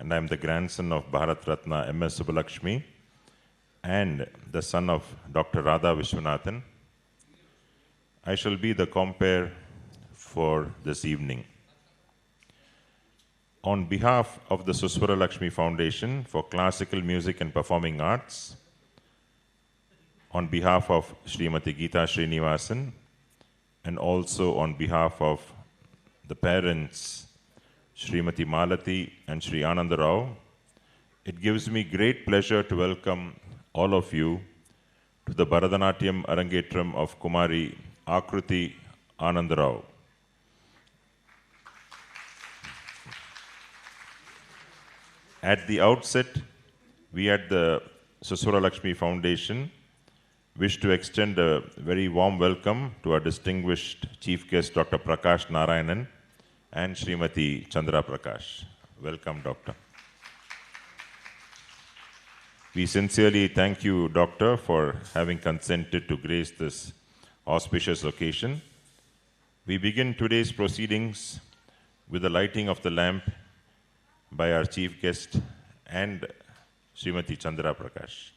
and I'm the grandson of Bharatanatyam Suswaralakshmi and the son of Dr. Radha Vishwanathan. I shall be the compere for this evening. On behalf of the Suswaralakshmi Foundation for Classical Music and Performing Arts, on behalf of Srimati Geetha Shrinivasan, and also on behalf of the parents, Srimati Malati and Shri Anand Rao, it gives me great pleasure to welcome all of you to the Bharatanatyam Arangetram of Kumari Aakriti Anand Rao. At the outset, we at the Suswaralakshmi Foundation wish to extend a very warm welcome to our distinguished chief guest, Dr. Prakash Narayanan and Srimati Chandra Prakash. Welcome, Doctor. We sincerely thank you, Doctor, for having consented to grace this auspicious occasion. We begin today's proceedings with the lighting of the lamp by our chief guest and Srimati Chandra Prakash.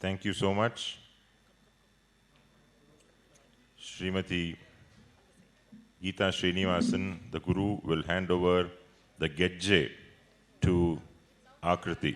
Thank you so much. Srimati Geetha Srinivasan, the Guru, will hand over the Gejje to Aakriti.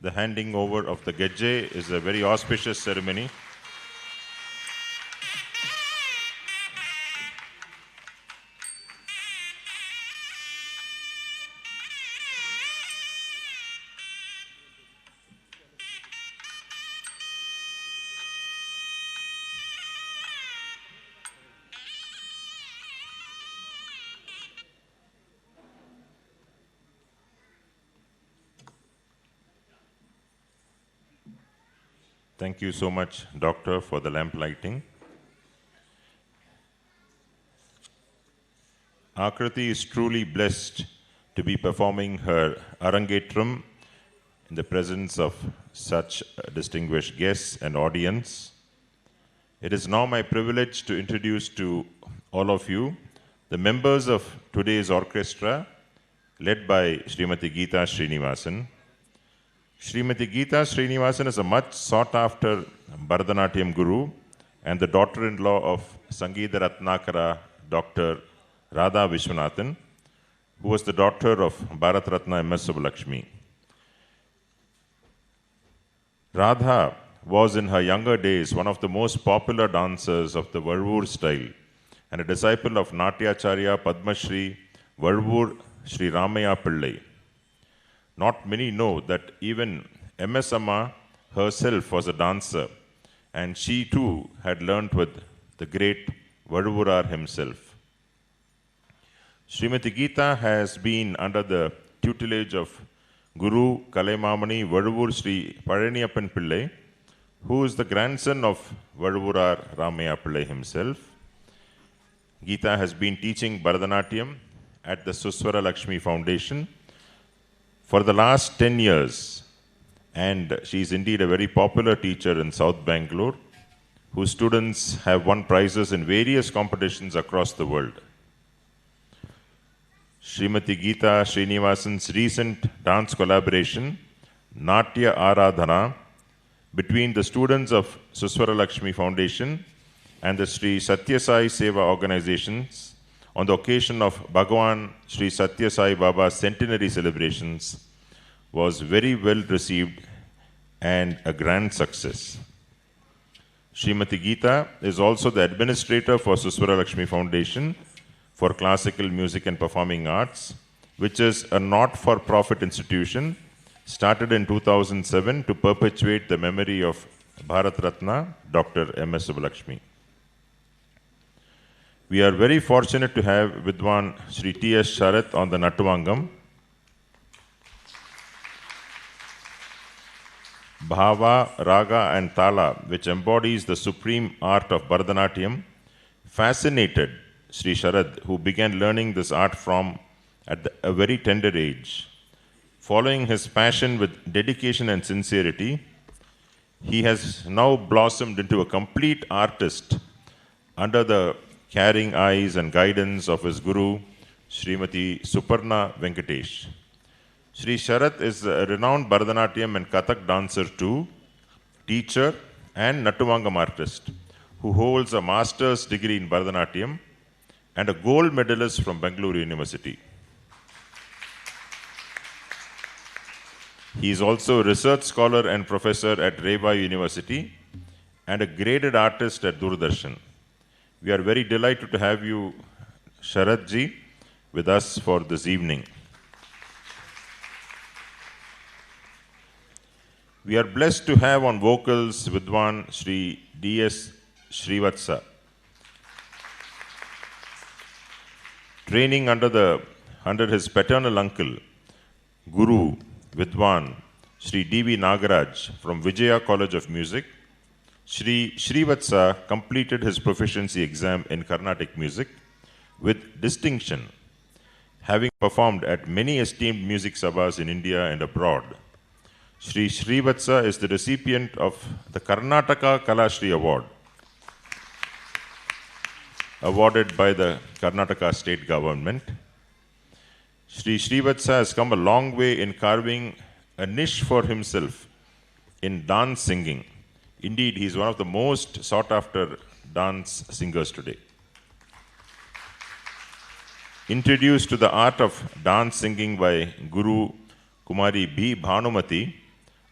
The handing over of the Gejje is a very auspicious ceremony. Thank you so much, Doctor, for the lamp lighting. Aakriti is truly blessed to be performing her Arangetram in the presence of such distinguished guests and audience. It is now my privilege to introduce to all of you the members of today's orchestra, led by Srimati Geetha Shrinivasan. Srimati Geetha Shrinivasan is a much sought-after Bharatanatyam guru and the daughter-in-law of Sangeeta Ratnakara, Dr. Radha Vishwanathan, who was the daughter of Bharat Ratna Suswaralakshmi. Radha was in her younger days one of the most popular dancers of the Varvur style and a disciple of Natyacharya Padma Shri Varvur Sri Ramaya Pillai. Not many know that even M.S. Amma herself was a dancer, and she too had learnt with the great Vaduvurar himself. Srimati Geetha has been under the tutelage of Guru Kalaimamani Vaduvur Sri Paraniyappan Pillai, who is the grandson of Vaduvurar Ramaya Pillai himself. Geetha has been teaching Bharatanatyam at the Suswaralakshmi Foundation for the last 10 years, and she is indeed a very popular teacher in South Bangalore, whose students have won prizes in various competitions across the world. Srimati Geetha Srinivasan's recent dance collaboration, Natya Aradhana, between the students of Suswaralakshmi Foundation and the Sri Satya Sai Seva organizations on the occasion of Bhagavan Sri Satya Sai Baba's centenary celebrations was very well received and a grand success. Srimati Geetha is also the administrator for Suswaralakshmi Foundation for Classical Music and Performing Arts, which is a not-for-profit institution started in 2007 to perpetuate the memory of Bharat Ratna, Dr. M.S. Subbulakshmi. We are very fortunate to have Vidwan Sri T.S. Sharath on the Nattuvangam. Bhava, Raga and Tala, which embodies the supreme art of Bharatanatyam, fascinated Sri Sharad, who began learning this art from at a very tender age. Following his passion with dedication and sincerity, he has now blossomed into a complete artist under the caring eyes and guidance of his guru, Srimati Suparna Venkatesh. Sri Sharath is a renowned Bharatanatyam and Kathak dancer too, teacher and Nattuvangam artist, who holds a master's degree in Bharatanatyam and a gold medalist from Bangalore University. He is also a research scholar and professor at Reva University and a graded artist at Doordarshan. We are very delighted to have you, Sharath ji, with us for this evening. We are blessed to have on vocals Vidwan Sri D.S. Srivatsa. Training under his paternal uncle, Guru Vidwan Sri D.V. Nagaraj from Vijaya College of Music, Sri Srivatsa completed his proficiency exam in Carnatic music with distinction, having performed at many esteemed music sabhas in India and abroad. Sri Srivatsa is the recipient of the Karnataka Kalashri Award, awarded by the Karnataka state government. Sri Srivatsa has come a long way in carving a niche for himself in dance singing. Indeed, he is one of the most sought-after dance singers today. Introduced to the art of dance singing by Guru Kumari B. Bhanumati,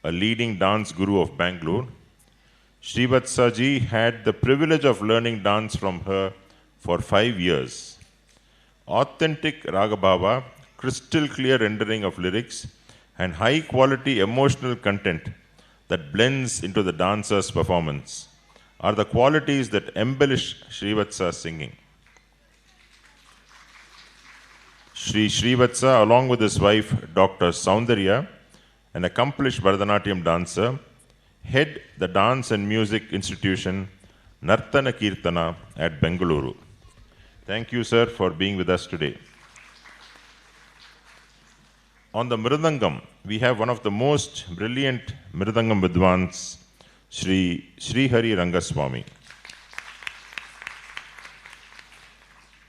a leading dance guru of Bangalore, Srivatsa ji had the privilege of learning dance from her for 5 years. Authentic Ragabhava, crystal clear rendering of lyrics, and high quality emotional content that blends into the dancer's performance are the qualities that embellish Srivatsa's singing. Sri Srivatsa, along with his wife, Dr. Soundarya, an accomplished Bharatanatyam dancer, head the Dance and Music Institution, Nartana Kirtana at Bengaluru. Thank you, sir, for being with us today. On the Mridangam, we have one of the most brilliant Mridangam Vidwans, Srihari Rangaswamy.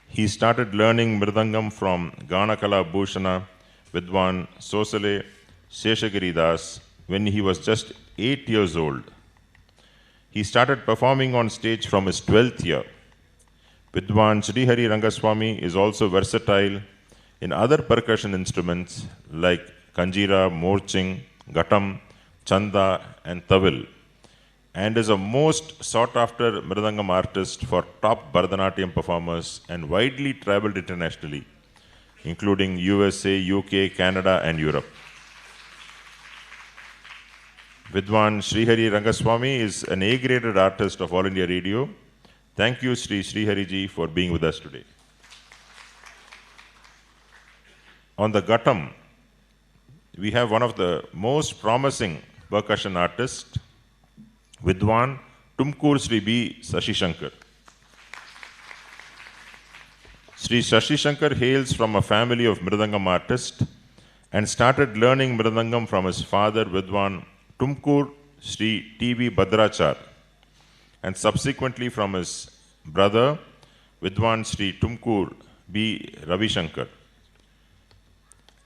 He started learning Mridangam from Ganakala Bhushana Vidwan Sosale Seshagiri Das when he was just 8 years old. He started performing on stage from his 12th year. Vidwan Srihari Rangaswamy is also versatile in other percussion instruments like kanjira, morching, ghatam, chanda, and tawil, and is a most sought-after Mridangam artist for top Bharatanatyam performers and widely traveled internationally, including USA, UK, Canada, and Europe. Vidwan Srihari Rangaswamy is an A-graded artist of All India Radio. Thank you, Srihari ji, for being with us today. On the ghatam, we have one of the most promising percussion artists, Vidwan Tumkur Sri B. Sashishankar. Sri Sashishankar hails from a family of Mridangam artists and started learning Mridangam from his father, Vidwan Tumkur Sri T.V. Bhadrachar, and subsequently from his brother, Vidwan Sri Tumkur B. Ravishankar.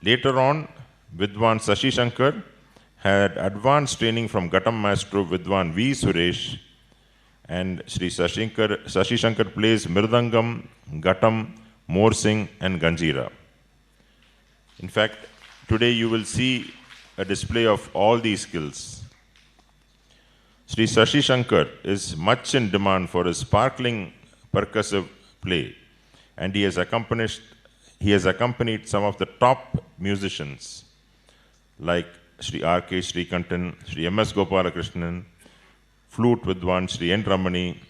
Later on, Vidwan Sashishankar had advanced training from Ghatam Maestro Vidwan V. Suresh, and Sri Sashishankar plays Mridangam, Ghatam, Morsing, and Ganjira. In fact, today you will see a display of all these skills. Sri Sashishankar is much in demand for his sparkling percussive play, and he has accompanied some of the top musicians like Sri R.K. Srikantan, Sri M.S. Gopalakrishnan, flute Vidwan Sri N. Ramani,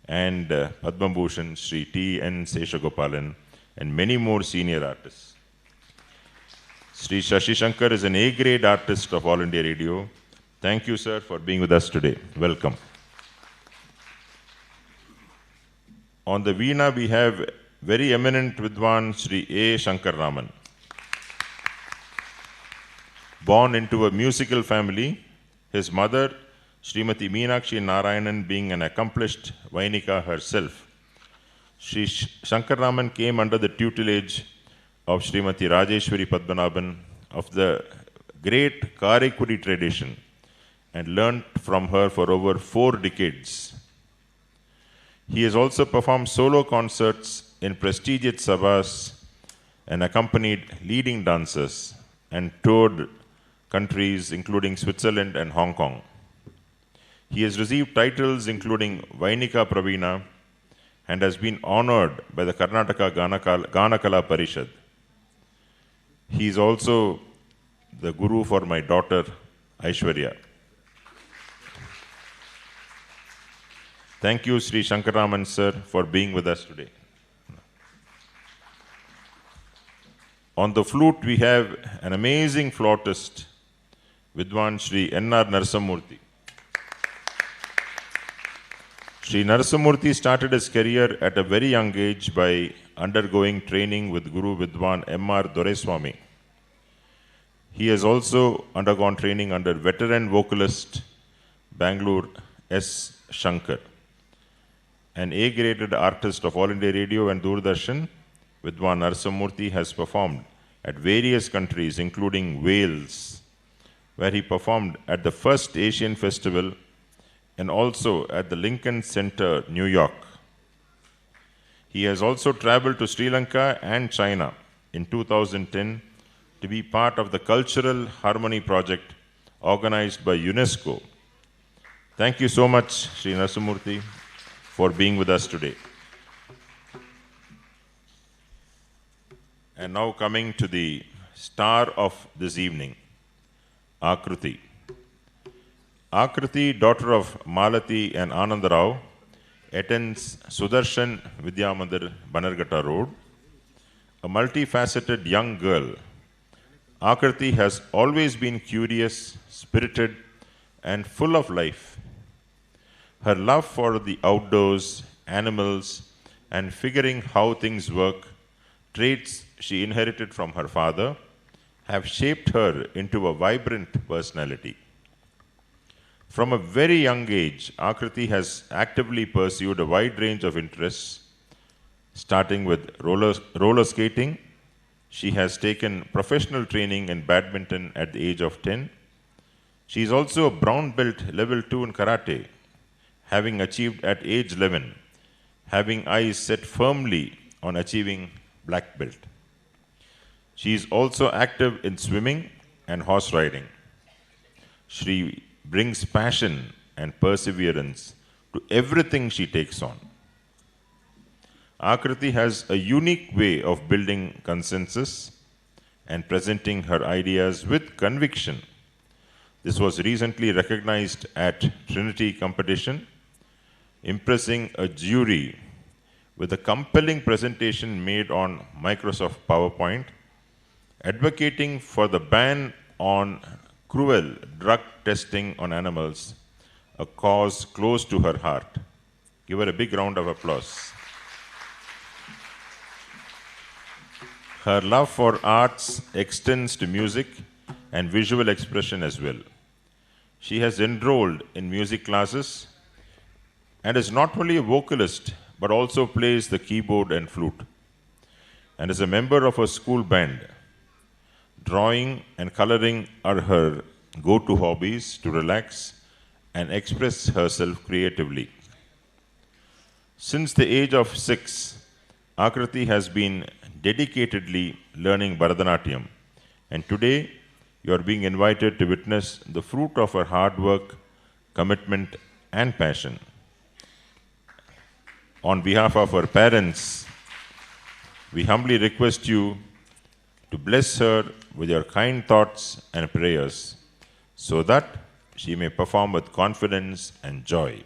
and Padma Bhushan Sri T.N. Seshagopalan, and many more senior artists. Sri Sashishankar is an A-grade artist of All India Radio. Thank you, sir, for being with us today. Welcome. On the veena, we have very eminent Vidwan Sri A. Shankar Raman. Born into a musical family, his mother, Srimati Meenakshi Narayanan, being an accomplished Vainika herself, Sri Shankar Raman came under the tutelage of Srimati Rajeshwari Padmanabhan of the great Karikudi tradition and learnt from her for over 4 decades. He has also performed solo concerts in prestigious sabhas and accompanied leading dancers and toured countries including Switzerland and Hong Kong. He has received titles including Vainika Praveena and has been honored by the Karnataka Ganakala Parishad. He is also the guru for my daughter Aishwarya. Thank you, Sri Shankaraman sir, for being with us today. On the flute, we have an amazing flautist, Vidwan Sri N.R. Narasimhamurthy. Sri Narasimhamurthy started his career at a very young age by undergoing training with Guru Vidwan M.R. Doraiswamy. He has also undergone training under veteran vocalist Bangalore S. Shankar. An A-graded artist of All India Radio and Doordarshan, Vidwan Narasimhamurthy has performed at various countries, including Wales, where he performed at the first Asian Festival and also at the Lincoln Center, New York. He has also traveled to Sri Lanka and China in 2010 to be part of the Cultural Harmony Project organized by UNESCO. Thank you so much, Sri Narasimhamurthy, for being with us today. And now coming to the star of this evening, Aakriti. Aakriti, daughter of Malati and Anand Rao, attends Sudarshan Vidyamandir, Bannerghatta Road. A multifaceted young girl, Aakriti has always been curious, spirited, and full of life. Her love for the outdoors, animals, and figuring how things work, traits she inherited from her father, have shaped her into a vibrant personality. From a very young age, Aakriti has actively pursued a wide range of interests, starting with roller skating. She has taken professional training in badminton at the age of 10. She is also a brown belt level 2 in karate, having achieved at age 11, having eyes set firmly on achieving black belt. She is also active in swimming and horse riding. She brings passion and perseverance to everything she takes on. Aakriti has a unique way of building consensus and presenting her ideas with conviction. This was recently recognized at Trinity competition, impressing a jury with a compelling presentation made on Microsoft PowerPoint, advocating for the ban on cruel drug testing on animals, a cause close to her heart. Give her a big round of applause. Her love for arts extends to music and visual expression as well. She has enrolled in music classes and is not only a vocalist but also plays the keyboard and flute, and is a member of a school band. Drawing and coloring are her go-to hobbies to relax and express herself creatively. Since the age of 6, Aakriti has been dedicatedly learning Bharatanatyam, and today you are being invited to witness the fruit of her hard work, commitment, and passion. On behalf of her parents, we humbly request you to bless her with your kind thoughts and prayers so that she may perform with confidence and joy.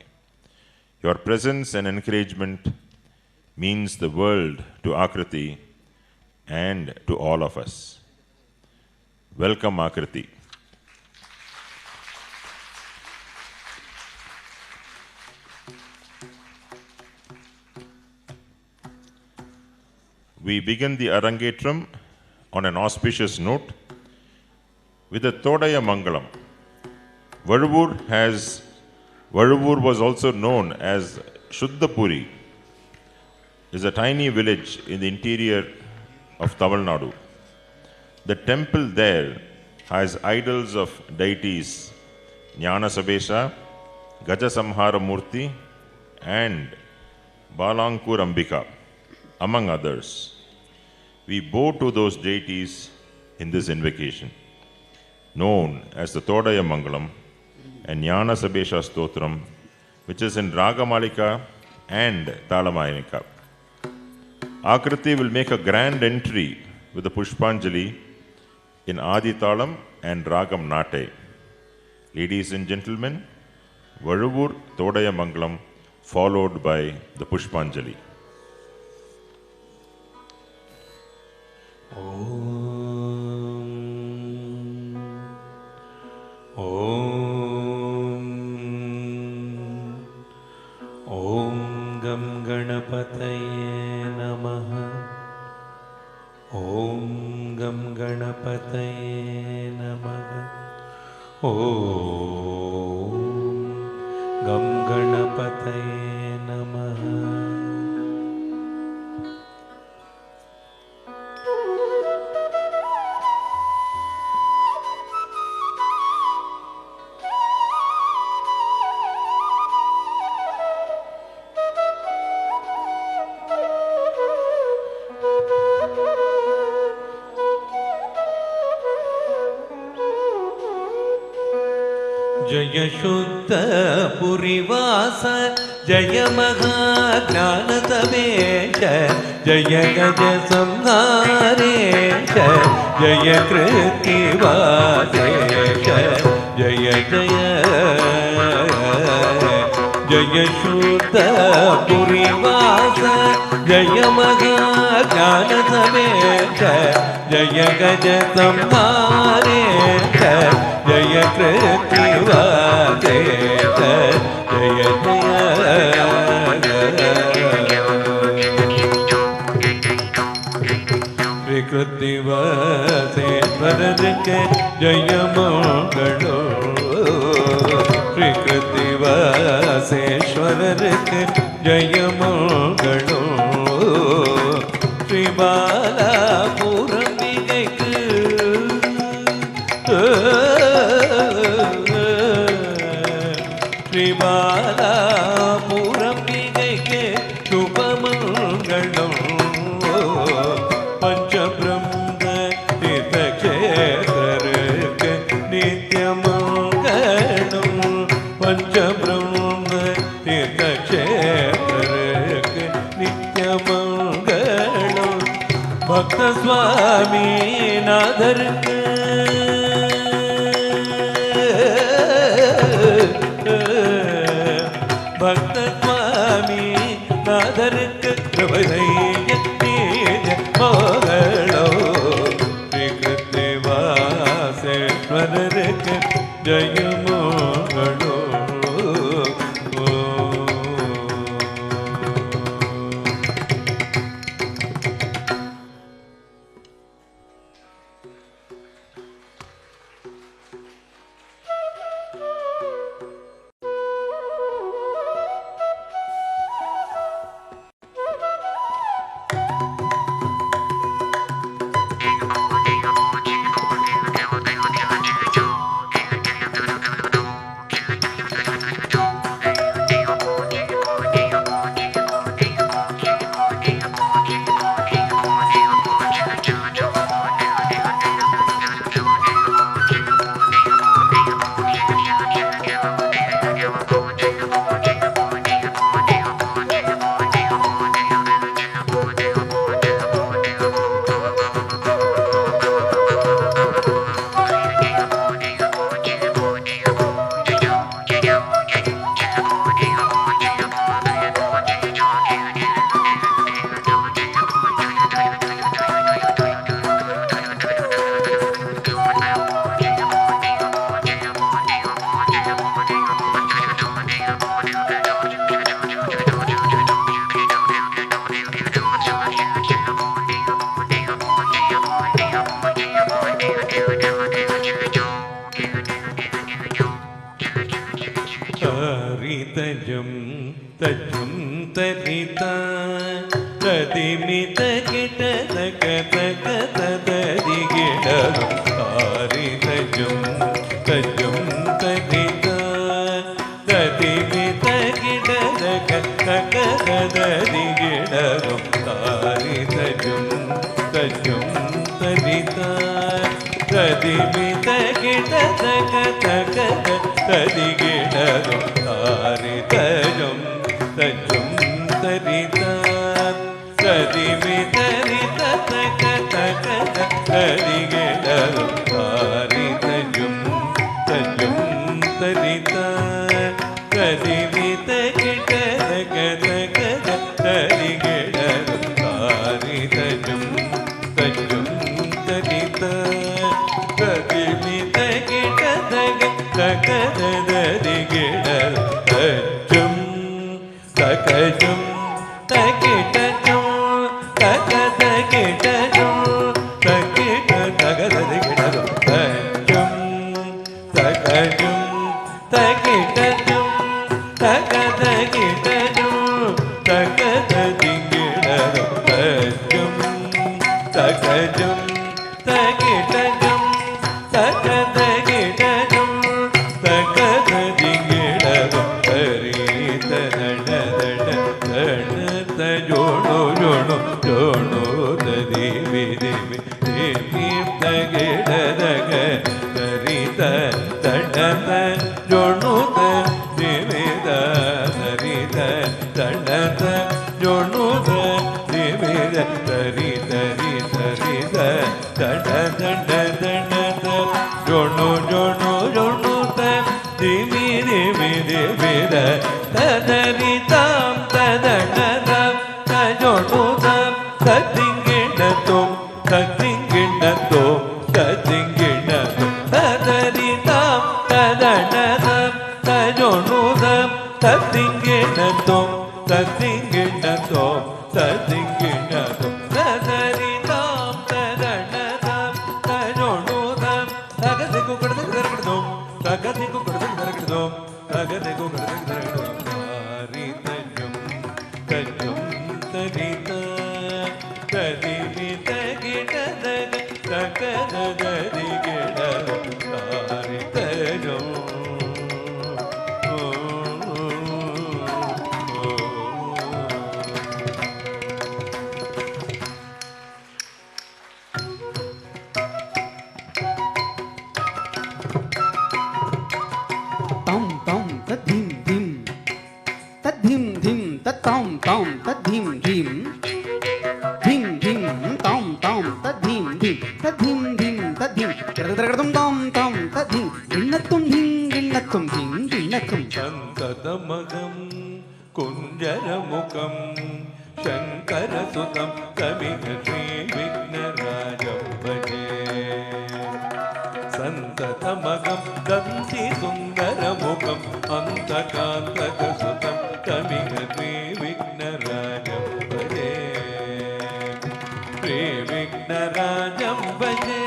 Your presence and encouragement means the world to Aakriti and to all of us. Welcome, Aakriti. We begin the Arangetram on an auspicious note with a Todaya Mangalam. Vazhavur was also known as Shuddhapuri, is a tiny village in the interior of Tamil Nadu. The temple there has idols of deities Jnana Sabesha, Gajasamhara Murti, and Balankur Ambika, among others. We bow to those deities in this invocation, known as the Todaya Mangalam and Jnana Sabesha Stotram, which is in Ragamalika and Talamaynika. Aakriti will make a grand entry with the Pushpanjali in Adi Talam and Ragam Nate. Ladies and gentlemen, Vazhavur Todaya Mangalam, followed by the Pushpanjali. Om Gam Ganapataye Namaha. Om Gam Ganapataye Namaha. Om Gam Ganapataye Namaha. जय शुद्ध पुरीवासा जय महाज्ञानतमेश जय गज संहारेश जय कृत्तिवासेश जय जय जय शुद्ध पुरीवासा जय महाज्ञानतमेश जय गज संहारेश जय कृत्तिवासेश शेष जय जय कृतिवासेश्वर के जय मंगलो श्री कृतिवासेश्वर के जय मंगलो श्री बालापुरम श्री बालापुरम के शुभ मंगलो भक्त स्वामी नादर भक्त स्वामी नादर मंगलो श्री कृतिवासेश्वर जय मंगलो ததிங்கிணதோம் ததிங்கிணதோம் ததரிதாம் தரணதாம் தனொணுதாம் தகதிகு கொடுத்து தரகிடதோம் தகதிகு கொடுத்து தரகிடதோம் தகதிகு கொடுத்து தரகிடதோம் தாரிதஜம் தஜம் தரித ததிமித கிடதக தகததி கிடதம் தாரிதஜம் சந்ததமகம் குஞ்சரமுகம் சங்கரசுதம் கவிக ஸ்ரீ விக்னராஜம் பஜே சந்ததமகம் தந்தி சுந்தரமுகம் அந்தகாந்தகசுதம் கவிக ஸ்ரீ விக்னராஜம் பஜே ஸ்ரீ விக்னராஜம் பஜே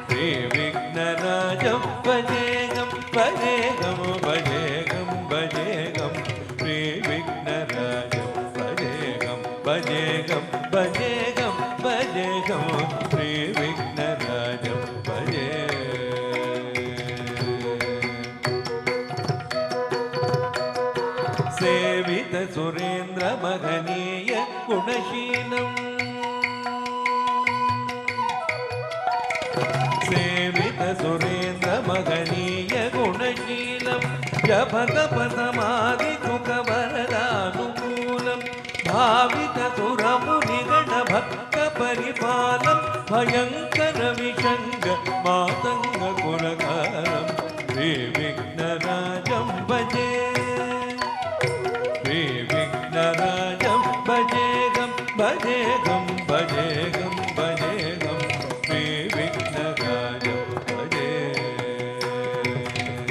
ஸ்ரீ விக்னராஜம் பஜேகம் பஜேகம் பஜேகம் பஜேகம் ஸ்ரீ விக்னராஜம் பஜேகம் பஜேகம் பஜேகம் பஜேகம் ஸ்ரீ விக்னராஜம் பஜே சேவித சுரேந்திர மகனீய குணசீலம் சேவித சுரேந்திர மகனீய குணசீலம் ஜபத பதமாதி சுகவரதானுகூலம் பாவித சுரமுனிகண பக்த பரிபாலம் பயங்கர விஷங்க மாதங்க குலகாரம் ஸ்ரீ விக்னராஜம் பஜே ஸ்ரீ விக்னராஜம் பஜேகம் பஜேகம் பஜேகம் பஜேகம் ஸ்ரீ விக்னராஜம் பஜே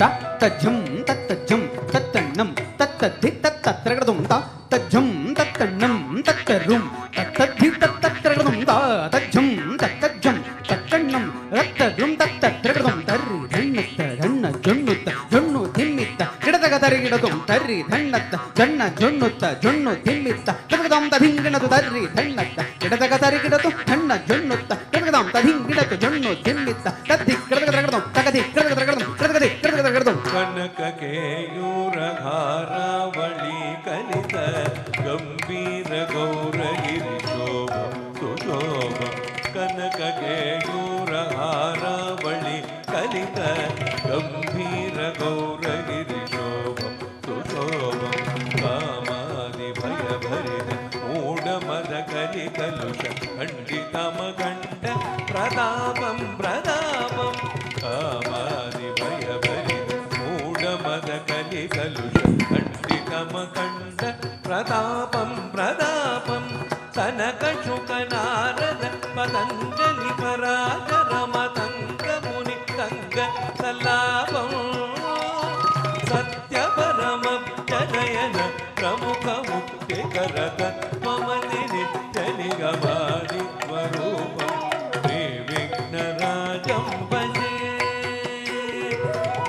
தத்தஜம் தத்தஜம் தத்தன்னம் தத்ததி தத்தத்ரகதம் தத்தஜம் தத்தன்னம் தத்தரும் தத்ததி தத்தத்ரகதம் தத்தஜம் தத்தஜம் தத்தன்னம் தத்தரும் தத்தத்ரகதம் தர்ரி தன்னத்த தன்ன ஜொன்னுத்த ஜொன்னு திம்மித்த கிடதக தரிகிடதும் தர்ரி தன்னத்த ஜன்ன ஜொன்னுத்த ஜொன்னு திம்மித்த கிடதம் ததிங்கிணது தர்ரி தன்னத்த கிடதக தரிகிடது தನ್ನ ಜೊನ್ನುತ್ತ கிடதம் ததிங்கிடது ஜொன்னு திம்மித்த தத்தி கிடதகதம் தகதி கிடதகதம் கிடதகதி கிடதகதம் ಕನಕ ಕೇಯೂರ ಹಾರಾವಳಿ ಕಲಿತ ಗಂಭೀರ ಗೌರಗಿರಿ ಶೋಭ ಸುಶೋಭ ಕನಕ ಕೇಯೂರ ಹಾರಾವಳಿ ಕಲಿತ ಗಂಭೀರ ಗೌರಗಿರಿ ಶೋಭ ಸುಶೋಭ ಕಾಮಾದಿ ಭಯ ಭರಿದ ಮೂಢ ಮದ ಕಲಿ ಕಲುಷ ಖಂಡಿತಮ ಕಂಡ ಪ್ರತಾಪಂ ಪ್ರತಾಪಂ ಕಾಮಾದಿ ಭಯ ಭರಿದ ಮೂಢ ಮದ ಕಲಿ ಕಲುಷ ಖಂಡಿತಮ ಕಂಡ ಪ್ರತಾಪಂ ಪ್ರತಾಪಂ ಸನಕ ಶುಕ ನಾರದ ಪತಂಜಲಿ ಪರಾಶರ ಮತಂಗ ಮುನಿ ತಂಗ ಸಲ್ಲಾಪಂ ಸತ್ಯ ಪರಮ ಜನಯನ ಪ್ರಮುಖ ಮುಕ್ತಿಕರ ತತ್ವಮನಿ ನಿತ್ಯ ನಿಗಮಾದಿ ಸ್ವರೂಪಂ Shri ವಿಘ್ನರಾಜಂ ಭಜೆ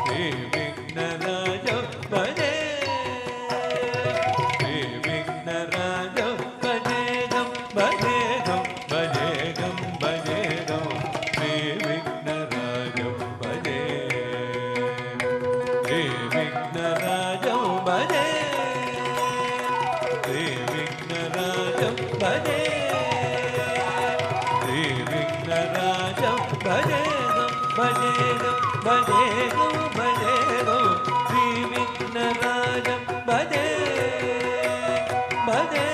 Shri ವಿಘ್ನರಾಜಂ ಭಜೆ Shri ವಿಘ್ನರಾಜಂ ಭಜೇಗಂ ಭಜೇಗಂ ಭಜೇಗಂ ಭಜೇಗಂ Shri ವಿಘ್ನರಾಜಂ ಭಜೆ Shri ವಿಘ್ನರಾಜಂ ಭಜೆ Shri ವಿಘ್ನರಾಜಂ ಭಜೆ Shri ವಿಘ್ನರಾಜಂ ಭಜೇಗಂ ಭಜೇಗಂ ಭಜೇಗಂ ಭಜೇಗಂ Shri ವಿಘ್ನರಾಜಂ ಭಜೆ ಭಜೆ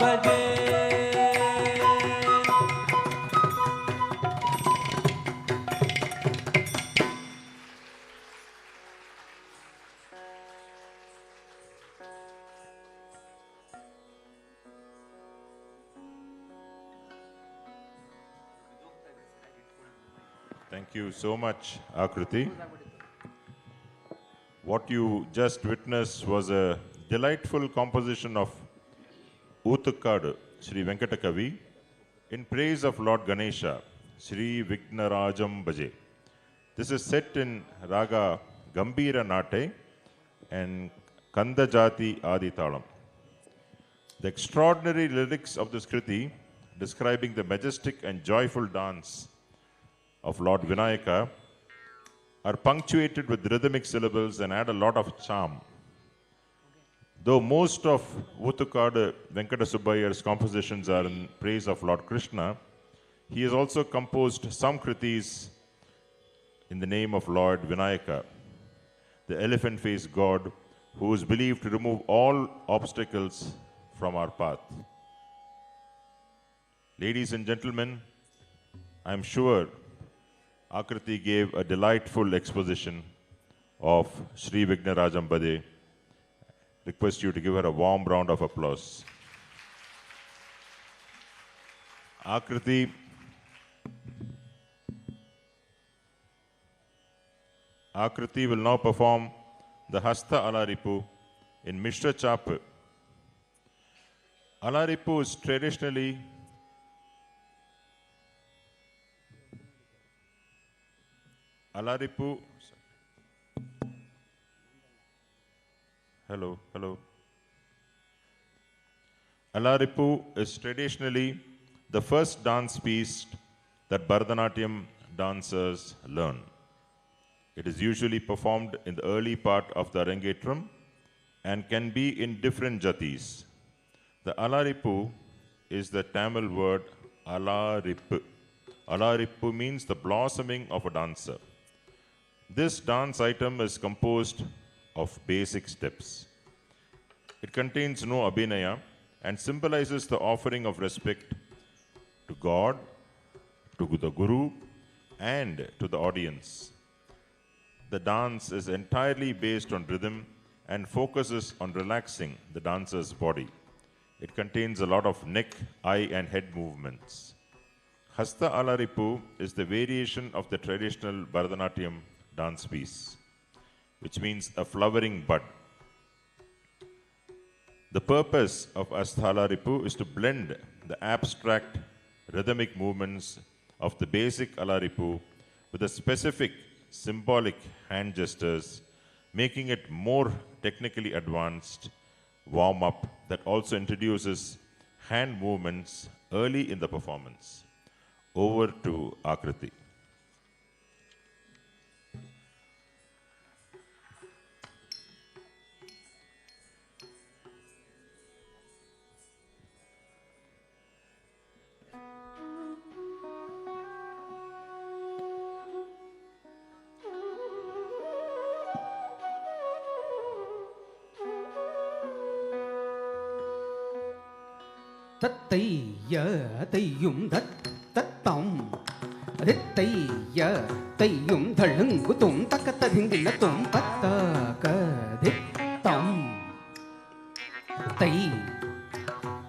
ಭಜೆ Thank you so much, Aakriti. What you just witnessed was a delightful composition of Uthukadu, Sri Venkatakavi, in praise of Lord Ganesha, Sri Vignarajam Bhaje. This is set in Raga Gambira Nate and Kandajati Aditalam. The extraordinary lyrics of this Kriti, describing the majestic and joyful dance of Lord Vinayaka, are punctuated with rhythmic syllables and add a lot of charm. Though most of Uthukadu Venkata Subbayar's compositions are in praise of Lord Krishna, he has also composed some kritis in the name of Lord Vinayaka, the elephant-faced god who is believed to remove all obstacles from our path. Ladies and gentlemen, I am sure Aakriti gave a delightful exposition of Sri Vignarajam Bhaje. Request you to give her a warm round of applause. Aakriti will now perform the Hasta Alaripu in Mishra Chap. Alaripu is traditionally Alaripu is traditionally the first dance piece that Bharatanatyam dancers learn. It is usually performed in the early part of the Arangetram and can be in different jatis. The Alaripu is the Tamil word Alarippu. Alaripu means the blossoming of a dancer. This dance item is composed of basic steps. It contains no abhinaya and symbolizes the offering of respect to God, to the Guru, and to the audience. The dance is entirely based on rhythm and focuses on relaxing the dancer's body. It contains a lot of neck, eye, and head movements. Hasta Alaripu is the variation of the traditional Bharatanatyam dance piece, which means a flowering bud. The purpose of Hasta Alaripu is to blend the abstract rhythmic movements of the basic Alaripu with the specific symbolic hand gestures, making it more technically advanced warm-up that also introduces hand movements early in the performance. Over to Aakriti. தத்தைய தையும் தத்தம் தித்தைய தையும் தழுங்குதும் தக்கத்ததிங்கில்லத்தும் பத்தகதித்தம் தை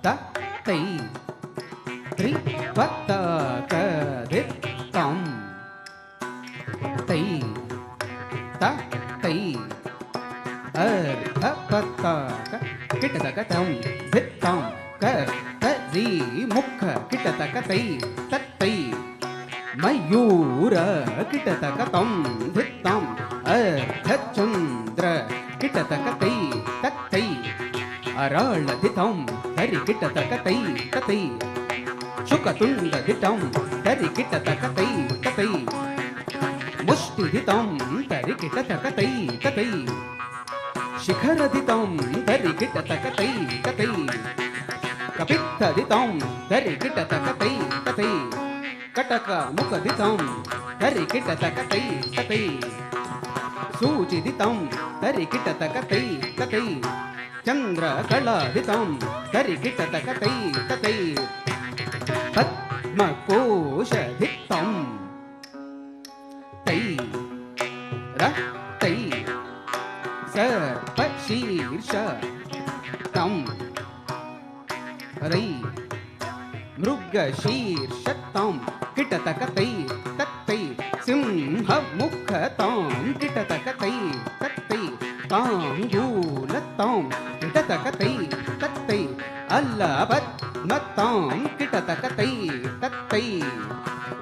தத்தை three பத்தகதித்தம் தை தத்தை பத்தக கிட்டதகதம் தித்தம் தி முக்க கிட்டத்தக்க தை தத்தை மயூர கிட்டத்தக்க தம் தித்தம் அர்த்தச்சந்திர கிட்டத்தக்க தை தத்தை அராள தித்தம் தரி கிட்டத்தக்க தை தத்தை சுகதுண்ட தித்தம் தரி கிட்டத்தக்க தை தத்தை முஷ்டி தித்தம் தரி கிட்டத்தக்க தை தத்தை ಶಿಖರ ದಿತಂ ದರಿ ಗಿಟ್ಟ ತಕ ತೈ ಕತೈ ಕಪಿತ್ತ ದಿತಂ ದರಿ ಗಿಟ್ಟ ತಕ ತೈ ಕತೈ ಕಟಕ ಮುಖ ದಿತಂ ದರಿ ಗಿಟ್ಟ ತಕ ತೈ ಕತೈ ಸೂಚಿ ದಿತಂ ದರಿ ಗಿಟ್ಟ ತಕ ತೈ ಕತೈ ಚಂದ್ರ ಕಳ ದಿತಂ ದರಿ ಗಿಟ್ಟ ತಕ ತೈ ಕತೈ ಪದ್ಮ ಕೋಶ ದಿತಂ ತೈ ರ ತೈ ಸರ್ಪಶೀರ್ಷ ತಂ ರೈ ಮೃಗಶೀರ್ಷ ತಂ ಕಿಟತಕ ತೈ ತತ್ತೈ ಸಿಂಹ ಮುಖ ತಾಂ ಕಿಟತಕ ತೈ ತತ್ತೈ तकतै तत्तै अल्लपद्मतां किटतकतै तत्तै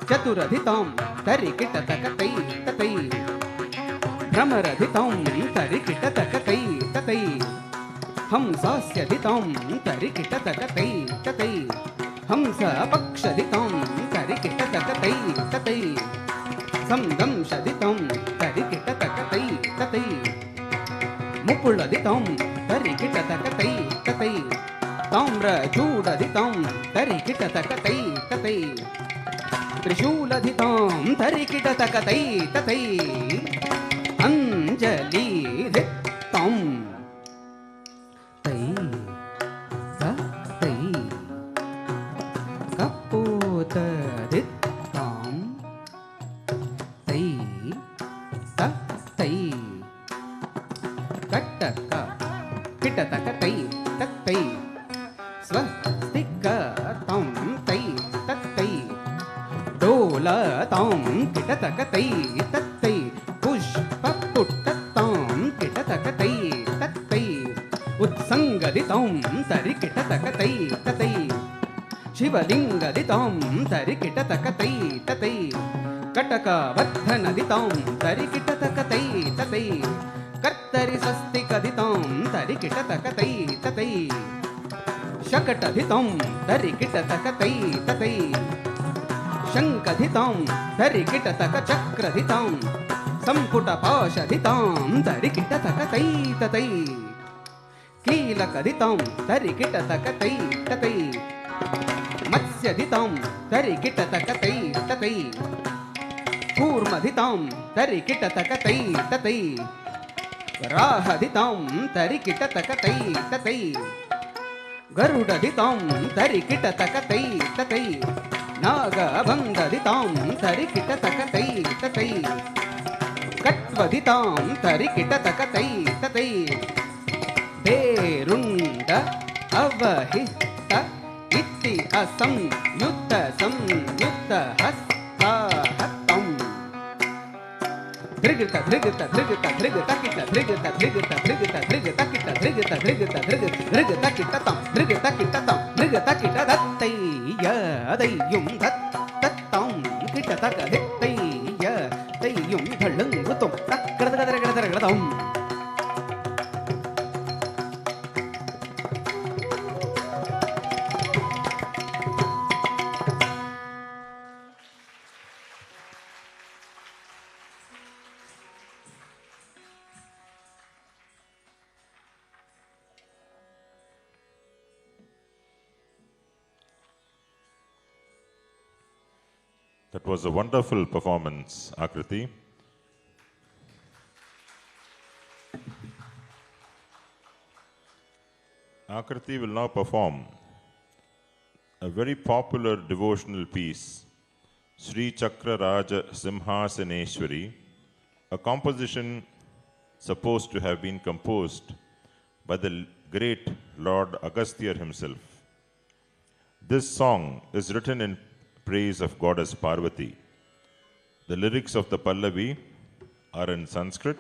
चतुरधितां तरिकिटतकतै ततै भ्रमरधितां तरिकिटतकतै ततै हंसास्यधितां तरिकिटतकतै ततै हंसपक्षधितां तरिकिटतकतै ततै संदंशदितां तरिकिटतकतै ततै मुकुलदितां तरिकिटतकतै ततै ताम्रचूडदितां तरिकिटतकतै ततै त्रिशूलधितां तरिकिटतकतै ततै अञ्जलिधितां तै तै कपोतदितां तै तै कट्टक किटतकतै तत्तै स्वस्तिकतां तै तत्तै डोलतां किटतकतै तत्तै पुष्पपुट्टतां किटतकतै तत्तै उत्सङ्गदितां तरिकिटतकतै ततै शिवलिङ्गदितां तरिकिटतकतै ततै कटकवर्धनदितां तरिकिटतकतै ततै कर्तरिस्वस्तिकदितां तरिकिटतकतै ततै शकटधितां तरिकिटतकतै ततै शङ्खधितां तरिकिटतकचक्रधितां सम्पुटपाशधितां तरिकिटतकतै ततै कीलकदितां तरिकिटतकतै ततै मत्स्यधितां तरिकिटतकतै ततै कूर्मधितां तरिकिटतकतै ततै वराहधितां तरिकिटतकतै ततै गरुडधितां तरिकिटतकतै ततै नागभङ्गदितां तरिकिटतकतै ततै कट्वधितां तरिकिटतकतै ततै भेरुण्ड अवहित इति असंयुक्त संयुक्त हस्ताहतं धृगत धृगत धृगत धृगत किट धृगत धृगत धृगत धृगत किट धृगत धृगत धृगत धृगत किटतं धृगत किटतं धृगत किट दत्तै यदैयुं दत्तं किटतक दित्तै यदैयुं धळङ्गुतं तक्रदगदगदगदगदं That was a wonderful performance, Aakriti. Aakriti will now perform a very popular devotional piece, Sri Chakra Raja Simhasaneshwari, a composition supposed to have been composed by the great Lord Agastya himself. This song is written in praise of Goddess Parvati. The lyrics of the Pallavi are in Sanskrit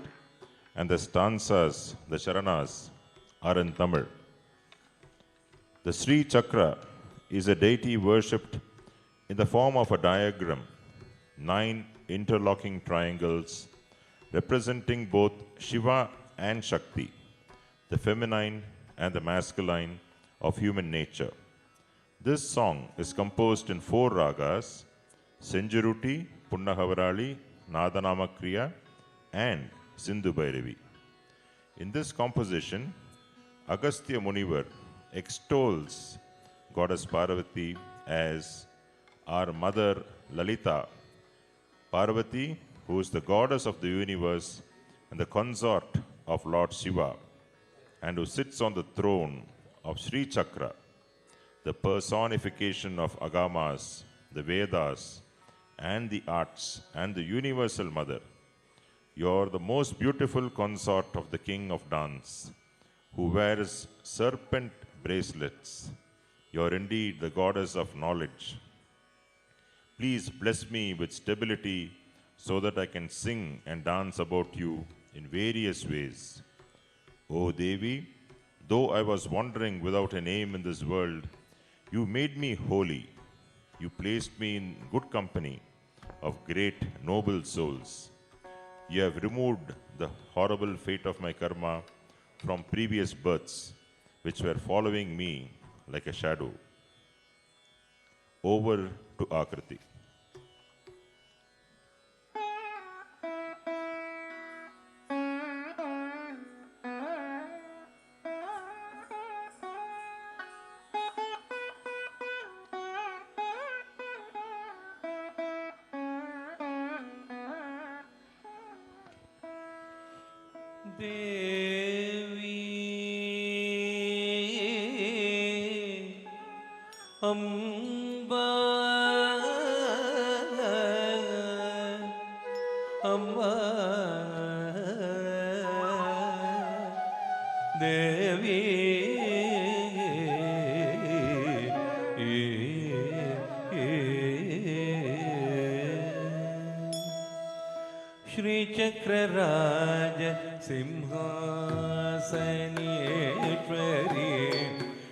and the stanzas, the Charanas, are in Tamil. The Sri Chakra is a deity worshipped in the form of a diagram, 9 interlocking triangles representing both Shiva and Shakti, the feminine and the masculine of human nature. This song is composed in 4 ragas, Senjuruti, Punnahavarali, Nadanamakriya, and Sindhu Bhairavi. In this composition, Agastya Munivar extols Goddess Parvati as our mother Lalita, Parvati, who is the goddess of the universe and the consort of Lord Shiva, and who sits on the throne of Sri Chakra, the personification of Agamas, the Vedas, and the arts, and the universal mother. You're the most beautiful consort of the king of dance, who wears serpent bracelets. You're indeed the goddess of knowledge. Please bless me with stability so that I can sing and dance about you in various ways. O Devi, Though I was wandering without a name in this world, you made me holy. You placed me in good company of great, noble souls. You have removed the horrible fate of my karma from previous births, which were following me like a shadow. Over to Aakriti. Devi Amba Amba Devi Shri Chakraraj Simhasaneshwari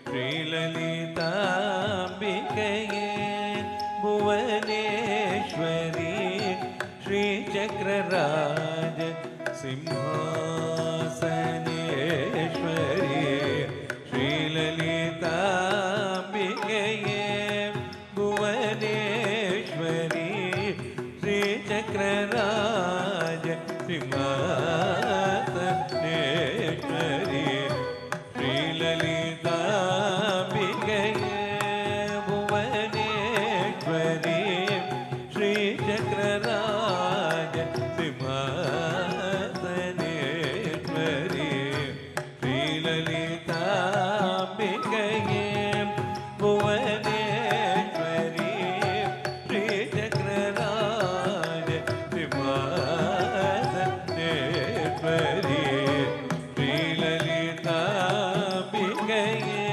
Shri Lalitambikaye Bhuvaneshwari Shri Chakraraj Simhasaneshwari Shri Lalitambikaye Bhuvaneshwari Shri Chakraraj Simhasaneshwari Shri Lalitambikaye Bhuvaneshwari Shri Chakraraj Simhasaneshwari Shri Lalitambikaye Bhuvaneshwari Shri Chakraraj Simhasaneshwari Shri Lalitambikaye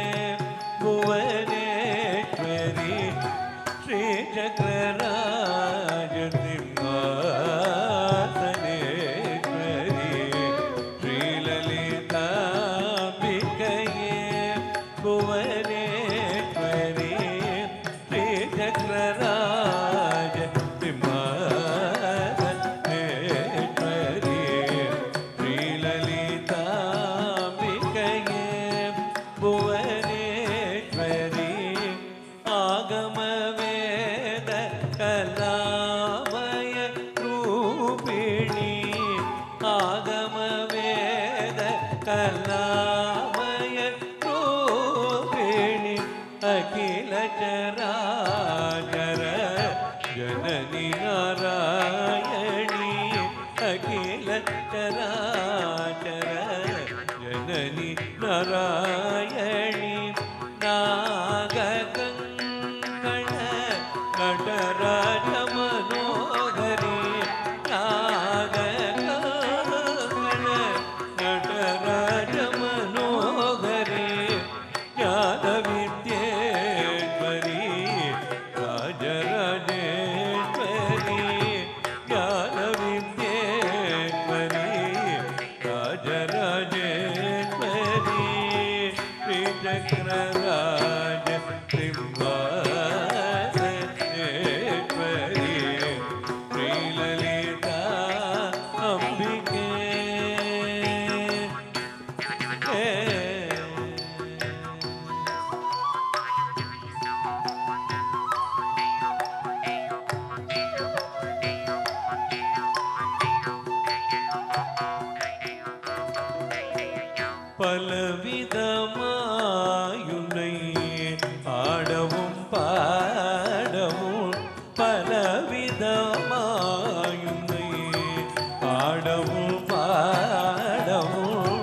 Bhuvaneshwari Shri Chakraraj Simhasaneshwari Shri Lalitambikaye Bhuvaneshwari Shri Chakraraj Simhasaneshwari Shri Lalitambikaye Bhuvaneshwari Agama Veda Kalamaya Rupini Agama Veda Kalamaya Rupini Akhila Charachara Janani Narayani Akhila Charachara Janani Narayani Nagakangana Nataraja Manohari Nagakangana Nataraja Manohari Jnanavidyeshwari Rajarajeshwari Jnanavidyeshwari Rajarajeshwari Shri Chakraraj Simhasaneshwari Shri Lalita Ambike பலவிதமாயுனை ஆடவும் பாடவும் பலவிதமாயுனை ஆடவும் பாடவும்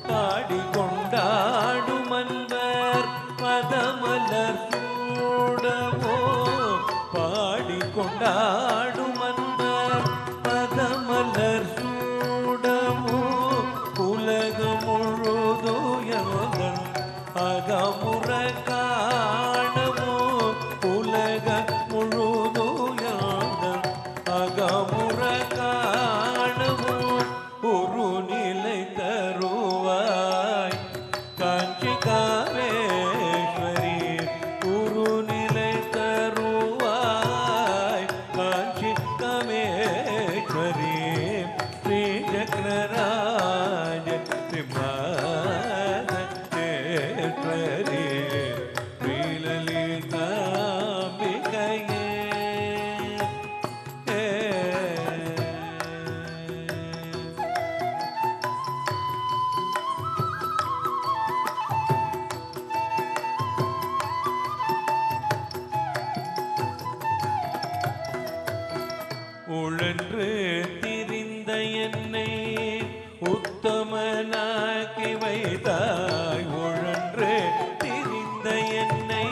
பாடிக்கொண்டாடும் அன்பர் பதமலர் சூடவோ பாடிக்கொண்டாடும் அன்பர் பதமலர் சூடவோ உலகம் முழுதுயர்தன் அகமுற காணவோ உலக முழுதுயர்தன் அகமுற காணவோ ஒரு நிலை தருவாய் கண் உழன்று திரிந்த என்னை உத்தமனாக்கி வைத்தாய். உழன்று திரிந்த என்னை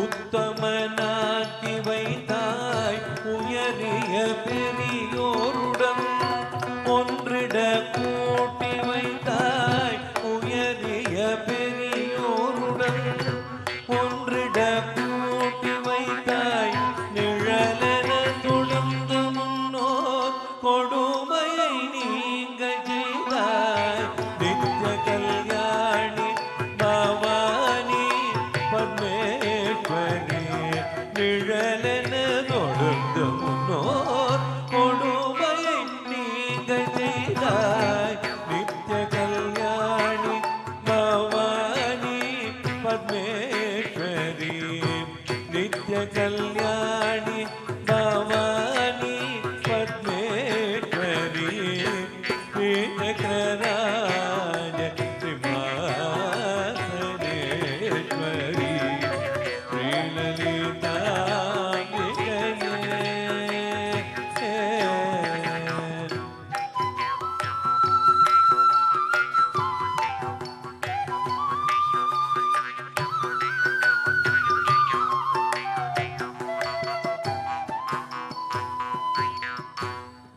உத்தமனாக்கி வைத்தாய். உயரிய பெரியோருடன் ஒன்றிட கூட்டி வைத்தாய். உயரிய பெரியோருடன் ஒன்றிட கூட்டி வைத்தாய். நிழலென தொடர்ந்து முன்னோர் கொடுமையை நீங்க செய்தாய். நித்ய கல்யாணி பவானி பரமேஸ்வரி. நிழலென தொடர்ந்து முன்னோர் கொடுமையை நீங்க செய்தாய். நித்ய கல்யாணி பவானி பரமேஸ்வரி. நித்ய கல்யாணி பவானி பரமேஸ்வரி. ஸ்ரீசக்கரராஜ சிம்மாசனேஸ்வரி. ஸ்ரீலலிதாம்பிகையே.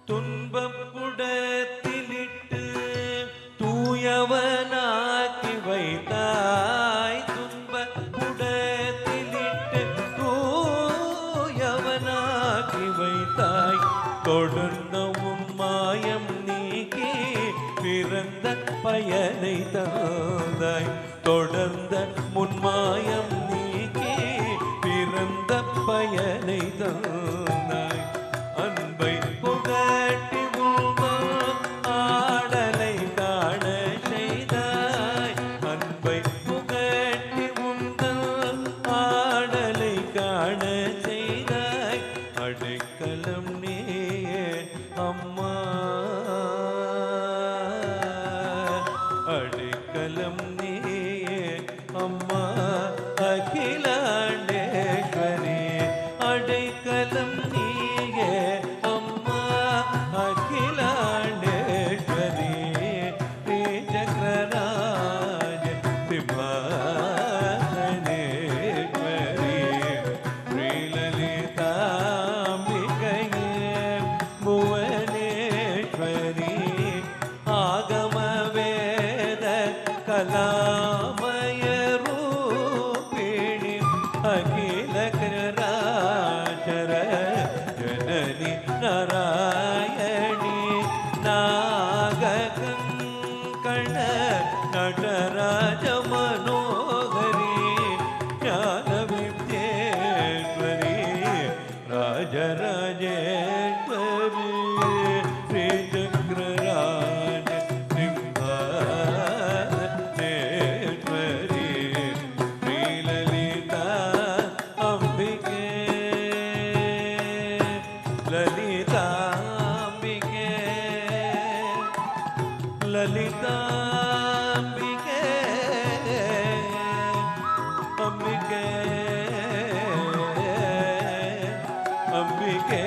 துன்பப்புடத்திலிட்டு தூயவனாக்கி வைத்தாய். துன்பப்புடத்திலிட்டு தூயவனாக்கி வைத்தாய். தொடர்ந்த உன்மாயம் நீக்கி பிறந்த பயனை தந்தாய். தொடர்ந்த முன்மாயம் நீக்கி பிறந்த பயனை தந்தாய். அன்பை புகட்டி உள்வான் ஆடலை காண செய்தாய். அன்பை புகட்டி உள்வான் ஆடலை காண செய்தாய். அடைக்கலம் நீயே அம்மா. அடைக்கலம் நீயே அம்மா. அகிலாண்டேஸ்வரி. அடைக்கலம் நீயே அம்மா. அகிலாண்டேஸ்வரி. ஸ்ரீசக்கரராஜ சிம்மாசனேஸ்வரி. ஸ்ரீலலிதாம்பிகையே புவனேஸ்வரி. ஆகம வேத கலாமய ரூபிணி. அகில கிராச்சர ஜனனி நாராயணி. நாககங்கண நடராஜ மனோகரி. ஞான வித்யேஸ்வரி. Rajarajeswari. ஸ்ரீசக்கரராஜ சிம்மாசனேஸ்வரி. Sri Lalitha அம்பிகே. லலிதாம்பிகே. லலிதாம்பிகே. அம்பிகே. அம்பிகே.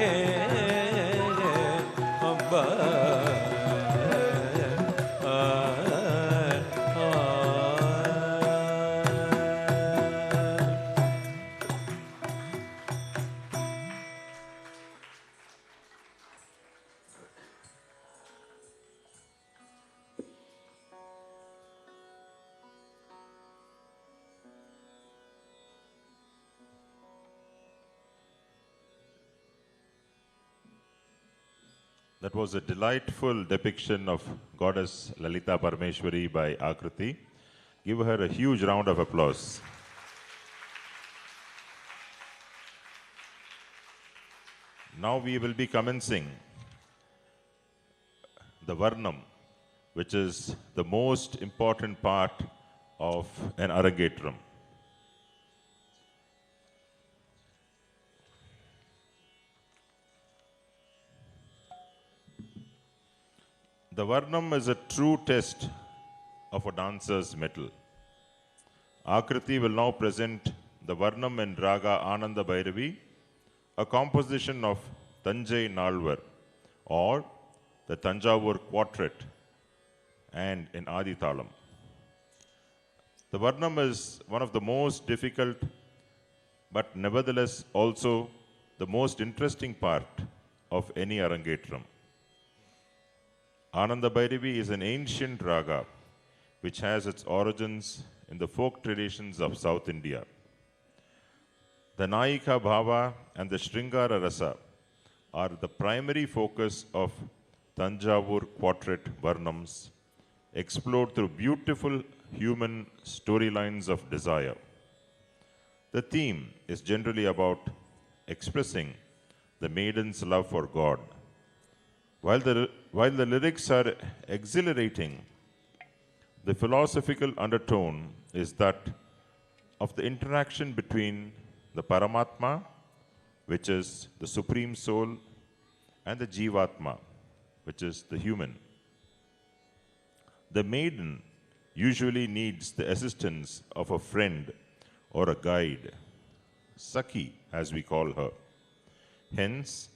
Amba. That was a delightful depiction of Goddess Lalita Parameshwari by Aakriti. Give her a huge round of applause. Now we will be commencing the Varnam, which is the most important part of an Arangetram. The Varnam is a true test of a dancer's mettle. Aakriti will now present the Varnam in Raga Ananda Bhairavi, a composition of Tanjai Nalvar or the Tanjavur Quartet and in Adi Talam. The Varnam is one of the most difficult but nevertheless also the most interesting part of any Arangetram. Ananda Bhairavi is an ancient raga which has its origins in the folk traditions of South India. The Nayika Bhava and the Sringara Rasa are the primary focus of Tanjavur Quartet Varnams, explored through beautiful human storylines of desire. The theme is generally about expressing the maiden's love for God. While the lyrics are exhilarating, the philosophical undertone is that of the interaction between the Paramatma, which is the Supreme Soul, and the Jivatma, which is the human. The maiden usually needs the assistance of a friend or a guide, Sakhi as we call her. Hence,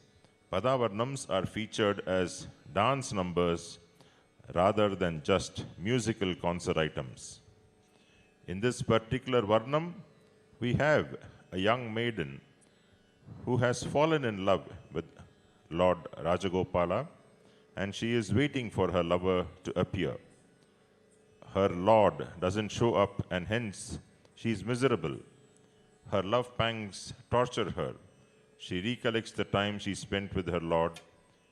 Padavarnams are featured as dance numbers rather than just musical concert items. In this particular Varnam, we have a young maiden who has fallen in love with Lord Rajagopala and she is waiting for her lover to appear. Her lord doesn't show up and hence she is miserable. Her love pangs torture her. She recollects the time she spent with her lord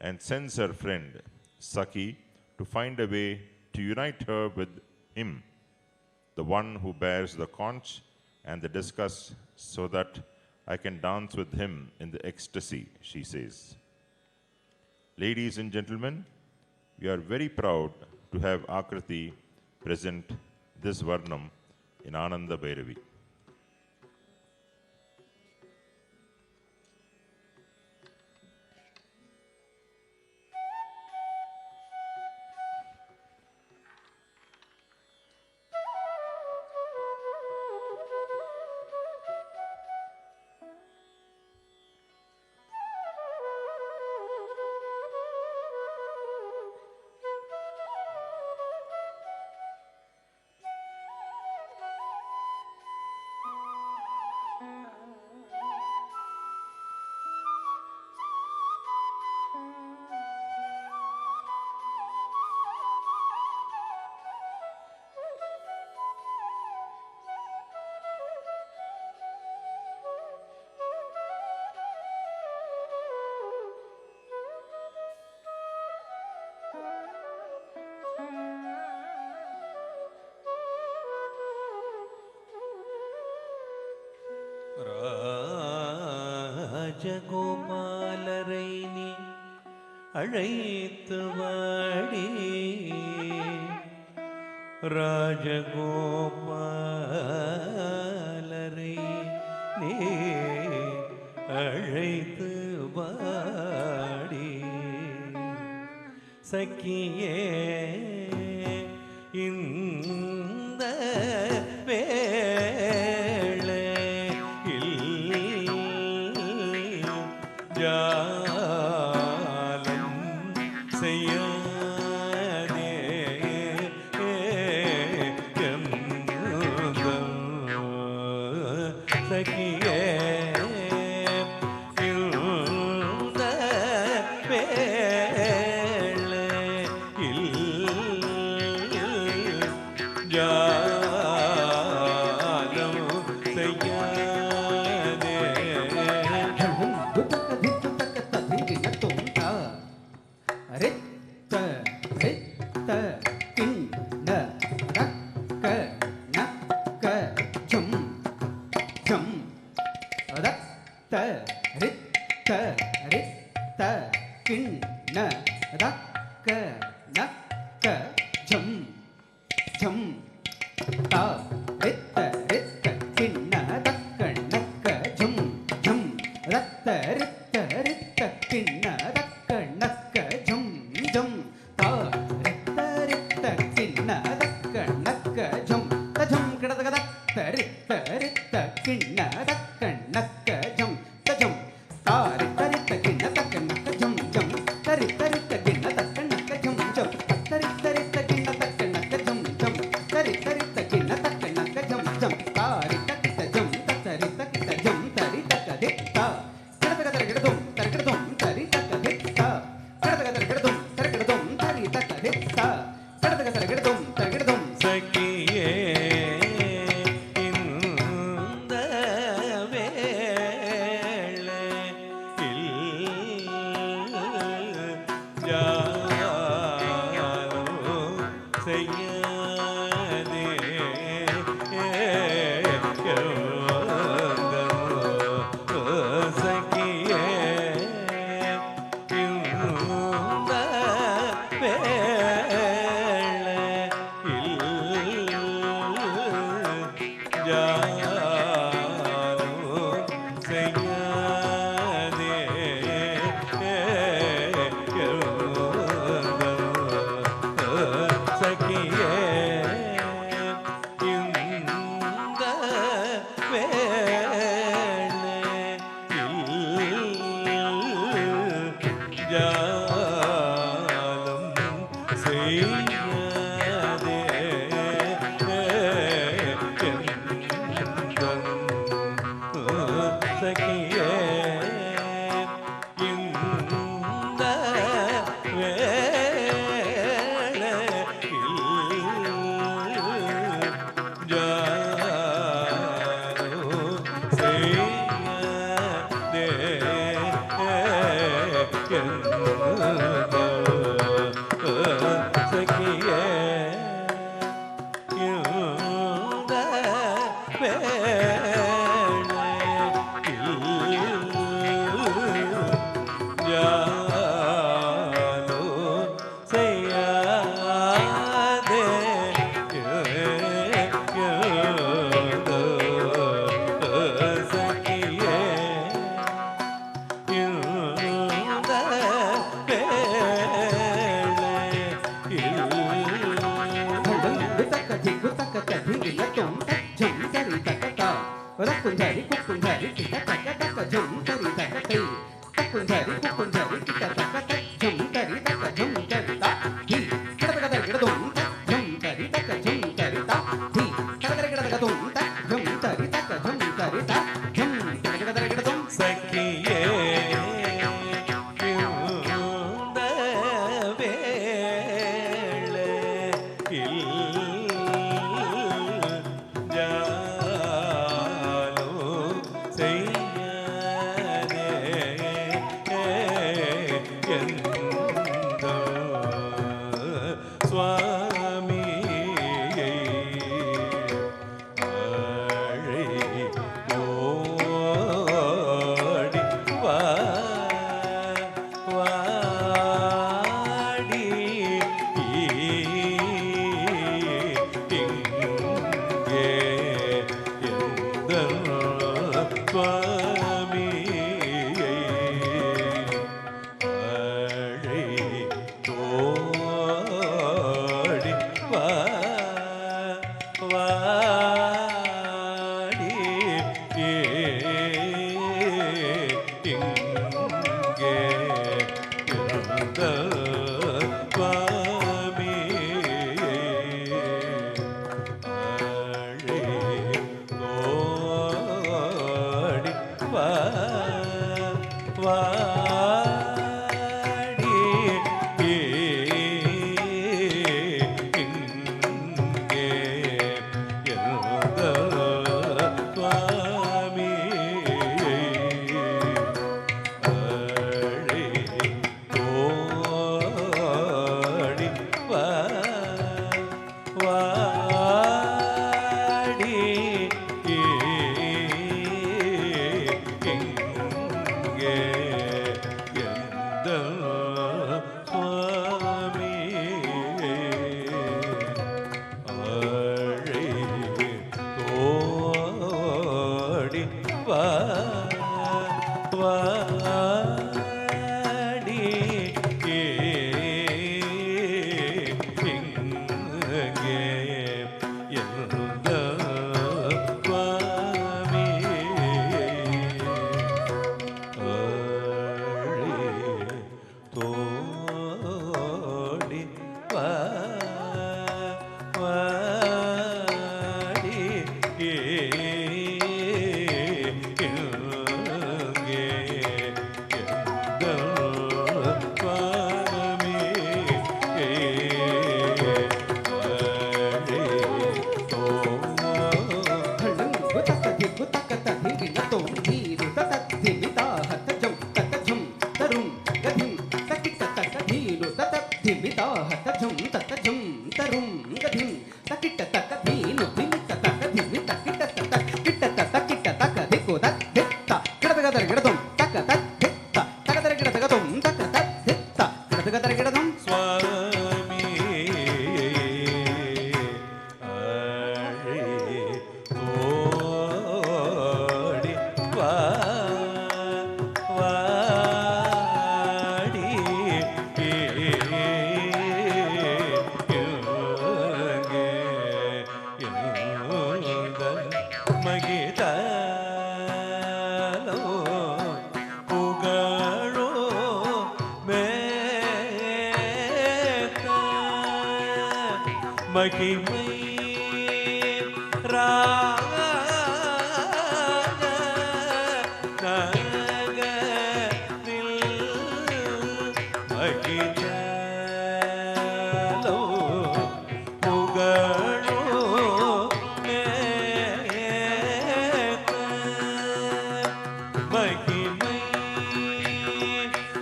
and sends her friend, Sakhi, to find a way to unite her with him, the one who bears the conch and the discus, so that I can dance with him in the ecstasy, she says. Ladies and gentlemen, we are very proud to have Aakriti present this Varnam in Ananda Bhairavi. ராஜகோபாலரை நீ அழைத்து வாடி ராஜகோபாலரை நீ அழைத்து வாடி சக்கியே இந்த Kinna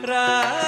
Ra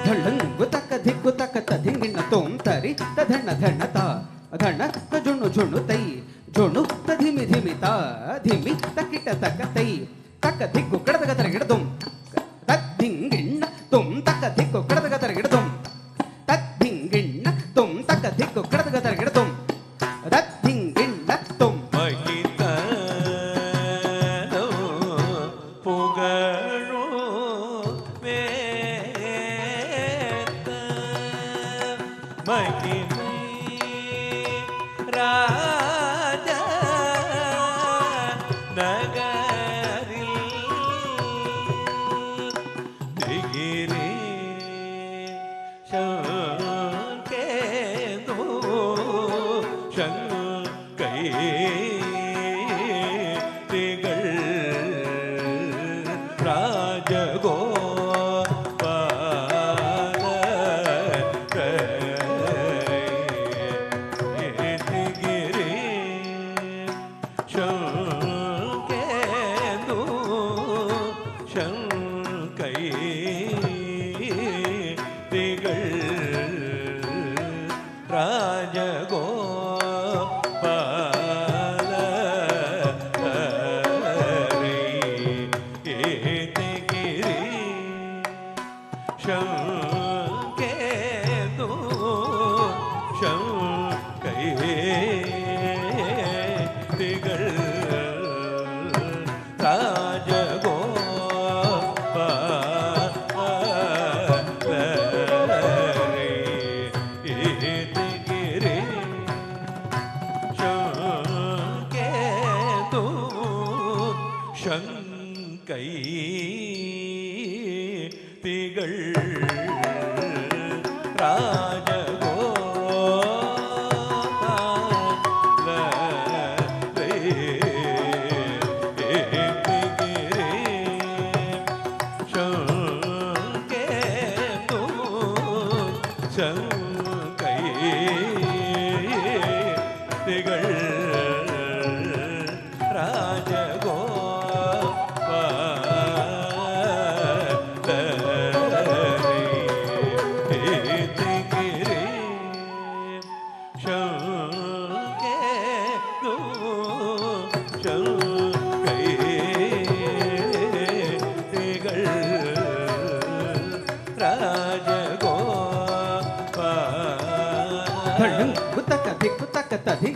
ಧಳ್ಳಂಗು ತಕ್ಕ ದಿಕ್ಕು ತಕ್ಕ ತದಿಂಗಿಣ್ಣ ತೋಂ ತರಿ ತಧಣ್ಣ ಧಣ್ಣ ತ ಧಣ್ಣ ಜುಣ್ಣು ಜುಣ್ಣು ತೈ ಜುಣ್ಣು ಧಿಮಿ ಧಿಮಿ ತ ಧಿಮಿ ತಕ್ಕಿಟ್ಟ ತಕ್ಕ ತೈ ತಕ್ಕ ದಿಕ್ಕು ಕಡದಗ ತರಗಿಡದುಂ ತದ್ದಿಂಗಿಣ್ಣ ತುಂ ತಕ್ಕ ದಿಕ್ಕು ಕಡದಗ ತರಗಿಡದುಂ ತದ್ದಿಂಗಿಣ್ಣ ತುಂ ತಕ್ಕ ದಿಕ್ಕು ಕಡದಗ ತರಗಿಡದುಂ ತದ್ದಿಂಗಿಣ್ಣ ತುಂ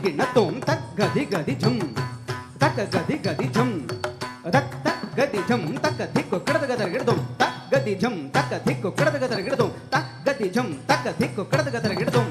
ಗಿಣ್ಣ ತೋಂ ತಕ್ ಗದಿ ಗದಿ ಝಂ ತಕ್ಕ ಗದಿ ಗದಿ ಝಂ ತಕ್ ತಕ್ ಗದಿ ಝಂ ತಕ್ಕ ದಿಕ್ಕು ಕಡದಗ ತರಗಿಡದಂ ತಕ್ ಗದಿ ಝಂ ತಕ್ಕ ದಿಕ್ಕು ಕಡದಗ ತರಗಿಡದಂ ತಕ್ ಗದಿ ಝಂ ತಕ್ಕ ದಿಕ್ಕು ಕಡದಗ ತರಗಿಡದಂ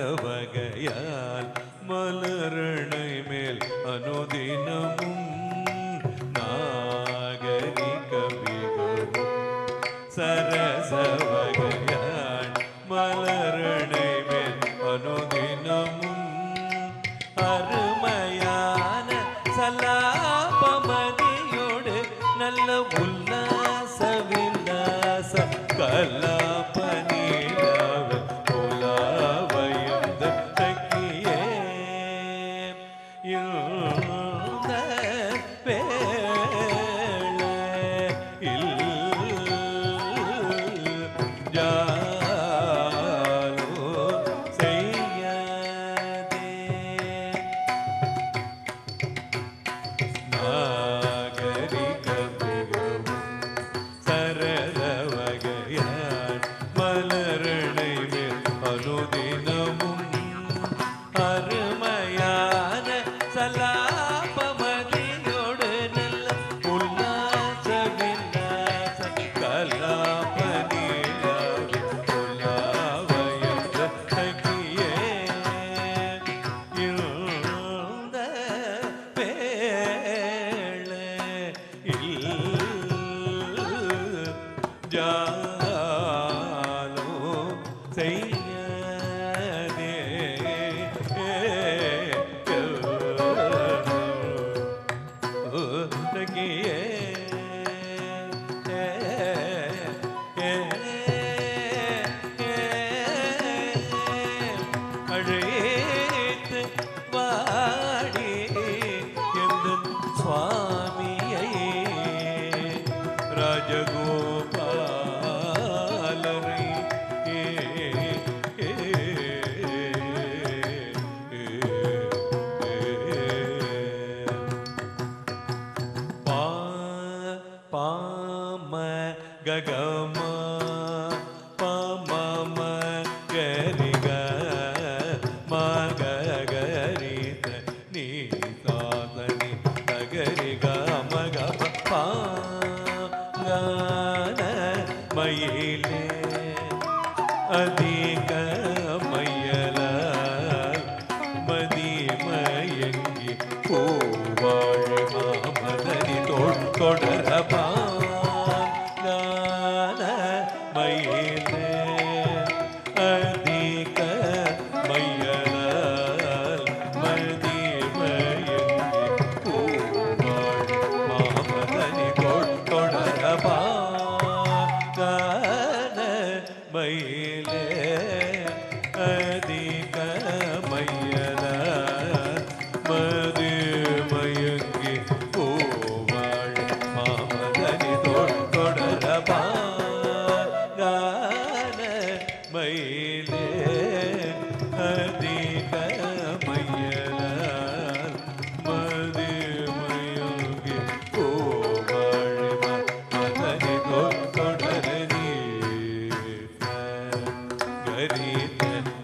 சரசவகையால் மலரணை மேல் அனுதினமும் நாகரிக மிகவும் சரசவகையால் மலரணை மேல் அனுதினமும் அருமையான சலாபமதியோடு நல்ல உல்லாச வில்லாச கலாபனி ஜாலோ செய்யதே உலகியே அழைத்து வாடி எந்தன் சுவாமியை ராஜகோபாலரை பாம ககம பமம கரிக மகரித நீ சாதனி நகரி கம கம பான மயிலே அதிக மயல மதிமயங்கி பூவாழ் மாமதனி தொடர பான மயிலே அதிக மயல மதிமயங்கி பூவாழ் மாமதனி தொடர பான மயிலே அதிக மயல மதிமயங்கி பூவாழ் மாமதனி தொடர பான மயிலே அதிக மயல மதிமயங்கி பூவாழ் மாமதனி தொடர கரித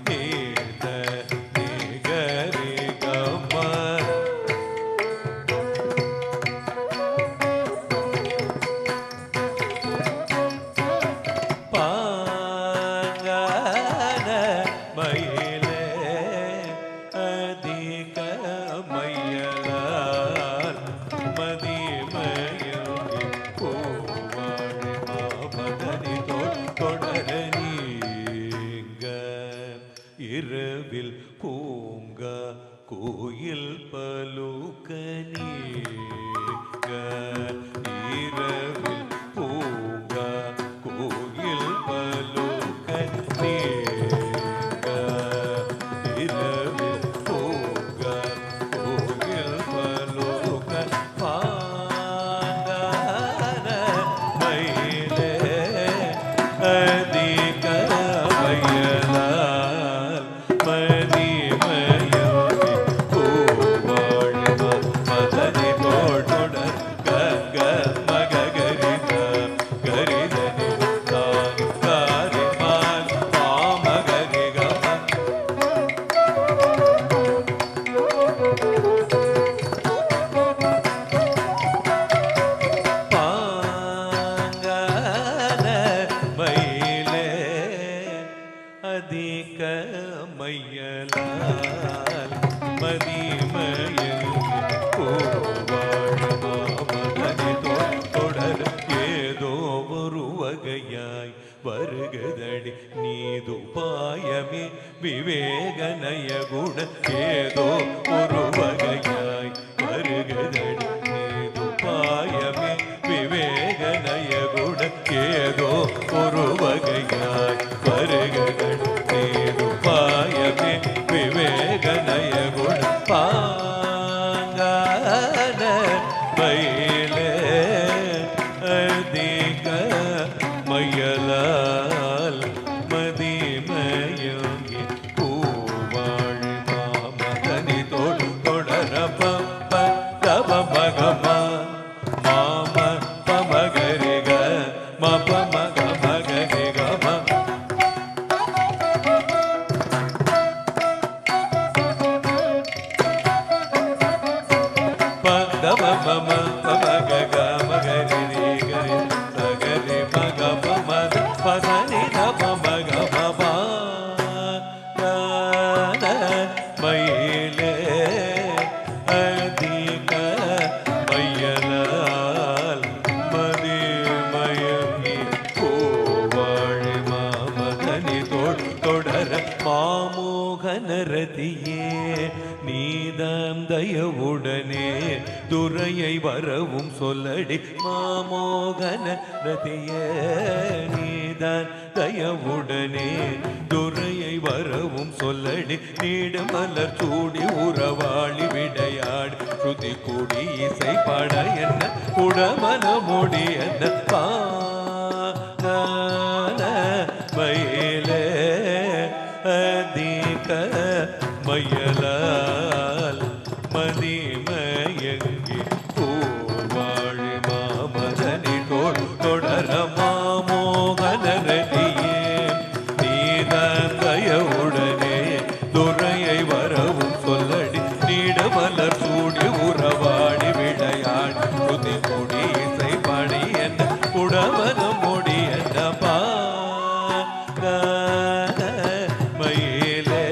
நீத நிகரி கம பாங்கன மயிலே அதிக மயலால் மதிமயங்கி பூவாழ் மாமதனி தொடர நீங்க இரவில் பூங்க கோயில் பலுக்க நீங்க இரவில் பூங்க கோயில் பலுக்க நீங்க இரவில் பூங்க கோயில் பலுக்க பாங்கன மயிலே அதிக மயலால் மதிமயங்கி பூவாழ் மதனி தொடர கக மகரித கரிதனி தானி காரிமான் பாமகரி கம பாங்கன மயிலே அதிக மயலால் மதிமயங்கி பூவாழ் மாமதனி தொடர ஏதோ ஒரு வகையாய் வருகதடி நீதுபாயமே விவேகநய குண ஏதோ ஒரு வகையாய் வருகதடி நீதுபாயமே விவேகநய குண ஏதோ ஒரு வகையாய் வருகதடி நீதுபாயமே விவேகநய குண பாங்கன மயிலே அதிக மயலால் மதிமயங்கி பூவாழ் மாமதனி தொடர பப்ப தப மகம மாம பமகரிக மப மக மகரி கம பதம மம பமக மகரி கரி சகரி மக பம பதனி தப மக மப மயிலே அதிக மயலால் மதிமயங்கி பூ ரதியே நீதான் தயவுடனே துறையை வரவும் சொல்லடி மாமோகன ரதியே நீதான் தயவுடனே துறையை வரவும் சொல்லடி நீடு மலர் சூடி உறவாளி விடையாடி ஸ்ருதி கூடி இசை பாட என்ன குடமன மொழி என்ன பான மயிலே அதிக மயலால் மதிமயங்கி பூவாழி மாமதனி தொடர மாமோகன ரதியே நீதான் தயவுடனே துறையை வரவும் சொல்லடி நீட மலர் சூடி உறவாடி விடையாடி ஸ்ருதி கொடி இசை பாடி என்ன உடமன மொழி என்ன மயிலே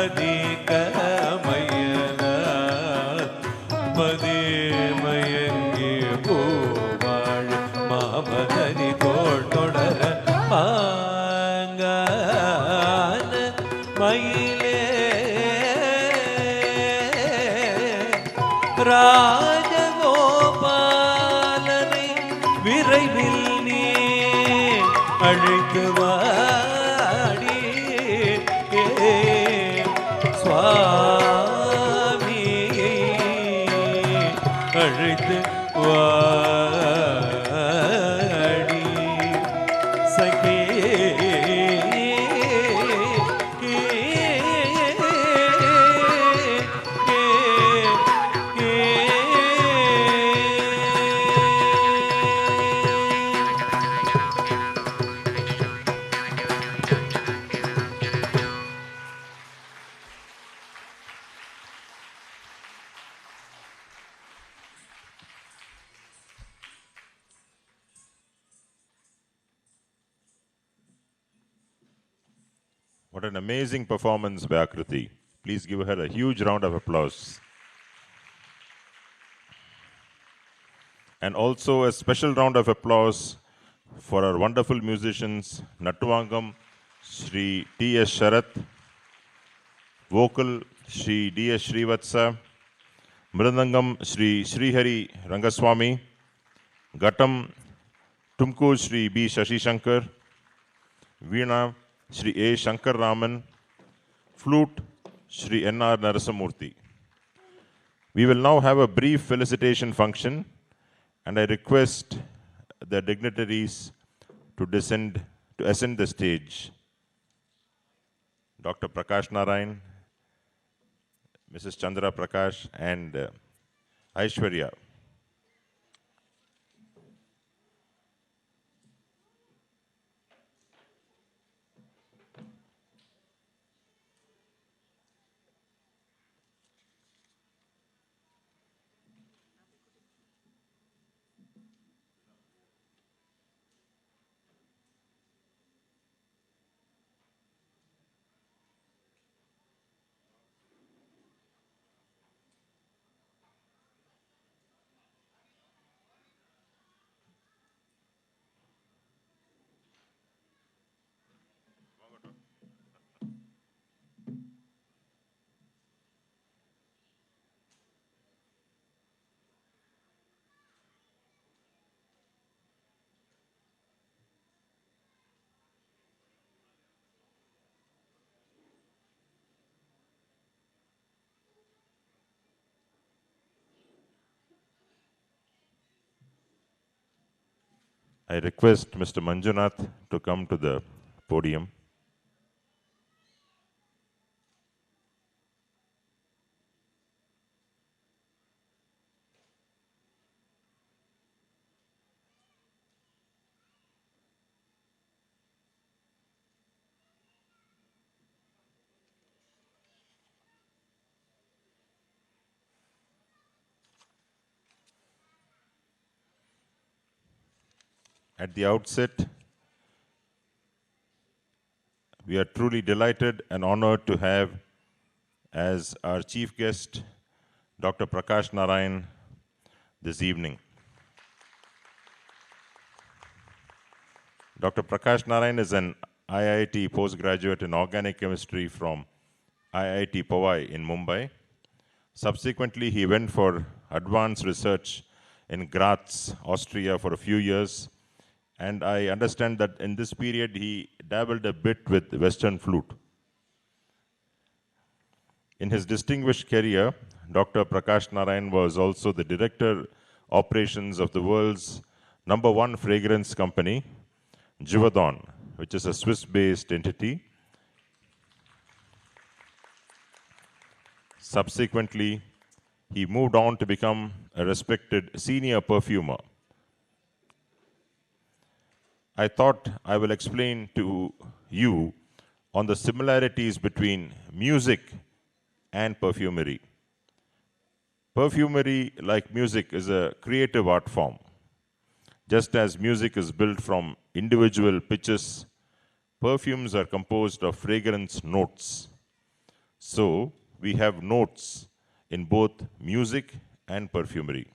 அதிக மயலால் மதிமயங்கி பூவாழ் மாமதனி தொடர பாங்கான மயிலே ராஜகோபாலனை விரைவில் நீ அழைத்து வாடி சுவாமியை அழைத்து வாடி சகே What an amazing performance by Aakriti. Please give her a huge round of applause. And also a special round of applause for our wonderful musicians, Nattuvangam, Sri T.S. Sharath, vocal, Sri D.S. Srivatsa, Mridangam, Sri Srihari Rangaswamy, Ghatam, Tumku, Sri B. Shashi Shankar, Veena, Sri A. Shankar Raman, flute, Sri N.R. Narasamurthy. We will now have a brief felicitation function, and I request the dignitaries to ascend the stage. Dr. Prakash Narayan, Mrs. Chandra Prakash, and Aishwarya. I request Mr. Manjunath to come to the podium. At the outset, we are truly delighted and honored to have as our chief guest Dr. Prakash Narayan this evening. Dr. Prakash Narayan is an IIT postgraduate in organic chemistry from IIT Powai in Mumbai. Subsequently, he went for advanced research in Graz, Austria for a few years. And I understand that in this period, he dabbled a bit with Western flute. In his distinguished career, Dr. Prakash Narayan was also the director operations of the world's #1 fragrance company, Givaudan, which is a Swiss-based entity. Subsequently, he moved on to become a respected senior perfumer. I thought I will explain to you on the similarities between music and perfumery. Perfumery, like music, is a creative art form. Just as music is built from individual pitches, perfumes are composed of fragrance notes. So, we have notes in both music and perfumery.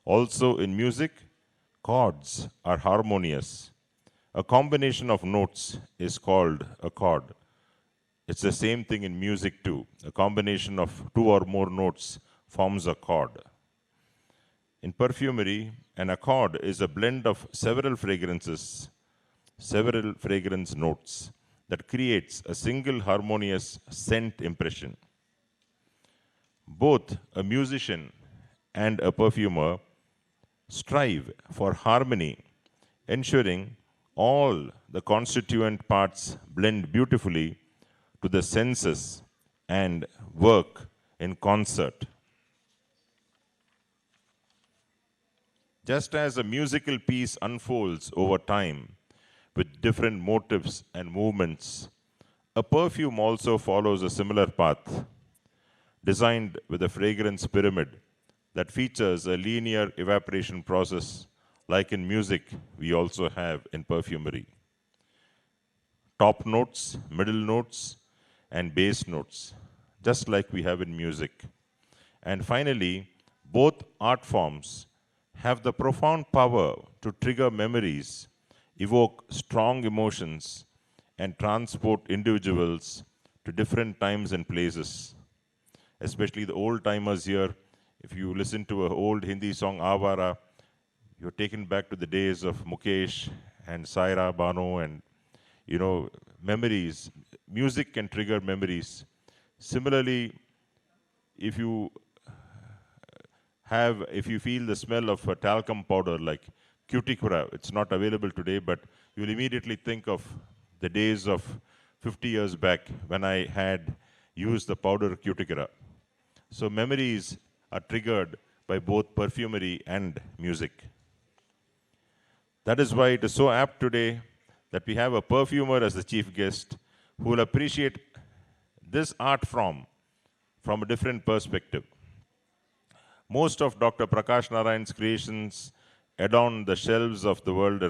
Also, in music, chords are harmonious. A combination of notes is called a chord. It's the same thing in music too. A combination of 2 or more notes forms a chord. In perfumery, an accord is a blend of several fragrances, several fragrance notes that creates a single harmonious scent impression. Both a musician and a perfumer strive for harmony, ensuring all the constituent parts blend beautifully to the senses and work in concert. Just as a musical piece unfolds over time with different motives and movements, a perfume also follows a similar path, designed with a fragrance pyramid that features a linear evaporation process like in music we also have in perfumery. Top notes, middle notes, and bass notes, just like we have in music. And finally, both art forms have the profound power to trigger memories, evoke strong emotions, and transport individuals to different times and places. Especially the old timers here, if you listen to an old Hindi song, Avara, you're taken back to the days of Mukesh and Saira Bano and, memories. Music can trigger memories. Similarly, if you feel the smell of a talcum powder like cuticura, it's not available today, but you'll immediately think of the days of 50 years back when I had used the powder cuticura. So memories are triggered by both perfumery and music. That is why it is so apt today that we have a perfumer as the chief guest who will appreciate this art form from a different perspective. Most of Dr. Prakash Narayan's creations adorn the shelves of the world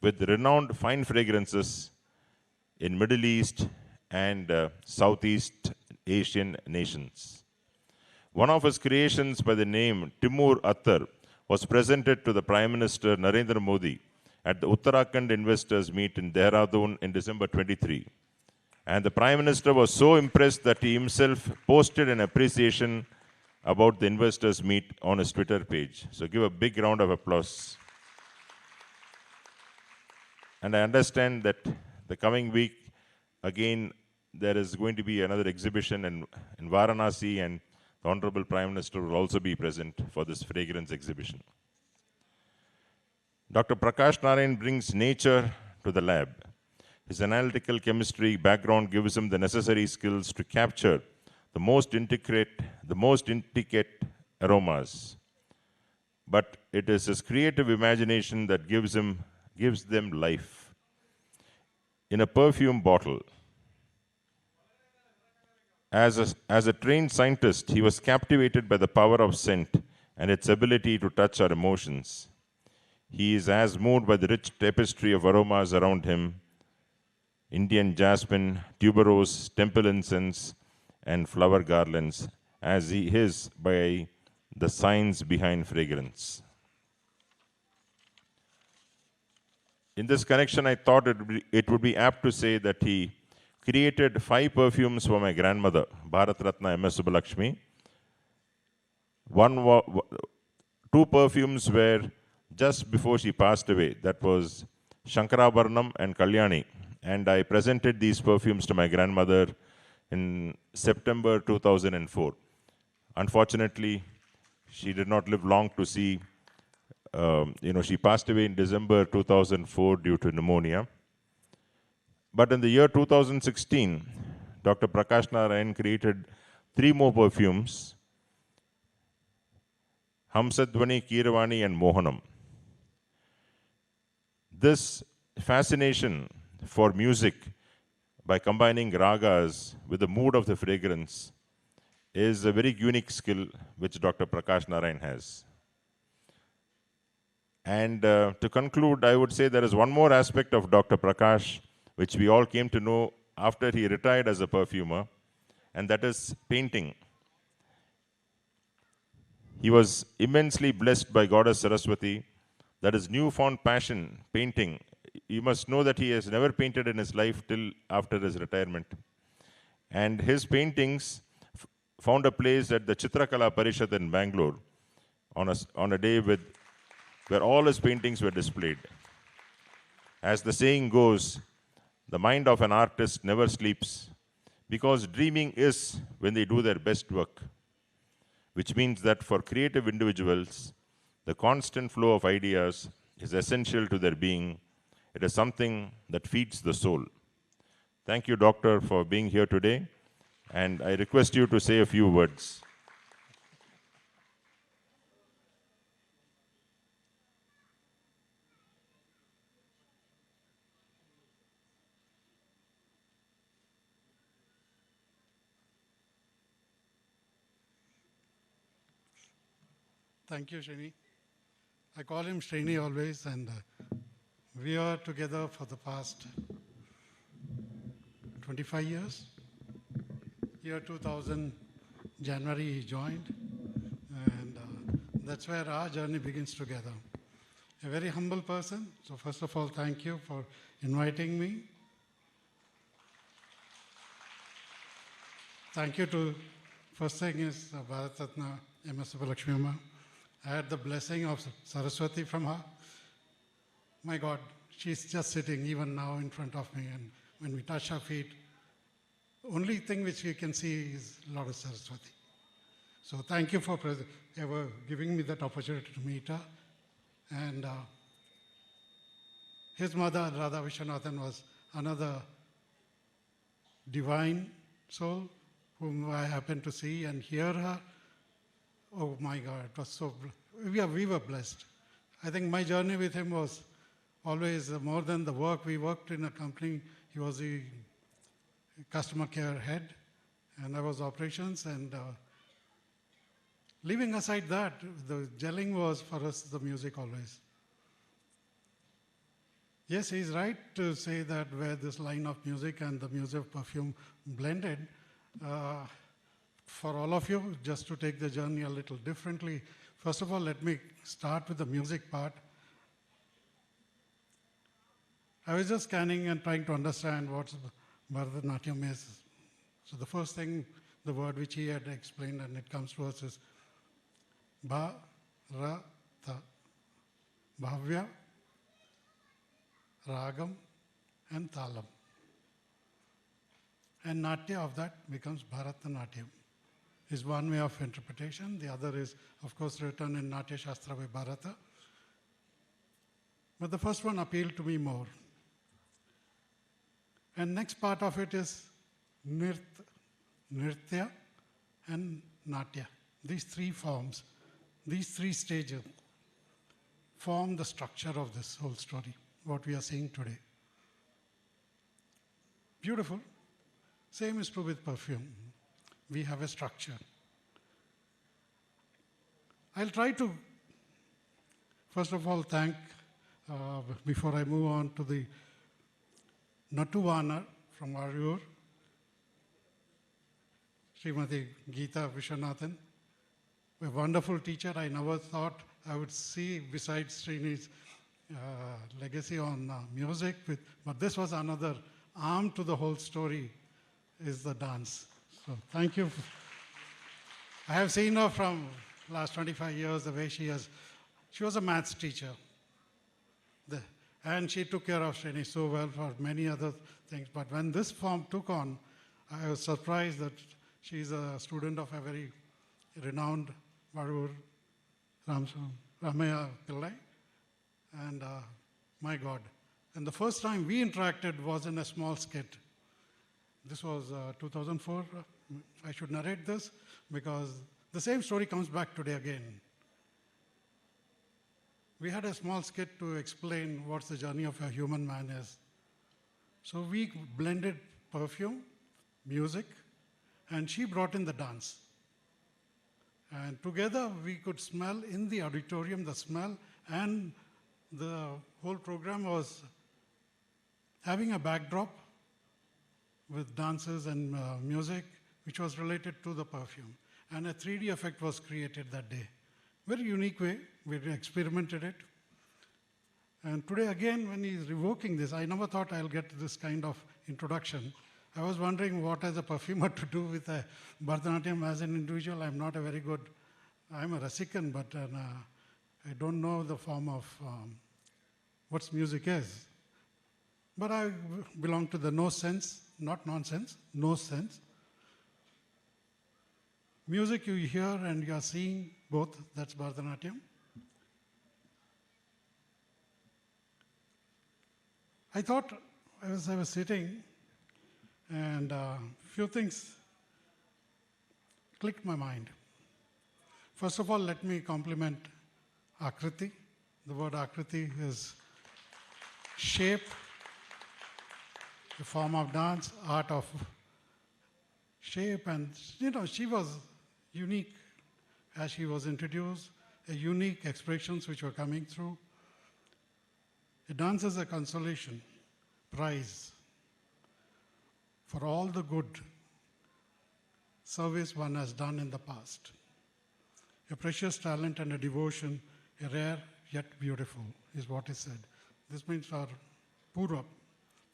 with renowned fine fragrances in Middle East and Southeast Asian nations. One of his creations by the name Timur Attar was presented to the Prime Minister Narendra Modi at the Uttarakhand Investors Meet in Dehradun in December 23. And the Prime Minister was so impressed that he himself posted an appreciation about the Investors Meet on his Twitter page. So give a big round of applause. And I understand that the coming week, again, there is going to be another exhibition in Varanasi, and the Honorable Prime Minister will also be present for this fragrance exhibition. Dr. Prakash Narayan brings nature to the lab. His analytical chemistry background gives him the necessary skills to capture the most intricate aromas. But it is his creative imagination that gives them life. In a perfume bottle, as a trained scientist, he was captivated by the power of scent and its ability to touch our emotions. He is as moved by the rich tapestry of aromas around him, Indian jasmine, tuberose, temple incense, and flower garlands, as he is by the science behind fragrance. in this connection, I thought it would be apt to say that he created 5 perfumes for my grandmother, Bharatanatyam Arangetram. 2 perfumes were just before she passed away. That was Shankarabaranam and Kalyani. And I presented these perfumes to my grandmother in September 2004. Unfortunately, she did not live long to see, she passed away in December 2004 due to pneumonia. But in the year 2016, Dr. Prakash Narayan created 3 more perfumes, Hamsadvani, Keeravani and Mohanam. This fascination for music by combining ragas with the mood of the fragrance is a very unique skill which Dr. Prakash Narayan has. And to conclude, I would say there is one more aspect of Dr. Prakash which we all came to know after he retired as a perfumer, and that is painting. He was immensely blessed by Goddess Saraswati, that his newfound passion, painting. You must know that he has never painted in his life till after his retirement. And his paintings found a place at the Chitrakala Parishad in Bangalore on a day where all his paintings were displayed. As the saying goes, the mind of an artist never sleeps, because dreaming is when they do their best work, which means that for creative individuals, the constant flow of ideas is essential to their being. It is something that feeds the soul. Thank you, Doctor, for being here today, and I request you to say a few words. Thank you, Srini. I call him Srini always, and we are together for the past 25 years. Year 2000, January, he joined, and that's where our journey begins together. A very humble person, so first of all, thank you for inviting me. Thank you to, first thing is Bharatanatyam Arangetram. I had the blessing of Saraswati from her. My God, she's just sitting even now in front of me, and when we touch her feet, only thing which we can see is Lord Saraswati. So thank you for ever giving me that opportunity to meet her. And his mother, Radha Vishwanathan, was another divine soul whom I happened to see and hear her. Oh my God, it was so, we were blessed. I think my journey with him was always more than the work. We worked in a company. He was the customer care head, and I was operations. And leaving aside that, the gelling was for us the music always. Yes, he's right to say that where this line of music and the music of perfume blended, for all of you, just to take the journey a little differently, first of all, let me start with the music part. I was just scanning and trying to understand what Bharatanatyam is. So the first thing, the word which he had explained, and it comes to us, is Bharata, Bhavya, Ragam, and Talam. And Natya of that becomes Bharatanatyam. Is one way of interpretation. The other is, of course, written in Natya Shastra by Bharata. But the first one appealed to me more. And next part of it is Nritya and Natya. These 3 forms, these 3 stages form the structure of this whole story, what we are seeing today. Beautiful. Same is true with perfume. We have a structure. I'll try to, first of all, thank, before I move on to the Natuvana from Arur, Srimati Geetha Vishwanathan, a wonderful teacher. I never thought I would see, besides Srini's legacy on music, but this was another arm to the whole story, is the dance. So thank you. I have seen her from last 25 years, the way she was a maths teacher. And she took care of Srini so well for many other things. But when this form took on, I was surprised that she's a student of a very renowned Varur Ramaya Pillai. And my God. And the first time we interacted was in a small skit. This was 2004. I should narrate this because the same story comes back today again. We had a small skit to explain what the journey of a human man is. So we blended perfume, music, and she brought in the dance. And together we could smell in the auditorium the smell, and the whole program was having a backdrop with dances and music, which was related to the perfume. And a 3D effect was created that day. Very unique way, we experimented it. And today again, when he's revoking this, I never thought I'll get this kind of introduction. I was wondering what has a perfumer to do with a Bharatanatyam as an individual. I'm not a very good, I'm a Rasikan, but I don't know the form of what music is. But I belong to the no sense, not nonsense, no sense. Music you hear and you are seeing both, that's Bharatanatyam. I thought as I was sitting and few things clicked my mind. First of all, let me compliment Aakriti. The word Aakriti is shape, the form of dance, art of shape, and she was unique as she was introduced, a unique expressions which were coming through. A dance is a consolation, prize for all the good service one has done in the past. A precious talent and a devotion, a rare yet beautiful, is what is said. This means for Purva.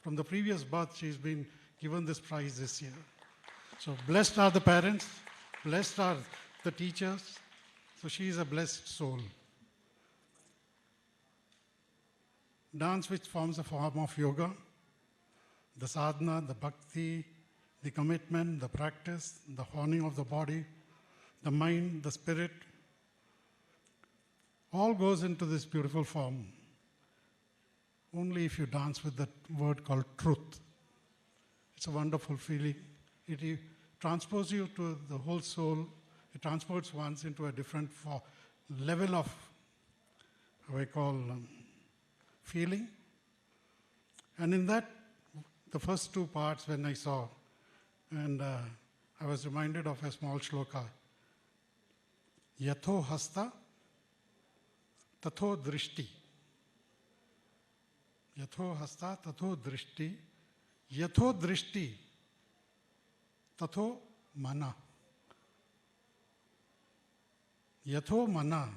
From the previous birth, she's been given this prize this year. So blessed are the parents, blessed are the teachers. So she is a blessed soul. Dance, which forms a form of yoga, the sadhana, the bhakti, the commitment, the practice, the honing of the body, the mind, the spirit, all goes into this beautiful form. Only if you dance with that word called truth. It's a wonderful feeling. It transports you to the whole soul. It transports one into a different level of, how I call, feeling. And in that, the first two parts when I saw, and I was reminded of a small shloka. Yatho hasta, tatho drishti. Yatho hasta, tatho drishti. Yatho drishti, tatho mana. Yatho mana,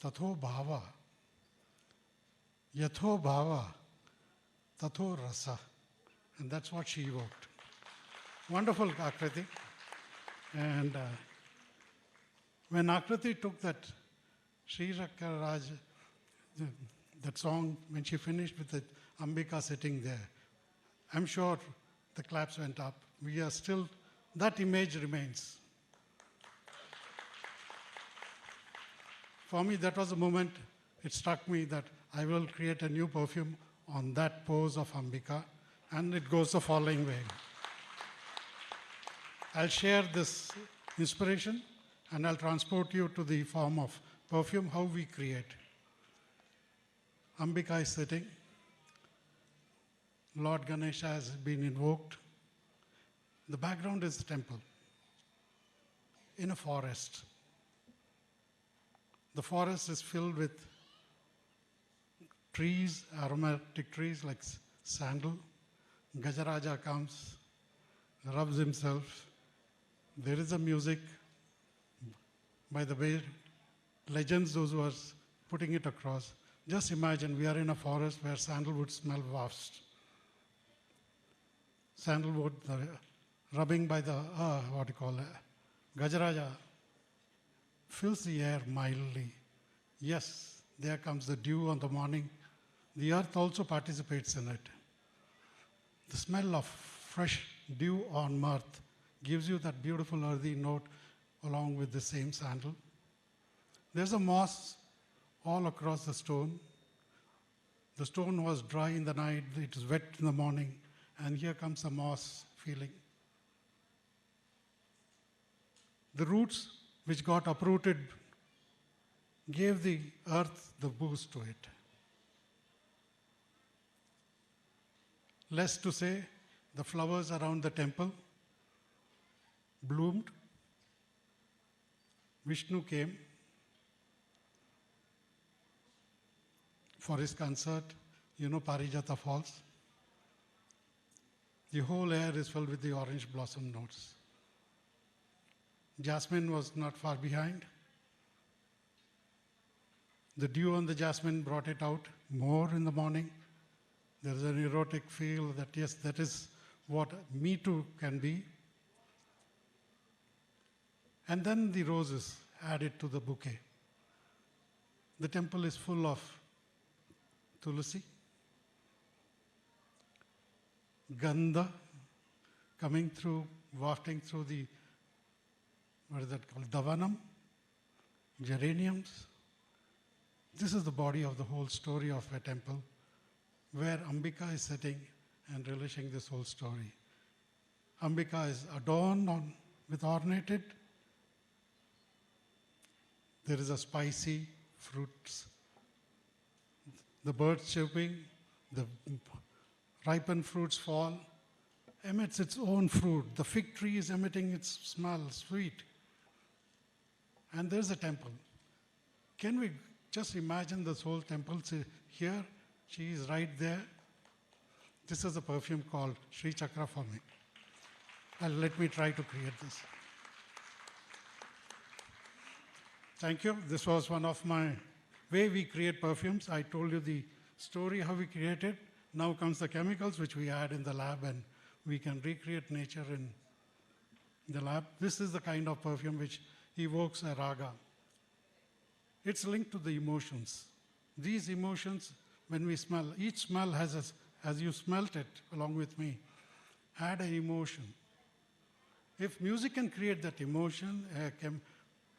tatho bhava. Yatho bhava, tatho rasa. And that's what she evoked. Wonderful, Aakriti. And when Aakriti took that Sri Raj, that song, when she finished with the Ambika sitting there, I'm sure the claps went up. We are still, that image remains. For me, that was a moment, it struck me that I will create a new perfume on that pose of Ambika, and it goes the following way. I'll share this inspiration, and I'll transport you to the form of perfume, how we create. Ambika is sitting. Lord Ganesha has been invoked. The background is the temple in a forest. The forest is filled with trees, aromatic trees like sandal. Gajaraja comes, rubs himself. There is a music. By the way, legends, those who are putting it across, Just imagine we are in a forest where sandalwood smell wafts. Sandalwood rubbing by the, what do you call it, Gajaraja, fills the air mildly. Yes, there comes the dew on the morning. The earth also participates in it. The smell of fresh dew on earth gives you that beautiful earthy note along with the same sandal. There's a moss all across the stone. The stone was dry in the night, it is wet in the morning, and here comes the moss feeling. The roots which got uprooted gave the earth the boost to it. Less to say, the flowers around the temple bloomed. Vishnu came for his concert, Parijata Falls. The whole air is filled with the orange blossom notes. Jasmine was not far behind. The dew on the jasmine brought it out more in the morning. There is an erotic feel that, yes, that is what Me Too can be. And then the roses added to the bouquet. The temple is full of tulsi, gandha coming through, wafting through the, what is that called, davanam, geraniums. This is the body of the whole story of a temple where Ambika is sitting and relishing this whole story. Ambika is adorned with ornated. There is a spicy fruits. The birds chirping, the ripened fruits fall, emits its own fruit. The fig tree is emitting its smell, sweet. And there's a temple. Can we just imagine this whole temple? Here, she is right there. This is a perfume called Sri Chakra for me. Let me try to create this. Thank you. This was one of my way we create perfumes. I told you the story how we create it. Now comes the chemicals which we add in the lab, and we can recreate nature in the lab. This is the kind of perfume which evokes a raga. It's linked to the emotions. These emotions, when we smell, each smell has, as you smelt it along with me, had an emotion. If music can create that emotion,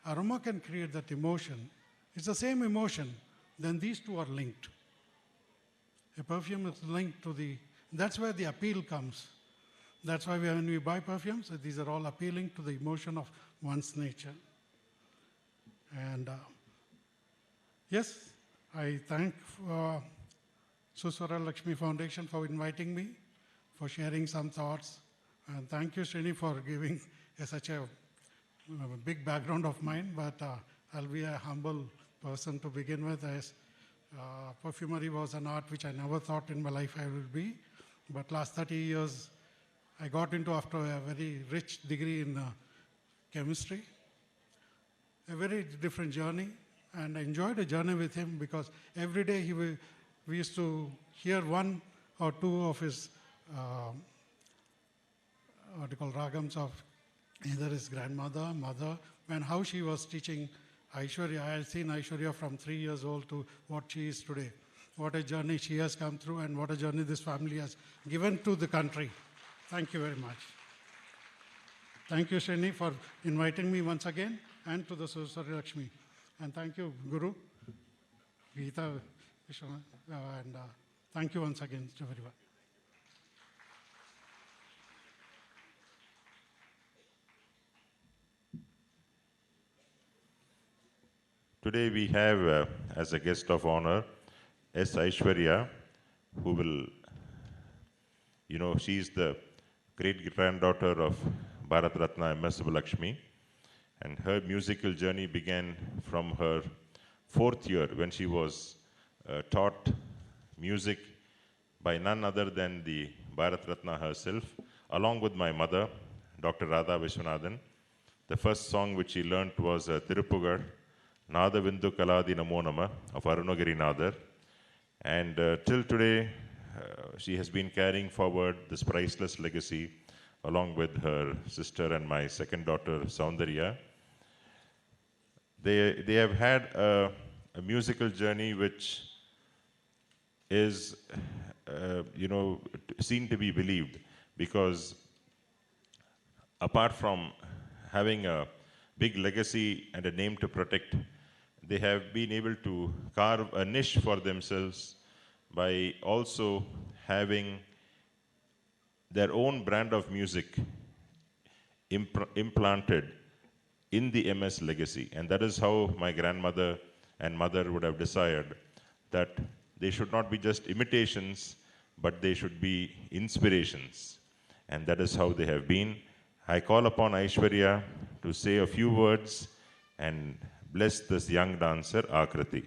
aroma can create that emotion, it's the same emotion, then these two are linked. A perfume is linked to that's where the appeal comes. That's why when we buy perfumes, these are all appealing to the emotion of one's nature. And yes, I thank Suswaralakshmi Foundation for inviting me, for sharing some thoughts. And thank you, Srini, for giving such a big background of mine, but I'll be a humble person to begin with, as perfumery was an art which I never thought in my life I would be. But last 30 years, I got into, after a very rich degree in chemistry, a very different journey, and I enjoyed a journey with him because every day we used to hear one or two of his what you call ragams of either his grandmother, mother, and how she was teaching Aishwarya. I had seen Aishwarya from 3 years old to what she is today. What a journey she has come through, and what a journey this family has given to the country. Thank you very much. Thank you, Srini, for inviting me once again, and to the Suswaralakshmi. And thank you, Guru, Geetha, and thank you once again to everyone. Today we have as a guest of honor S. Aishwarya, who will, she is the great-granddaughter of Bharatanatyam Arangetram Lakshmi, and her musical journey began from her 4th year when she was taught music by none other than the Bharat Ratna herself, along with my mother, Dr. Radha Vishwanathan. The first song which she learnt was Tirupugar, Nada Vindu Kaladi Namo Nama of Arunagiri Nadar. And till today, she has been carrying forward this priceless legacy along with her sister and my second daughter, Saundarya. They have had a musical journey which is, seen to be believed, because apart from having a big legacy and a name to protect, they have been able to carve a niche for themselves by also having their own brand of music implanted in the MS legacy. And that is how my grandmother and mother would have desired that they should not be just imitations, but they should be inspirations. And that is how they have been. I call upon Aishwarya to say a few words and bless this young dancer, Aakriti.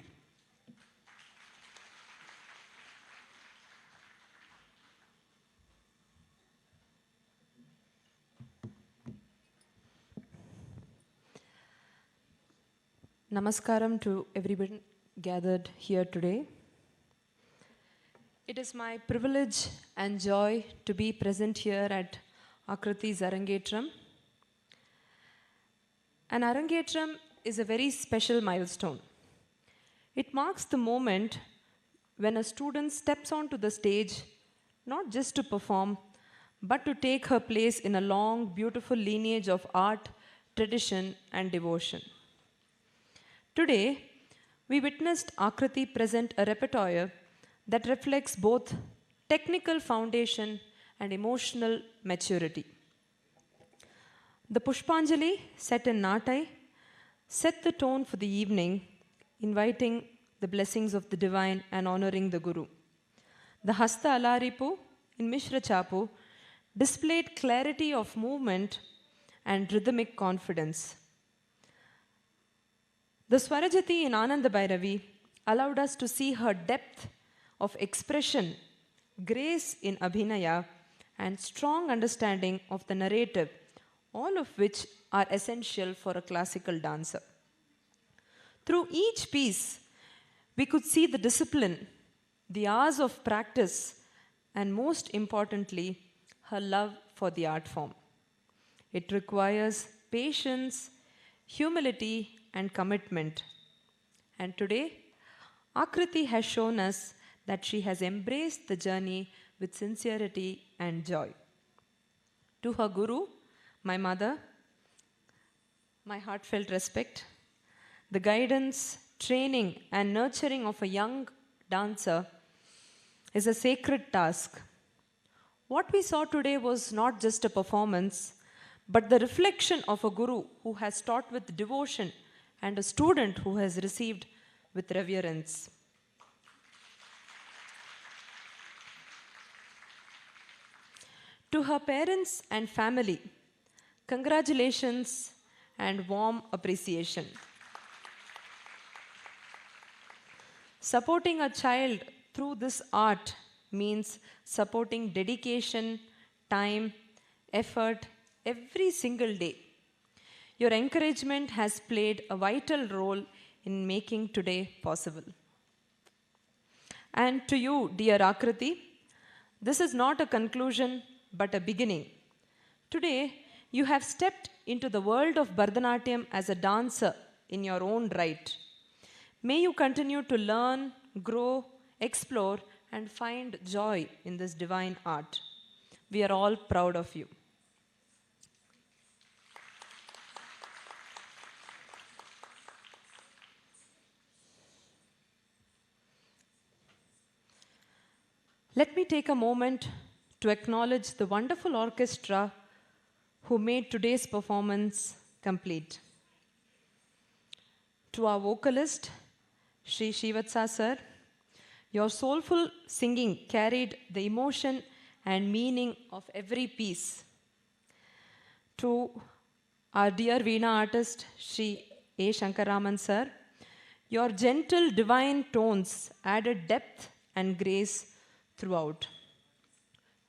Namaskaram to everyone gathered here today. It is my privilege and joy to be present here at Aakriti's Arangetram. An Arangetram is a very special milestone. It marks the moment when a student steps onto the stage, not just to perform, but to take her place in a long, beautiful lineage of art, tradition, and devotion. Today, we witnessed Aakriti present a repertoire that reflects both technical foundation and emotional maturity. The Pushpanjali, set in Natai, set the tone for the evening, inviting the blessings of the divine and honoring the Guru. The Hasta Alaripu in Mishra Chapu displayed clarity of movement and rhythmic confidence. The Swarajati in Ananda Bhairavi allowed us to see her depth of expression, grace in Abhinaya, and strong understanding of the narrative, all of which are essential for a classical dancer. Through each piece, we could see the discipline, the hours of practice, and most importantly, her love for the art form. It requires patience, humility, and commitment. And today, Aakriti has shown us that she has embraced the journey with sincerity and joy. To her Guru, my mother, my heartfelt respect. The guidance, training, and nurturing of a young dancer is a sacred task. What we saw today was not just a performance, but the reflection of a Guru who has taught with devotion and a student who has received with reverence. To her parents and family, congratulations and warm appreciation. Supporting a child through this art means supporting dedication, time, effort every single day. Your encouragement has played a vital role in making today possible. And to you, dear Aakriti, this is not a conclusion but a beginning. Today, you have stepped into the world of Bharatanatyam as a dancer in your own right. May you continue to learn, grow, explore, and find joy in this divine art. We are all proud of you. Let me take a moment to acknowledge the wonderful orchestra who made today's performance complete. To our vocalist, Sri Srivatsa sir, your soulful singing carried the emotion and meaning of every piece. To our dear Veena artist, Sri A. Shankaraman sir, your gentle divine tones added depth and grace throughout.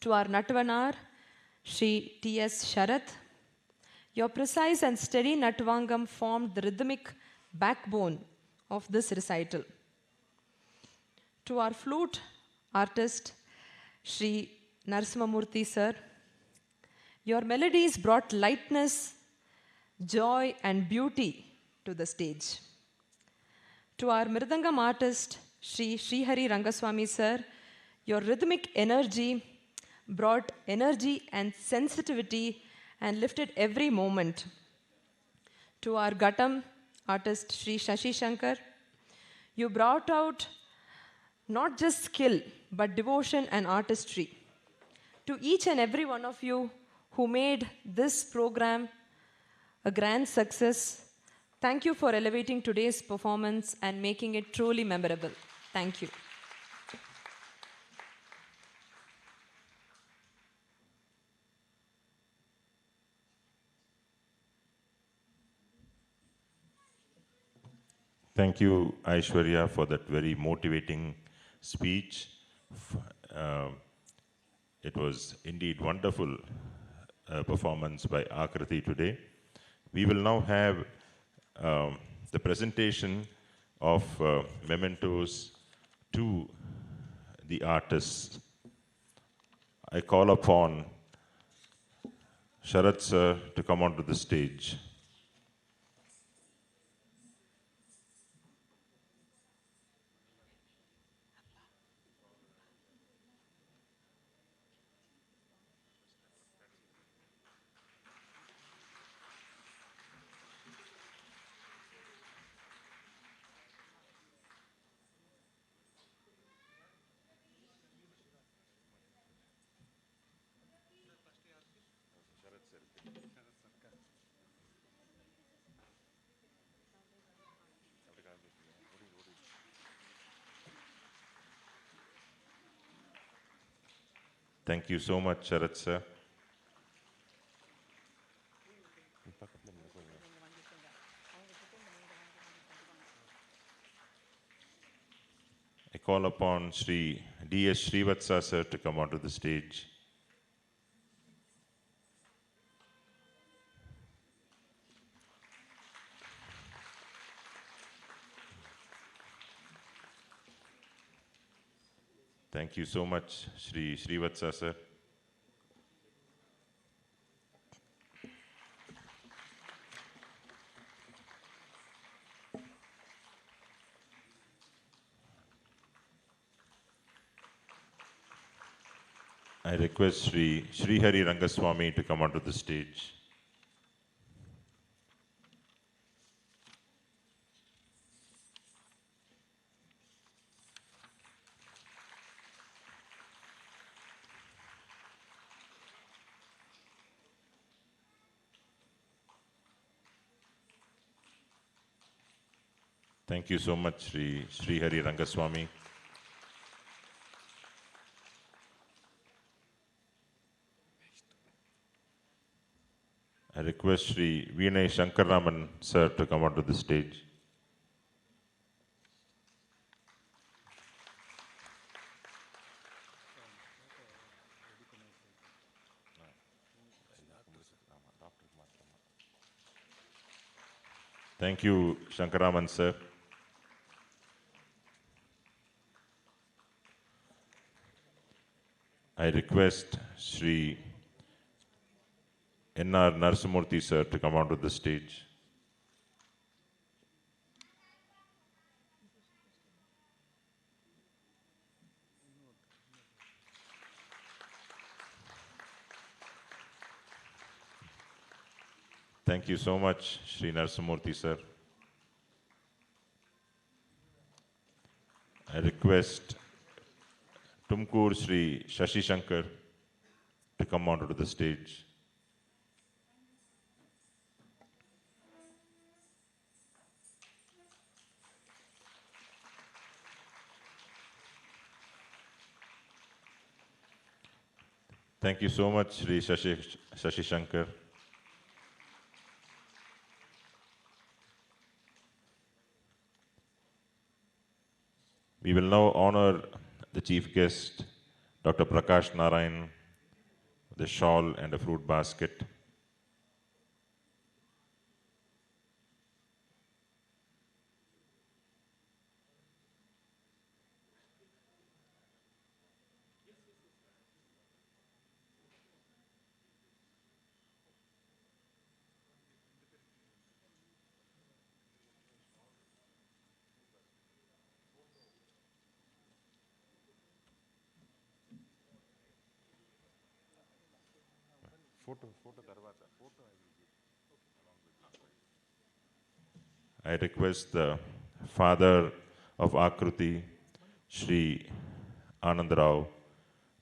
To our Natvanar, Sri T.S. Sharath, your precise and steady Natvangam formed the rhythmic backbone of this recital. To our flute artist, Sri Narasimhamurthy sir, your melodies brought lightness, joy, and beauty to the stage. To our Mridangam artist, Sri Srihari Rangaswamy sir, your rhythmic energy brought energy and sensitivity and lifted every moment. To our Ghatam artist, Sri Shashi Shankar, you brought out not just skill, but devotion and artistry. To each and every one of you who made this program a grand success, thank you for elevating today's performance and making it truly memorable. Thank you. Thank you, Aishwarya, for that very motivating speech. It was indeed wonderful performance by Aakriti today. We will now have the presentation of mementos to the artists. I call upon Sharat sir to come onto the stage. Thank you so much, Sharat sir. I call upon Sri D.S. Srivatsa sir to come onto the stage. Thank you so much, Sri Srivatsa sir. I request Sri Srihari Rangaswamy to come onto the stage. Thank you so much, Sri Srihari Rangaswamy. I request Sri Vinay Shankaraman sir to come onto the stage. Thank you, Shankaraman sir. I request Sri N.R. Narasimhamurthy sir to come onto the stage. Thank you so much, Sri Narasimhamurthy sir. I request Tumkur Sri Shashi Shankar to come onto the stage. Thank you so much, Sri Shashi Shankar. We will now honor the chief guest, Dr. Prakash Narayan, with a shawl and a fruit basket. I request the father of Aakriti, Shri Anand Rao,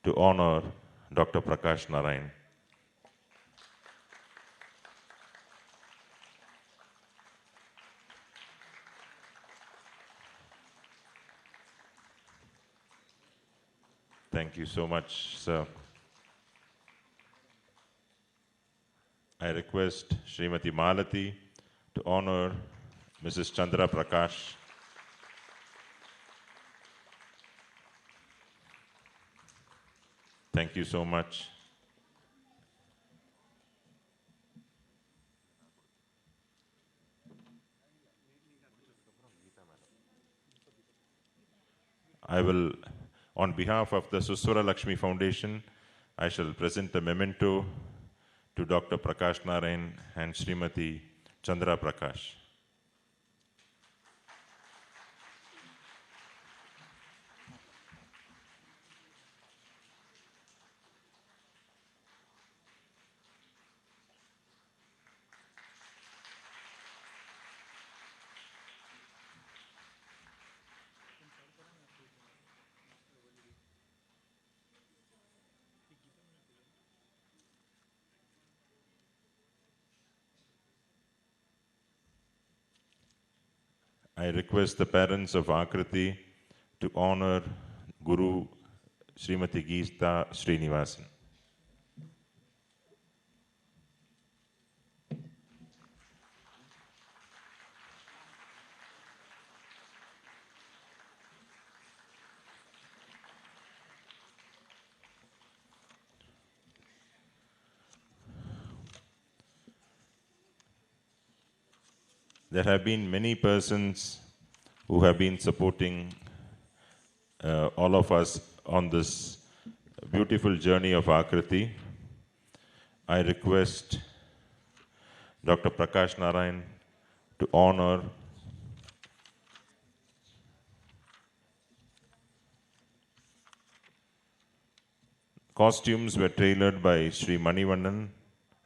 to honor Dr. Prakash Narayan. Thank you so much, sir. I request Srimati Malati to honor Mrs. Chandra Prakash. Thank you so much. I will, on behalf of the Suswaralakshmi Foundation, I shall present a memento to Dr. Prakash Narayan and Srimati Chandra Prakash. I request the parents of Aakriti to honor Guru Srimati Geetha Shrinivasan. There have been many persons who have been supporting all of us on this beautiful journey of Aakriti. I request Dr. Prakash Narayan to honor costumes were tailored by Sri Manivannan.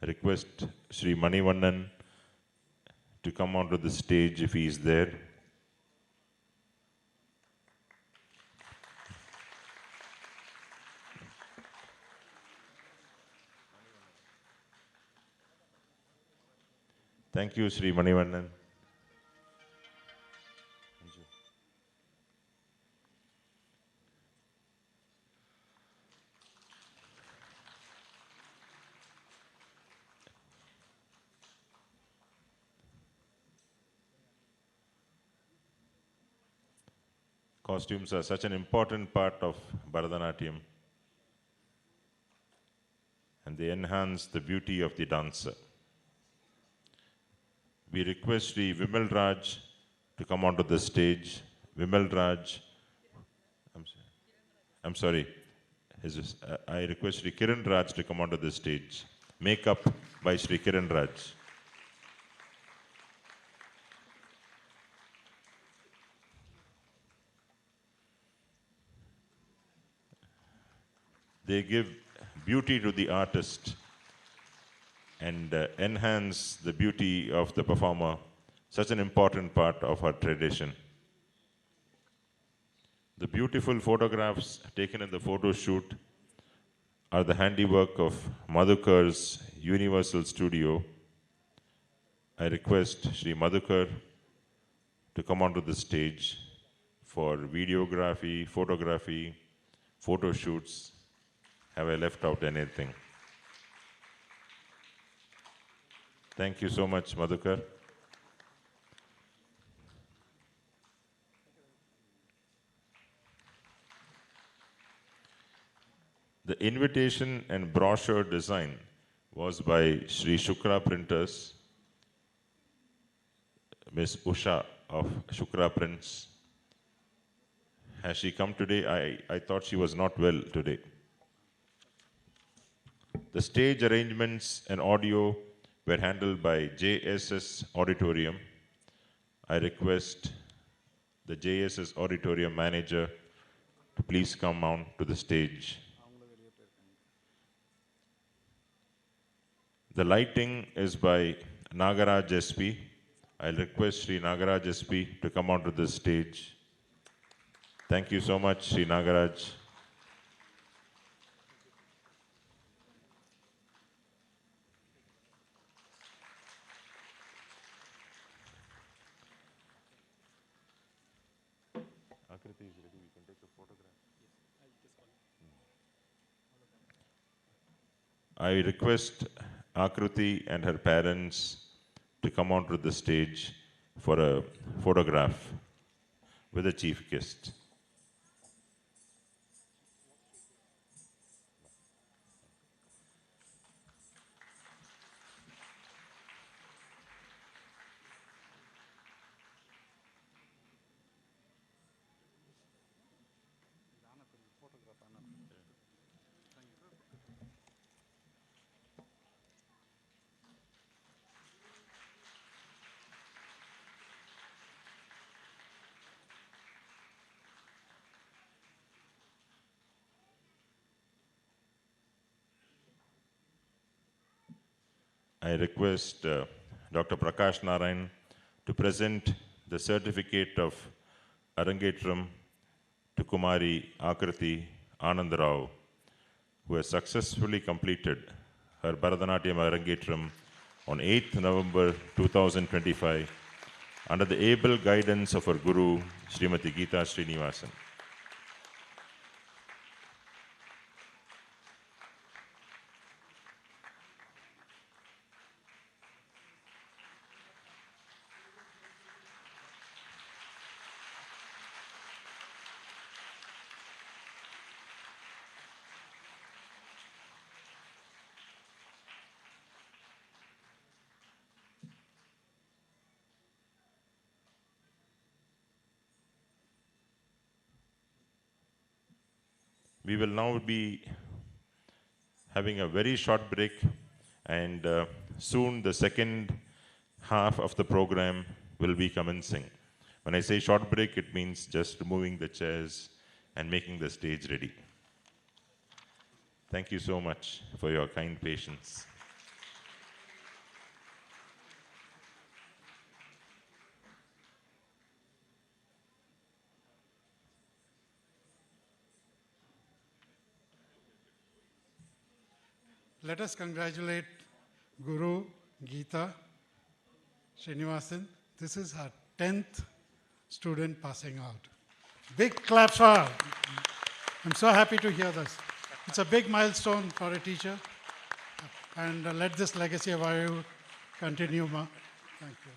I request Sri Manivannan to come onto the stage if he is there. Thank you, Sri Manivannan. Costumes are such an important part of Bharatanatyam, and they enhance the beauty of the dancer. We request Sri Vimal Raj to come onto the stage. Vimal Raj, I'm sorry. I request Sri Kiran Raj to come onto the stage. Makeup by Sri Kiran Raj. They give beauty to the artist and enhance the beauty of the performer, such an important part of our tradition. The beautiful photographs taken in the photo shoot are the handiwork of Madhukar's Universal Studio. I request Sri Madhukar to come onto the stage for videography, photography, photo shoots. Have I left out anything? Thank you so much, Madhukar. The invitation and brochure design was by Sri Shukra Printers, Miss Usha of Shukra Prints. Has she come today? I thought she was not well today. The stage arrangements and audio were handled by JSS Auditorium. I request the JSS Auditorium manager to please come on to the stage. The lighting is by Nagaraj SP. I'll request Sri Nagaraj SP to come onto the stage. Thank you so much, Sri Nagaraj. Aakriti is ready. We can take a photograph. I request Aakriti and her parents to come onto the stage for a photograph with the chief guest. I request Dr. Prakash Narayan to present the certificate of Arangetram to Kumari Aakriti Anand Rao, who has successfully completed her Bharatanatyam Arangetram on 8th November 2025 under the able guidance of her guru, Srimati Geetha Shrinivasan. We will now be having a very short break, and soon the second half of the program will be commencing. When I say short break, it means just moving the chairs and making the stage ready. Thank you so much for your kind patience. Let us congratulate Guru Geetha Shrinivasan. This is her 10th student passing out. Big claps for her. I'm so happy to hear this. It's a big milestone for a teacher. And let this legacy of Vayu continue, Ma. Thank you.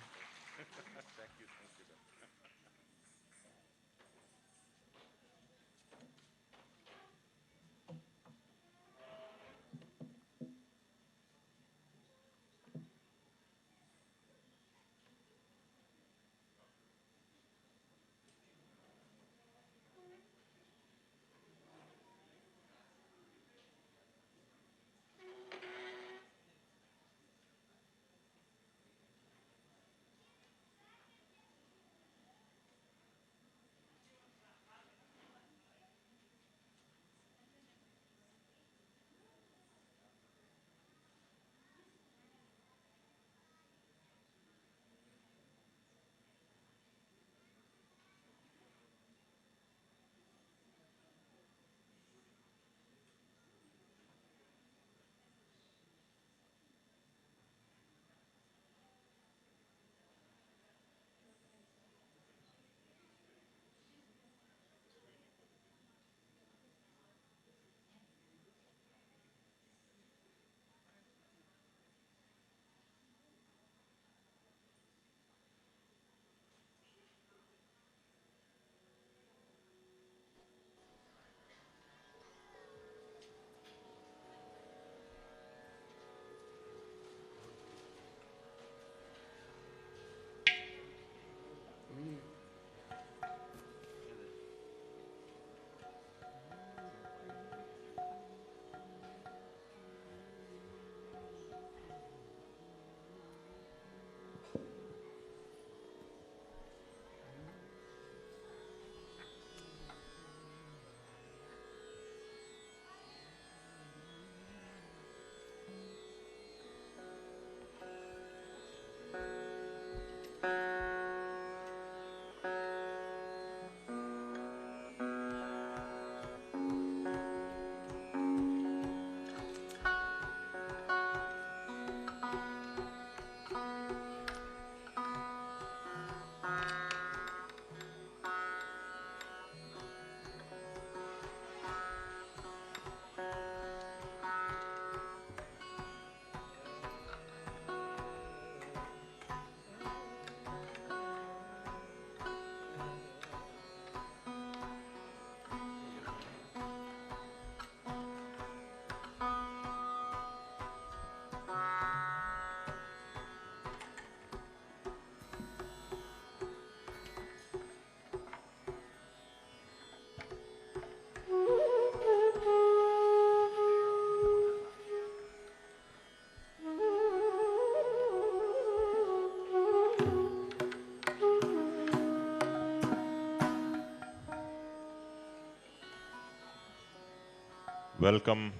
Welcome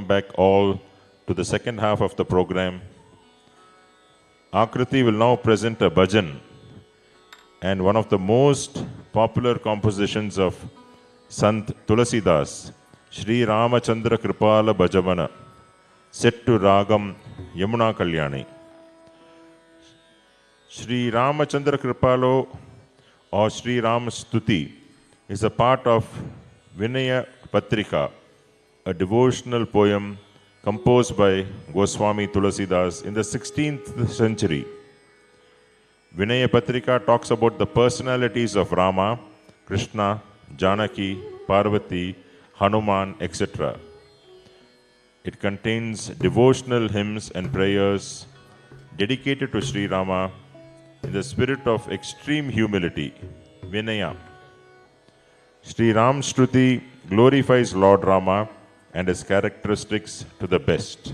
back all to the second half of the program. Aakriti will now present a bhajan and one of the most popular compositions of Sant Tulasidas, Sri Ramachandra Kripala Bhajavana, set to Ragam Yamuna Kalyani. Sri Ramachandra Kripalo or Sri Ram Stuti is a part of Vinaya Patrika, a devotional poem composed by Goswami Tulasidas in the 16th century. Vinaya Patrika talks about the personalities of Rama, Krishna, Janaki, Parvati, Hanuman, etc. It contains devotional hymns and prayers dedicated to Sri Rama in the spirit of extreme humility, Vinaya. Sri Ram Shruti glorifies Lord Rama and his characteristics to the best.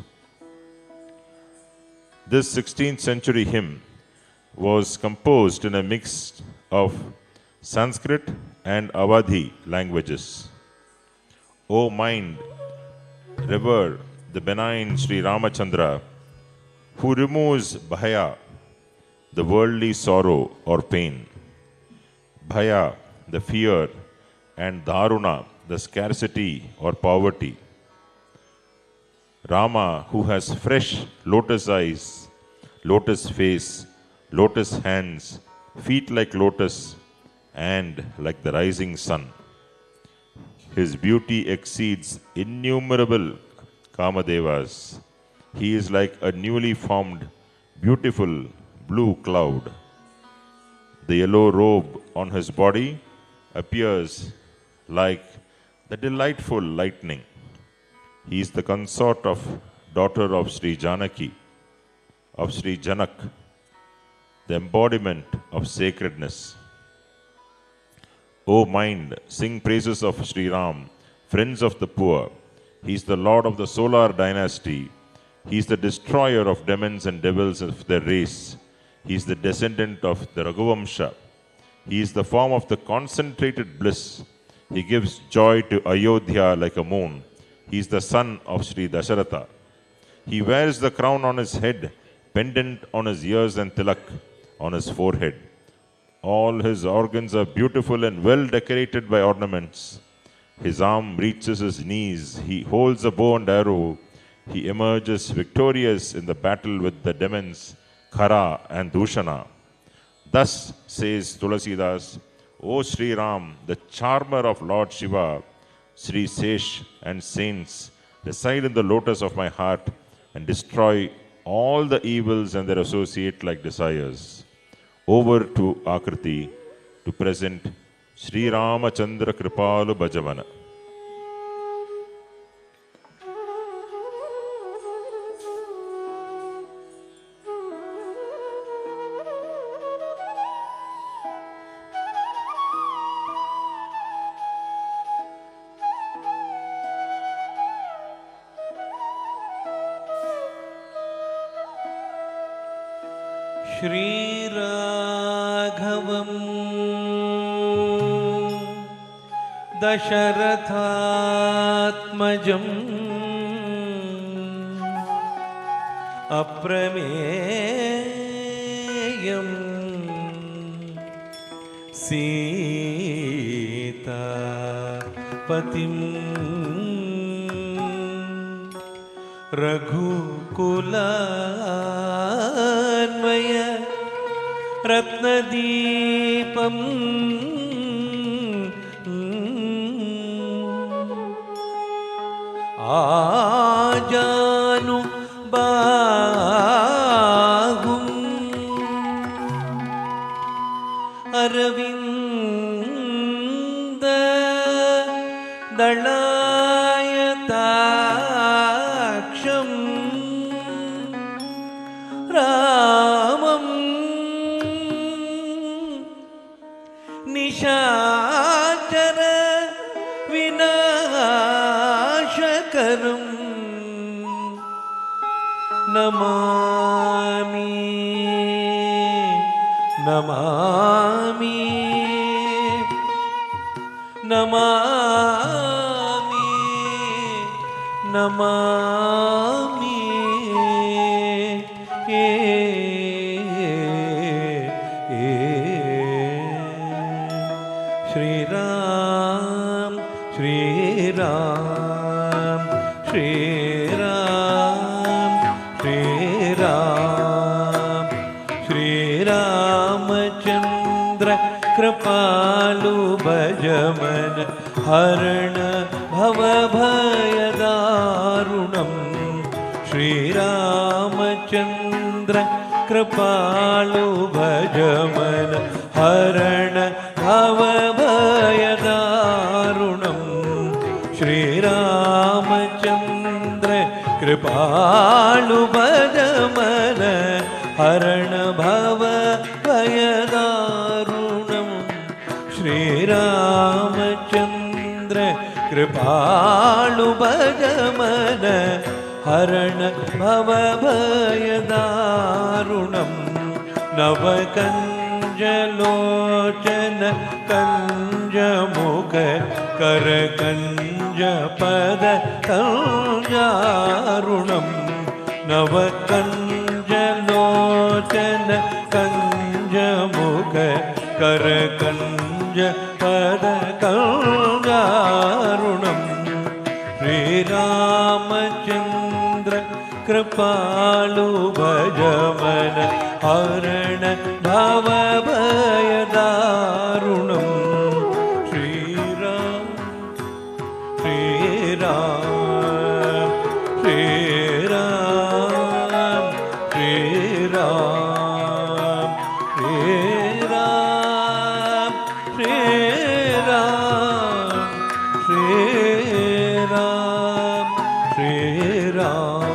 This 16th century hymn was composed in a mix of Sanskrit and Awadhi languages. O mind, revere the benign Sri Ramachandra, who removes bhaya, the worldly sorrow or pain, bhaya, the fear, and dharuna, the scarcity or poverty. Rama, who has fresh lotus eyes, lotus face, lotus hands, feet like lotus, and like the rising sun. His beauty exceeds innumerable Kamadevas. He is like a newly formed, beautiful blue cloud. The yellow robe on his body appears like the delightful lightning. He is the consort of daughter of Sri Janaki, of Sri Janak, the embodiment of sacredness. O mind, sing praises of Sri Ram, friends of the poor. He is the lord of the solar dynasty. He is the destroyer of demons and devils of their race. He is the descendant of the Raghuvamsha. He is the form of the concentrated bliss. He gives joy to Ayodhya like a moon. He is the son of Sri Dasharatha. He wears the crown on his head, pendant on his ears and tilak on his forehead. All his organs are beautiful and well decorated by ornaments. His arm reaches his knees. He holds a bow and arrow. He emerges victorious in the battle with the demons, Khara and Dushana. Thus says Tulasidas, O Sri Ram, the charmer of Lord Shiva, Sri Sesh and saints, reside in the lotus of my heart and destroy all the evils and their associate-like desires. Over to Aakriti to present Sri Ramachandra Kripalu Bhajavana. श्रीराघवं दशरथात्मजम् अप्रमेयं सीतापतिं रघुकुलान्वय रत्नदीपम् आजानुबाहुम् Arvind दलायताक्षम् रामम् निशाचर विनाशकरम् नमामि नमामि नमामि नमामि श्रीराम श्रीराम श्रीराम श्रीराम श्रीरामचन्द्र कृपालु भजमन हरण भवभयदारुणम् श्रीरामचन्द्र कृपालु भजमन हरण भवभयदारुणम् श्रीरामचन्द्र कृपालु भजमन हरण भवभयदारुणम् श्रीरामचन्द्र कृपालु भजमन हरण भवभयदारुणम् नवकञ्जलोचन कञ्जमुख करकञ्जपद कञ्जारुणम् नवकञ्जलोचन कञ्जमुख करकञ्जपद कञ्जारुणम् श्रीरामचन्द्र कृपालु भजमन हरण भवभयदारुणम् श्रीराम श्रीराम श्रीराम श्रीराम श्रीराम श्रीराम श्रीराम श्रीराम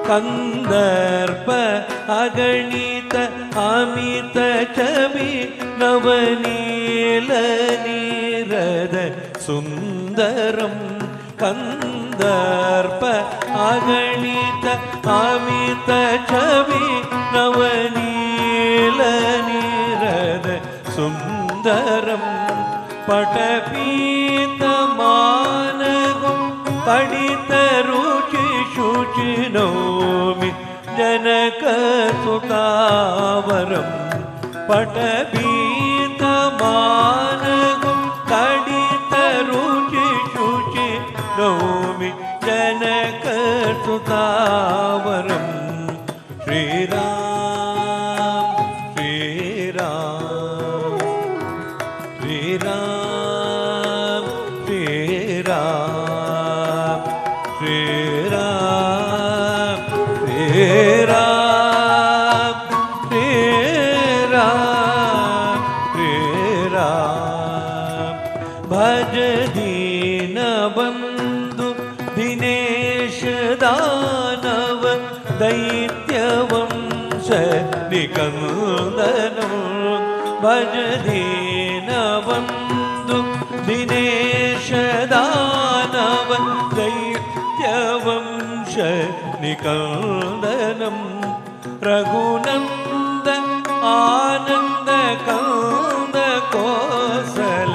कंदर्प अगणित अमित छवि नवनील नीरद सुंदरम कंदर्प अगणित अमित छवि नवनील नीरद सुंदरम पटपीत मानगुं तडित रुचि शुचि नौमि जनक सुतावरम पटपीत मानगुं तडित रुचि शुचि नौमि जनक सुतावरम श्रीराम श्रीराम श्रीराम श्रीराम श्रीराम श्रीराम श्रीराम श्रीराम भज दीन बंधु दिनेश दानव दैत्यवंश निकंदन भज दीन बंधु दिनेश दानव दैत्यवंश निकंदनम रघुनंद आनंद कंद कौशल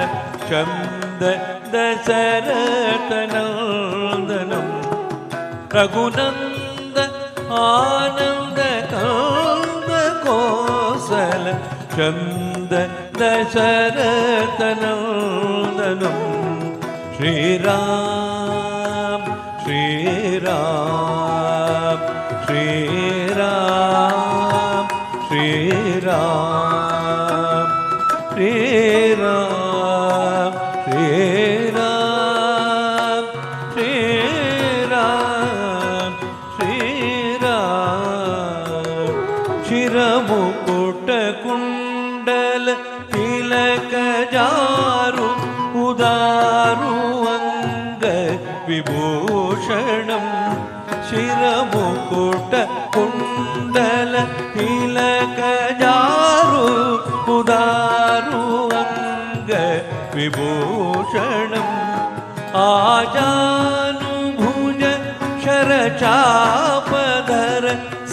चंद दशरथ नंदनम रघुनंद आनंद कंद कौशल चंद दशरथ नंदनम श्रीराम श्रीराम श्रीराम श्रीराम श्रीराम श्रीराम श्रीराम श्रीराम शिरमुकुट कुंडल तिलक जारु उदारु अंग विभूषणम शिरमुकुट कुंडल तिलक जारु उदारु अंग विभूषणम आजानुभुज शरचापधर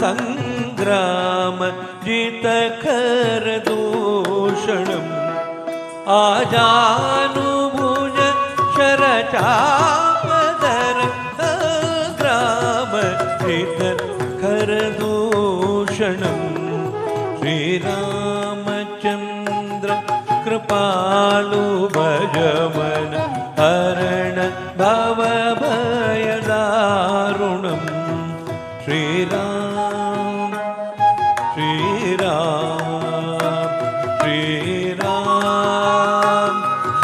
संग्राम जितकर दूषणम आजानुभुज शरचापधर कृपालु भजमन हरण भवभयदारुणं श्रीराम श्रीराम श्रीराम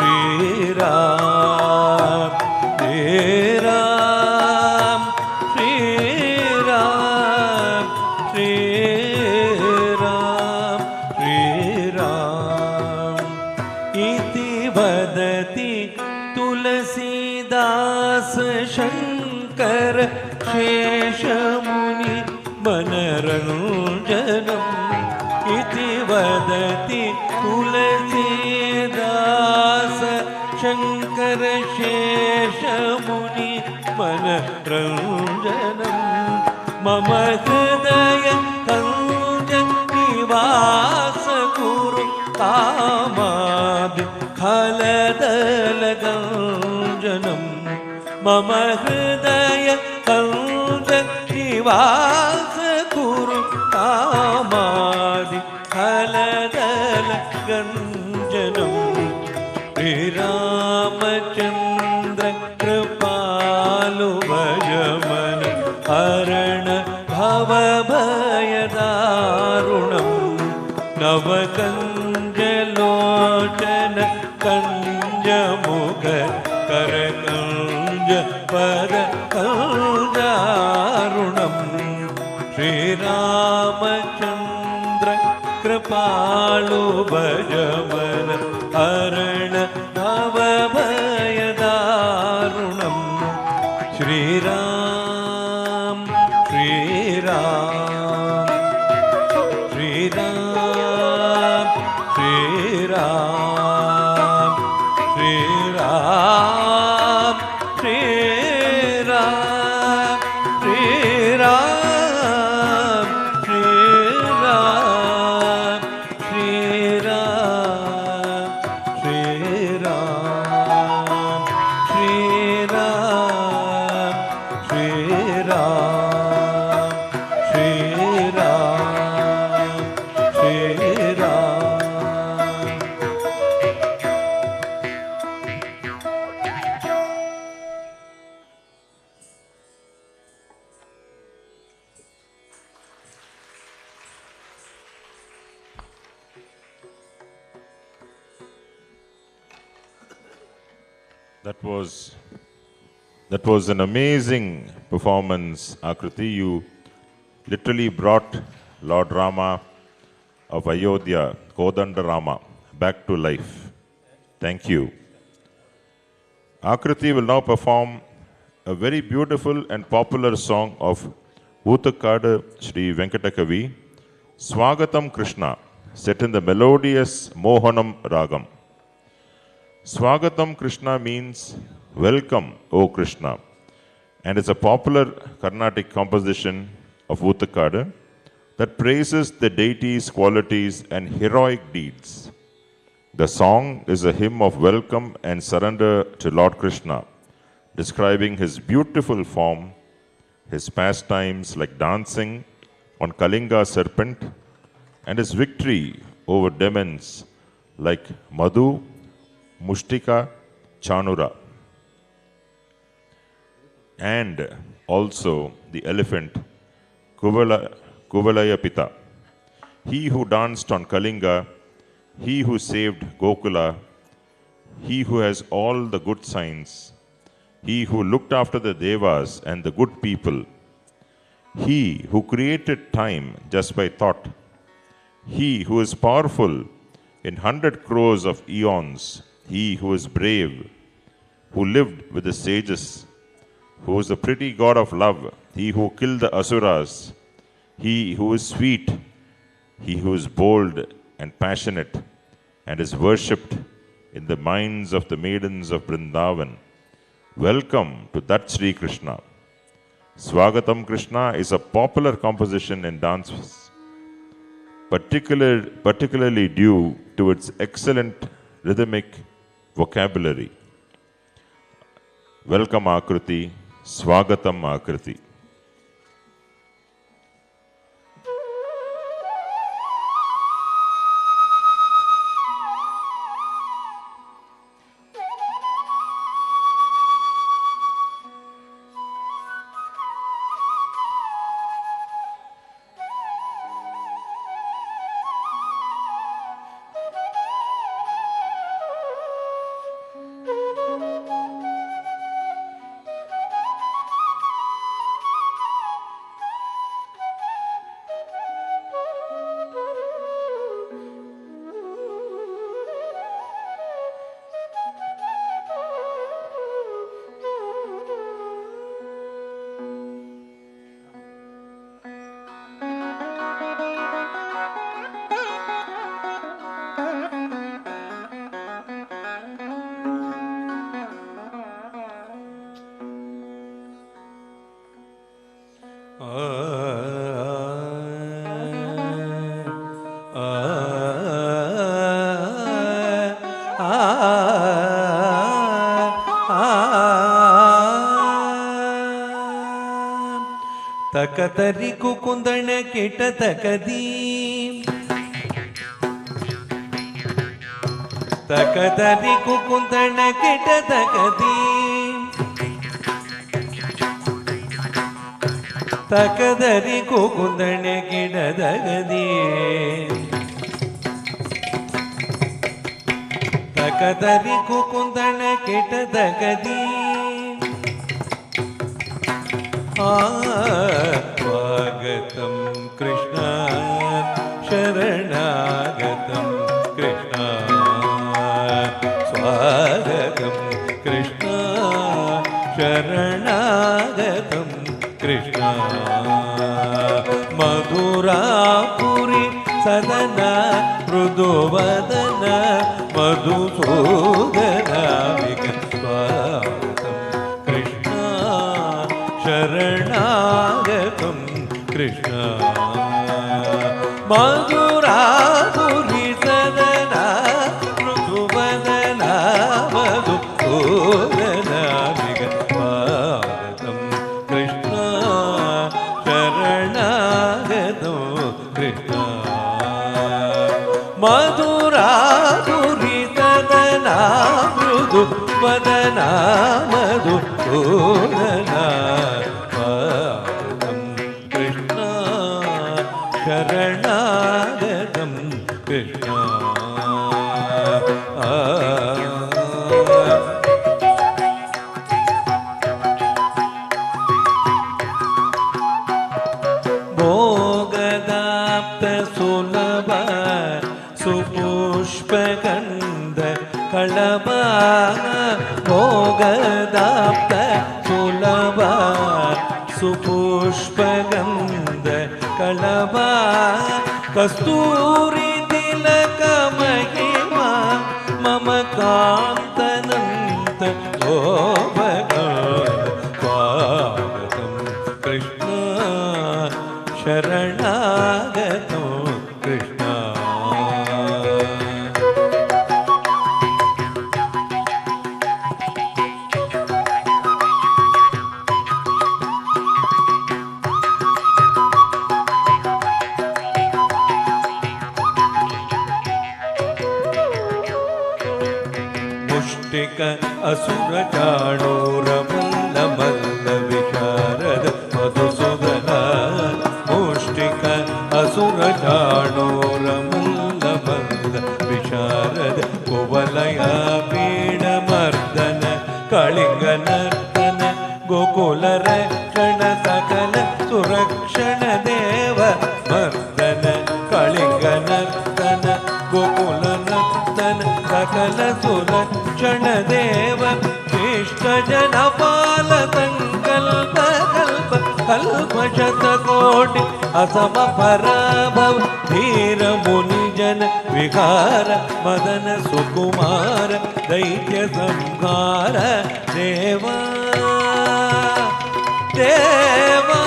श्रीराम श्रीराम श्रीराम श्रीराम श्रीराम इति वदति तुलसीदास शङ्कर शेषमुनि मनरञ्जनम् इति वदति तुलसीदास शङ्कर शेषमुनि मनरञ्जनम् मम हृदय कञ्ज निवास कुरु कामादि खलदलगञ्जनम् मम हृदय कञ्ज निवास कुरु कामादि खलदलगञ्जनम् श्रीरामचन्द्र कृपालु भजमन हरण भवभयदारुणं नवकञ्जलोचन कञ्जमुख करकञ्ज परकञ्जारुणं श्रीरामचन्द्र कृपालु भजमन हरण भवभयदारुणं Shriram Shriram Shriram Shriram Shriram Shriram Shriram Shriram Shriram Shriram Shriram Shriram Shriram Shriram That was an amazing performance, Aakriti. You literally brought Lord Rama of Ayodhya, Kodanda Rama, back to life. Thank you. Aakriti will now perform a very beautiful and popular song of Oothakadu Sri Venkatakavi, Swagatam Krishna, set in the melodious Mohanam Ragam. Swagatam Krishna means welcome, O Krishna, and it's a popular Carnatic composition of Oothakadu that praises the deity's qualities and heroic deeds. The song is a hymn of welcome and surrender to Lord Krishna, describing his beautiful form, his pastimes like dancing on Kalinga serpent, and his victory over demons like Madhu, Mushtika, Chanura, and also the elephant Kuvalayapita. He who danced on Kalinga, he who saved Gokula, he who has all the good signs, he who looked after the Devas and the good people, he who created time just by thought, he who is powerful in 100 crores of eons, he who is brave, who lived with the sages, who is the pretty god of love, he who killed the asuras, he who is sweet, he who is bold and passionate, and is worshipped in the minds of the maidens of Vrindavan. Welcome to that Sri Krishna. Swagatam Krishna is a popular composition in dances, particularly due to its excellent rhythmic vocabulary. Welcome Aakriti, Swagatam Aakriti. ತಕತರಿ ಕುಕುಂದಣ ಕಿಟ ತಕದಿ ತಕತರಿ ಕುಕುಂದಣ ಕಿಟ ತಕದಿ ತಕದರಿ ಕುಕುಂದಣ ಕಿಟ ತಕದಿ ತಕದರಿ ಕುಕುಂದಣ ಕಿಟ ತಕದಿ स्वागतं कृष्ण शरणागतं कृष्ण स्वागतं कृष्ण शरणागतं कृष्ण मधुरापुरी सदन मृदुवदन मधुसूदन स्वागतं कृष्ण शरणागतं कृष्ण मधुरापुरी सदन मृदुवदन मधुसूदन स्वागतं कृष्ण शरणागतं कृष्ण मधुरापुरी सदन मृदुवदन मधुसूदन शरणागतं कृष्ण भोगदाप्त सुलभ सुपुष्पगन्ध कलबा भोगदाप्त सुलभ सुपुष्पगन्ध कलबा कस्तूरी तिलक महिमा मम कान्तनन्त स्वागतं कृष्ण शरणागतं कृष्ण असुर चाणूर मल्ल मल्ल विशारद मधुसूदन मुष्टिक असुर चाणूर मल्ल मल्ल विशारद कुवलय पीड मर्दन कलिंग नर्तन गोकुल रक्षण सकल सुरक्षण देव मर्दन कलिंग नर्तन गोकुल नर्तन सकल सुरक्षण देव शिष्ट जन पाल संकल्प कल्प कल्प शतकोटि असम पराभव धीर मुनि जन विकार मदन सुकुमार दैत्य संहार देवा देवा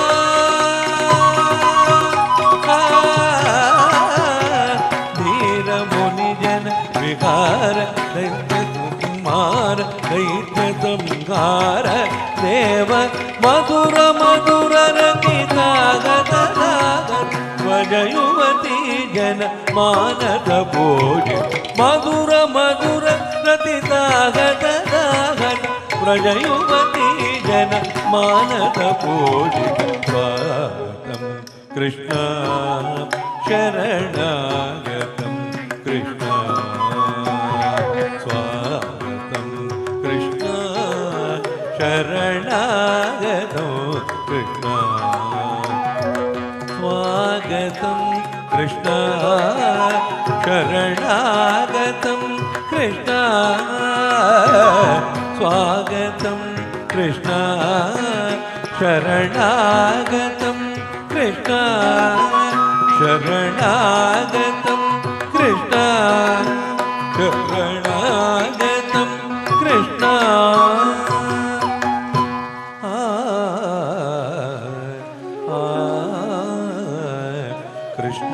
धीर मुनि जन विकार दैत्य सुकुमार दैत्य संहार देव मधुर मधुर रतितागत ध्वज युवती जन मानत भोज मधुर मधुर रतितागत व्रज युवती जन मानत भोज स्वागतं कृष्ण शरणागतं कृष्ण स्वागतं कृष्ण शरणागतं कृष्ण स्वागतं कृष्ण शरणागतं कृष्ण स्वागतं Krishna शरणागतं Krishna शरणागतं Krishna शरणागतं Krishna Krishna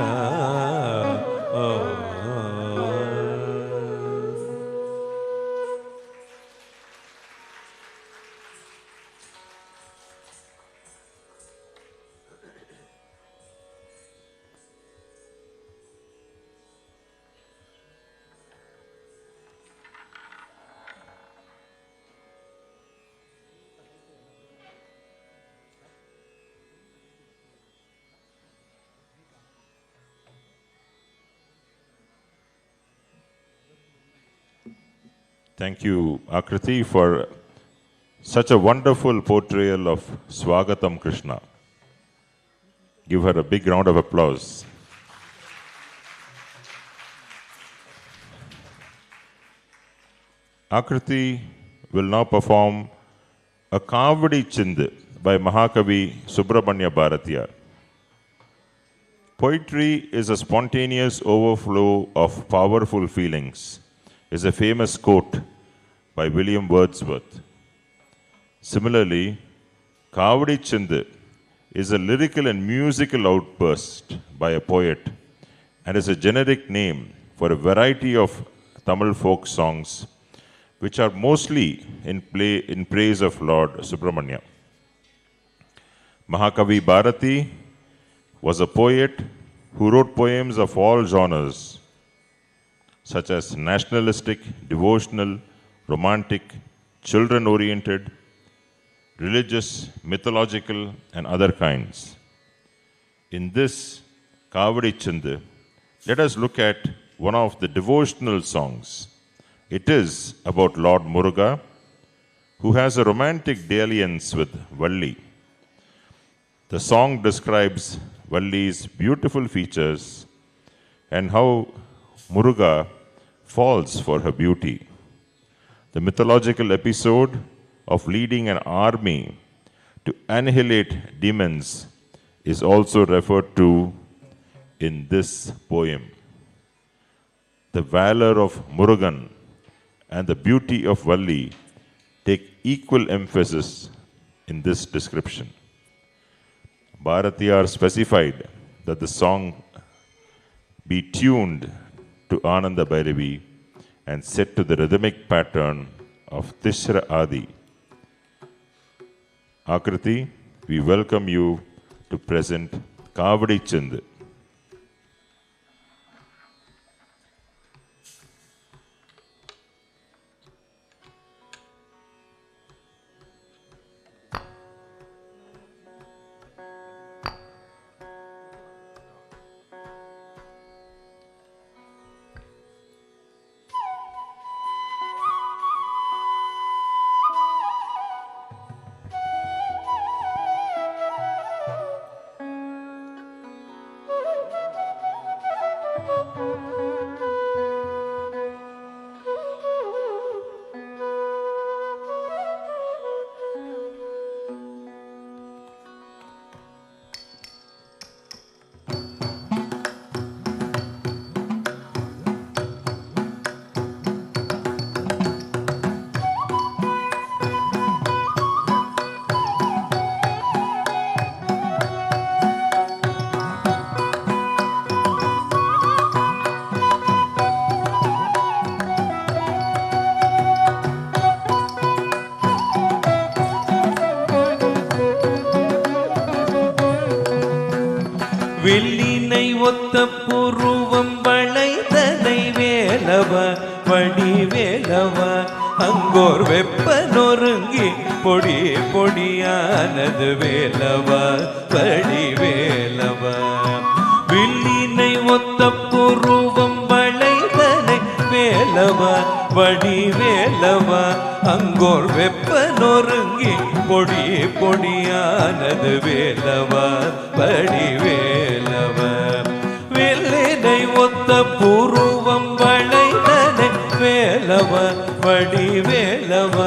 Thank you, Aakriti, for such a wonderful portrayal of Swagatam Krishna. Give her a big round of applause. Aakriti will now perform a Kavadi Chind by Mahakavi Subramanya Bharatiyar. Poetry is a spontaneous overflow of powerful feelings, is a famous quote by William Wordsworth. Similarly, Kavadi Chind is a lyrical and musical outburst by a poet and is a generic name for a variety of Tamil folk songs which are mostly in praise of Lord Subramanya. Mahakavi Bharati was a poet who wrote poems of all genres, such as nationalistic, devotional, romantic, children-oriented, religious, mythological, and other kinds. In this Kavadi Chind, let us look at one of the devotional songs. It is about Lord Muruga, who has a romantic dalliance with Valli. The song describes Valli's beautiful features and how Muruga falls for her beauty. The mythological episode of leading an army to annihilate demons is also referred to in this poem. The valor of Murugan and the beauty of Valli take equal emphasis in this description. Bharatiyar specified that the song be tuned to Ananda Bhairavi and set to the rhythmic pattern of Tishra Adi. Aakriti, we welcome you to present Kavadi Chind. வெள்ளினை ஒத்த புருவம் வளைதனை வேலவ வடிவேலவ Angkor வெப்ப நொறுங்கி பொடி பொடியானது வேலவ வடிவேலவ வெள்ளினை ஒத்த புருவம் வளைதனை வேலவ வடிவேலவ Angkor வெப்ப நொறுங்கி பொடி பொடியானது வேலவ வடிவேலவ வெள்ளினை ஒத்த புருவம் வளைதனை வேலவ வடிவேலவ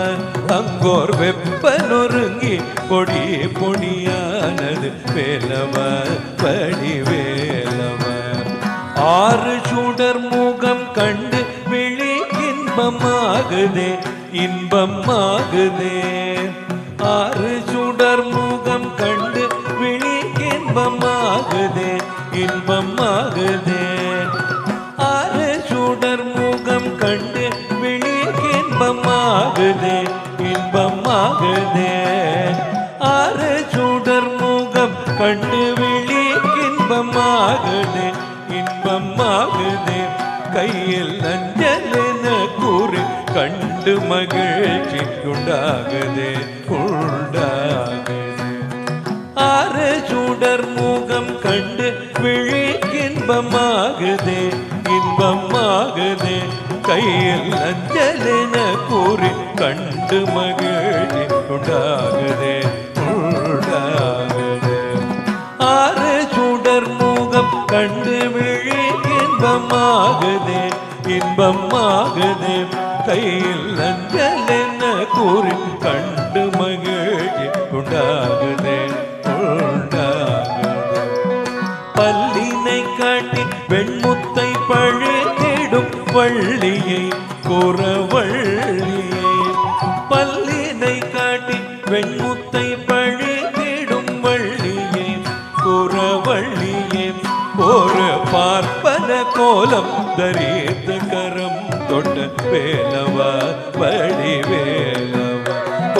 அங்கோர் வெப்ப நொறுங்கி பொடி பொடியானது வேலவ வடிவேலவ ஆறு சுடர் முகம் கண்டு விழி இன்பமாகுதே இன்பமாகுதே ஆறு சுடர் முகம் கண்டு விழி இன்பமாகுதே இன்பமாகுதே ஆறு சுடர் முகம் கண்டு விழி இன்பமாகுதே இன்பமாகுதே ஆறு சுடர் முகம் கண்டு விழி இன்பமாகுதே இன்பமாகுதே கையில் அஞ்சல் என கூறி கண்டு மகிழ்ச்சி உண்டாகுதே உண்டாகுதே ஆறு சுடர் முகம் கண்டு விழி இன்பமாகுதே இன்பமாகுதே கையில் அஞ்சலென கூறி கண்டு மகிழ்ச்சி உண்டாகுதே உண்டாகுதே ஆறு சுடர் முகம் கண்டு விழி இன்பமாகுதே இன்பமாகுதே கையில் அஞ்சலென கூறி கண்டு மகிழ்ச்சி உண்டாகுதே உண்டாகுதே பல்லினை காட்டி வெண்முத்தை பழுத்திடும் வள்ளியை குறவள்ளியை பல்லினை காட்டி வெண்முத்தை பழுத்திடும் வள்ளியை குறவள்ளியை ஒரு பார்ப்பன கோலம் தரித்த கரம் தொட்ட வேலவா வடிவேலவா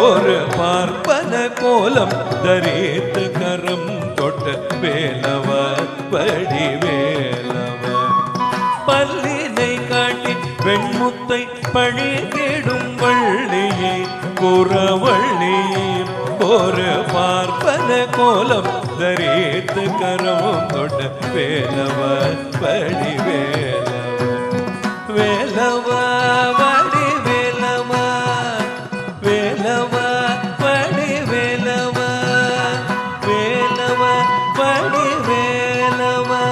ஒரு பார்ப்பன கோலம் தரித்த கரம் தொட்ட வேலவா வடிவேலவா பல்லினை காட்டி வெண்முத்தை பழித்திடும் வள்ளியை குறவள்ளியை ஒரு பார்ப்பன கோலம் தரித்து கரமும் தொட்ட வேலவா வடிவேலவா வேலவா வடிவேலவா வேலவா வடிவேலவா வேலவா வடிவேலவா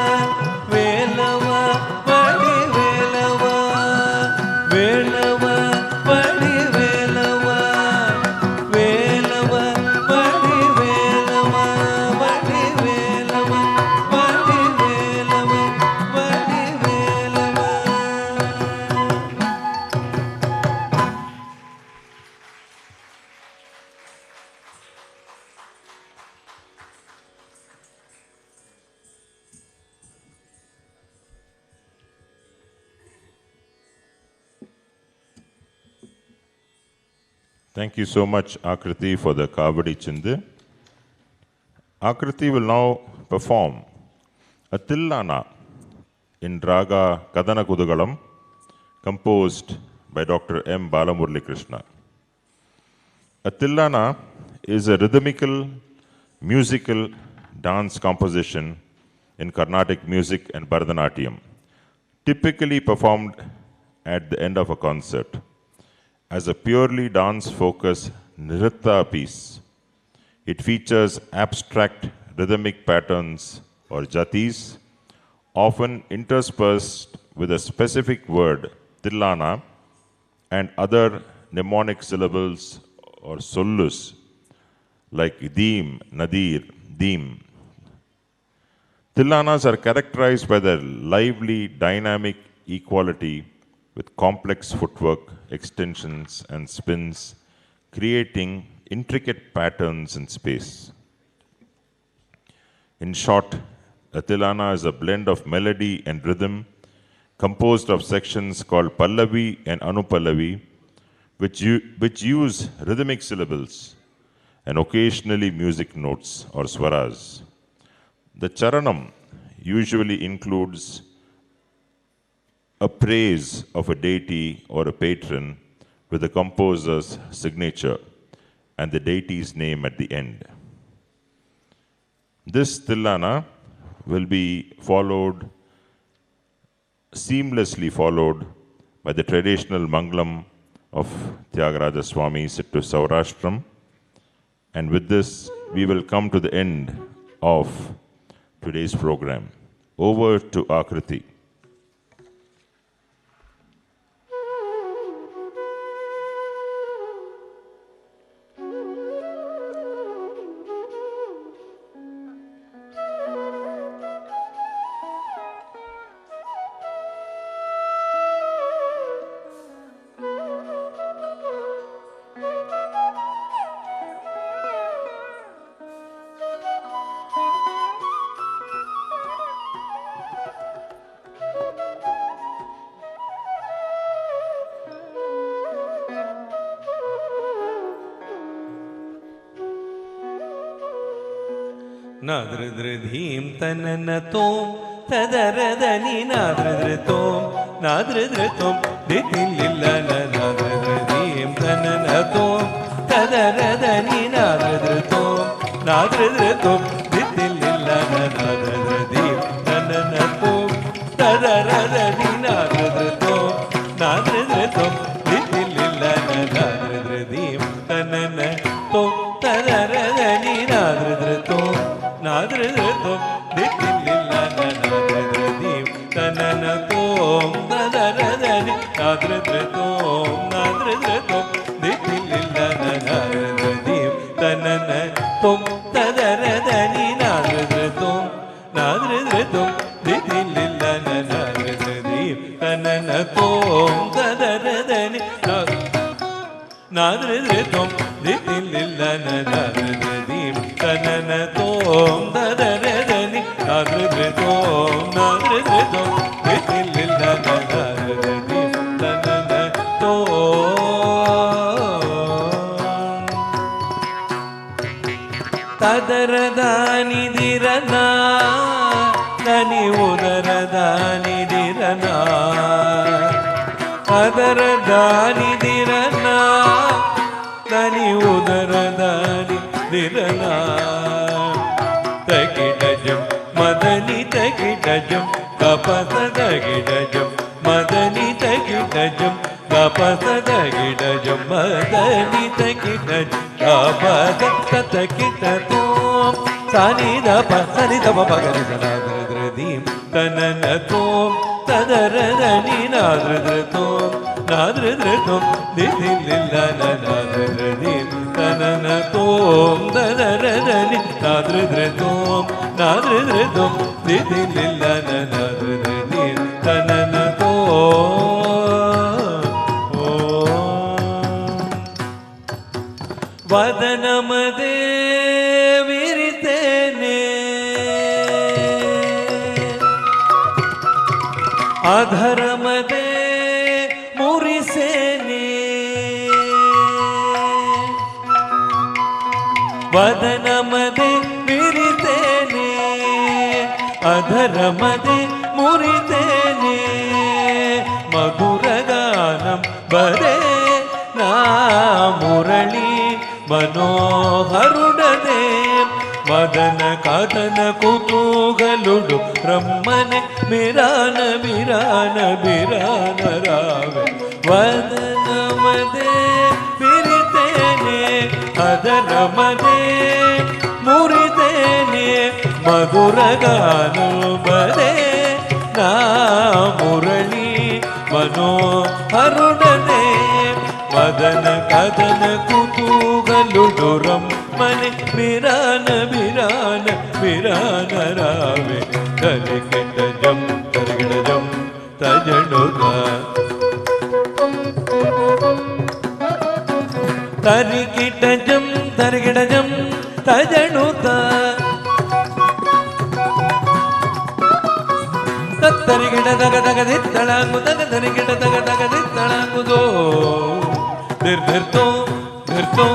வேலவா வடிவேலவா வேலவா வடிவேலவா வேலவா வடிவேலவா வடிவேலவா வடிவேலவா வடிவேலவா. Thank you so much, Aakriti, for the Kavadi Chindu. Aakriti will now perform a Tillana in Raga Kadana Kudugalam, composed by Dr. M. Balamurali Krishna. A Tillana is a rhythmical, musical dance composition in Carnatic music and Bharatanatyam, typically performed at the end of a concert. As a purely dance-focused nritta piece, it features abstract rhythmic patterns or jatis, often interspersed with a specific word, tillana, and other mnemonic syllables or sollus, like deem, nadir, deem. Tillanas are characterized by their lively, dynamic equality with complex footwork, extensions, and spins, creating intricate patterns in space. In short, a Tillana is a blend of melody and rhythm composed of sections called Pallavi and Anupallavi, which use rhythmic syllables and occasionally music notes or swaras. The charanam usually includes a praise of a deity or a patron with the composer's signature and the deity's name at the end. This Tillana will be seamlessly followed by the traditional Mangalam of Tyagaraja Swami set to Saurashtram. And with this, we will come to the end of today's program. Over to Aakriti. Nadridridhim tananatom tadaradani nadridritom nadridritom ditillillana nadridridhim tananatom tadaradani nadridritom nadridritom ditillillana nadridridhim tananatom tadaradani దని నాదృతం నాదృతం దితిలిల్ల నాదృదీం తనన తుం తదరదని నాదృతం నాదృతం దితిలిల్ల నాదృదీం తనన తుం తదరదని నాదృతం దితిలిల్ల నాదృదీం తనన తుం తదరదని నాదృతం నాదృతం దితిలిల్ల నాదృదీం తనన తదరదాని దిరనా దని ఉదరదాని దిరనా తదరదాని దిరనా దని ఉదరదాని దిరనా తగిడజం మదని తగిడజం కపస తగిడజం మదని తగిడజం కపస తగిడజం మదని తగిడజం కపస తగిడతో సనిదప సనిదప పగరి నాదృదీం తననతో తదరదని నాదృతో నాదృతో దితిలిల్ల నాదృదీం తననతో తదరదని నాదృతో నాదృతో దితిలిల్ల నాదృదీం తననతో వదనమదే విరితేనే అధరమదే మురిసేనే వదనమదే విరితేనే అధరమదే మురితేనే మధురగానం బరే నా మురళి మనోహరుడదే మదన కథన కుతూహలుడు రమ్మనే మిరాన మిరాన మిరాన రావే వదనమదే విరితేనే అదనమదే మురితేనే మధురగాను బదే నా మురళి మనోహరుడదే మదన కథన కుతూహలుడు రమ్మని మిరాన మిరాన మిరాన రావే తరికిటజం తరిగిడజం తజడుగా తరికిటజం తరిగిడజం తజడుగా తరిగిడ దగ దగ దిత్తళాంగు దగ తరిగిడ దగ దగ దిత్తళాంగుదో ధీర్తో ధీర్తో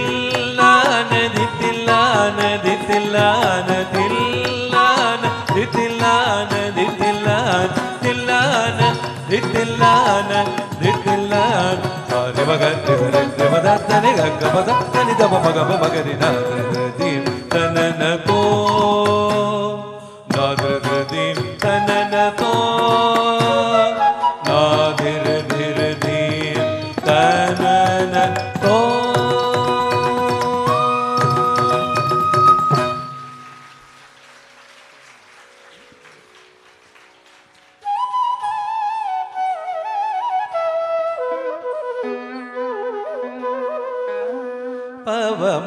తిల్లానది తిల్లానది తిల్లానది తిల్లానది తిల్లానది తిల్లానది తిల్లానది తిల్లానది మదని గగని దమ మగ మగరి నాదృదీం తననతో నాదృదీం తననతో నాదిరదిరదీం తననతో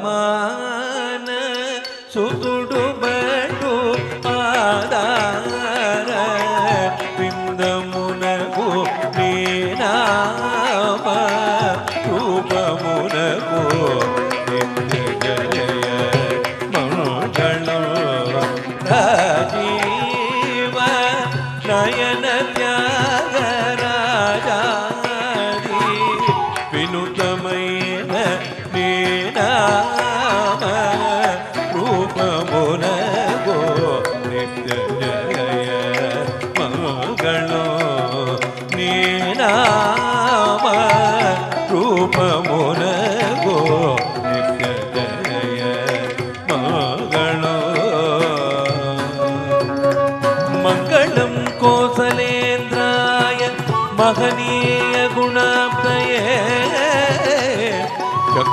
పవమాన సుతుడు బడు ఆధార పిందమునకు నీనామ రూపమునకు నిత్య జయ మంగళం రాజీవ నయన త్యాగరాజాది వినుతమైన నీనామ రూపమునగో నిత్య జయ మంగళం నీనామ రూపమునగో నిత్య జయ మంగళం మంగళం కోసలేంద్రాయ మహనీయ గుణాబ్దయే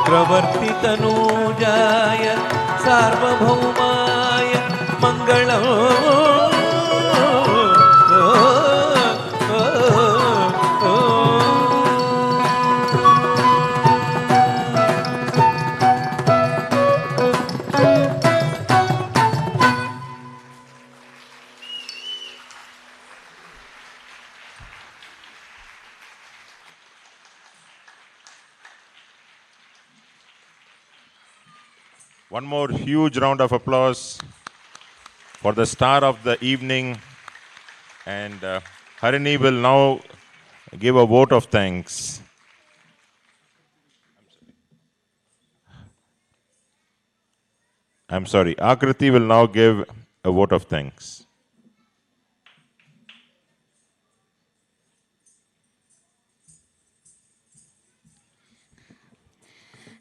चक्रवर्तितनूजाय सार्वभौमाय मङ्गलम् One more huge round of applause for the star of the evening. And Harini will now give a vote of thanks. I'm sorry, Aakriti will now give a vote of thanks.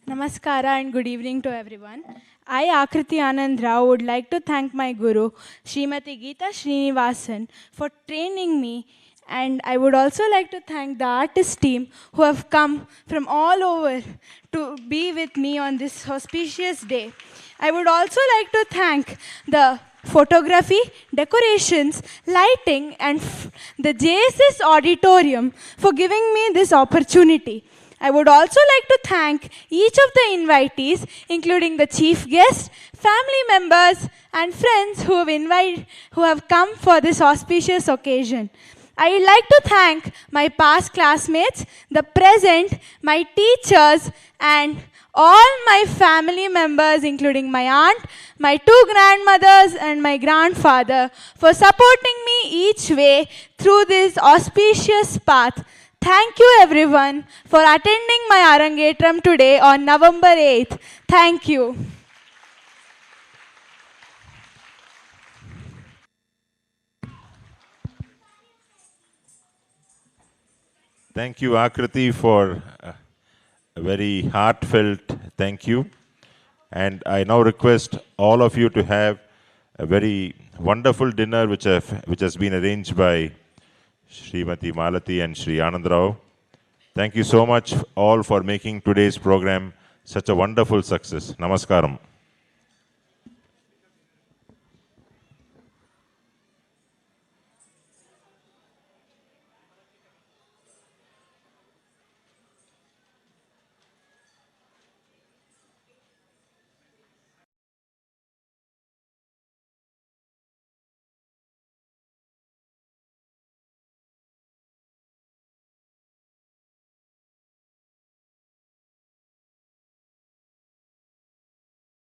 Namaskara and good evening to everyone. I, Aakriti Anand Rao, would like to thank my guru, Srimati Geetha Shrinivasan, for training me. And I would also like to thank the artist team who have come from all over to be with me on this auspicious day. I would also like to thank the photography, decorations, lighting, and the JSS auditorium for giving me this opportunity. I would also like to thank each of the invitees, including the chief guest, family members, and friends who have come for this auspicious occasion. I would like to thank my past classmates, the present, my teachers, and all my family members, including my aunt, my two grandmothers, and my grandfather, for supporting me each way through this auspicious path. Thank you everyone for attending my Arangetram today on November 8th. Thank you. Thank you, Aakriti, for a very heartfelt thank you. And I now request all of you to have a very wonderful dinner which has been arranged by Srimati Malati and Shri Anand Rao. Thank you so much all for making today's program such a wonderful success. Namaskaram.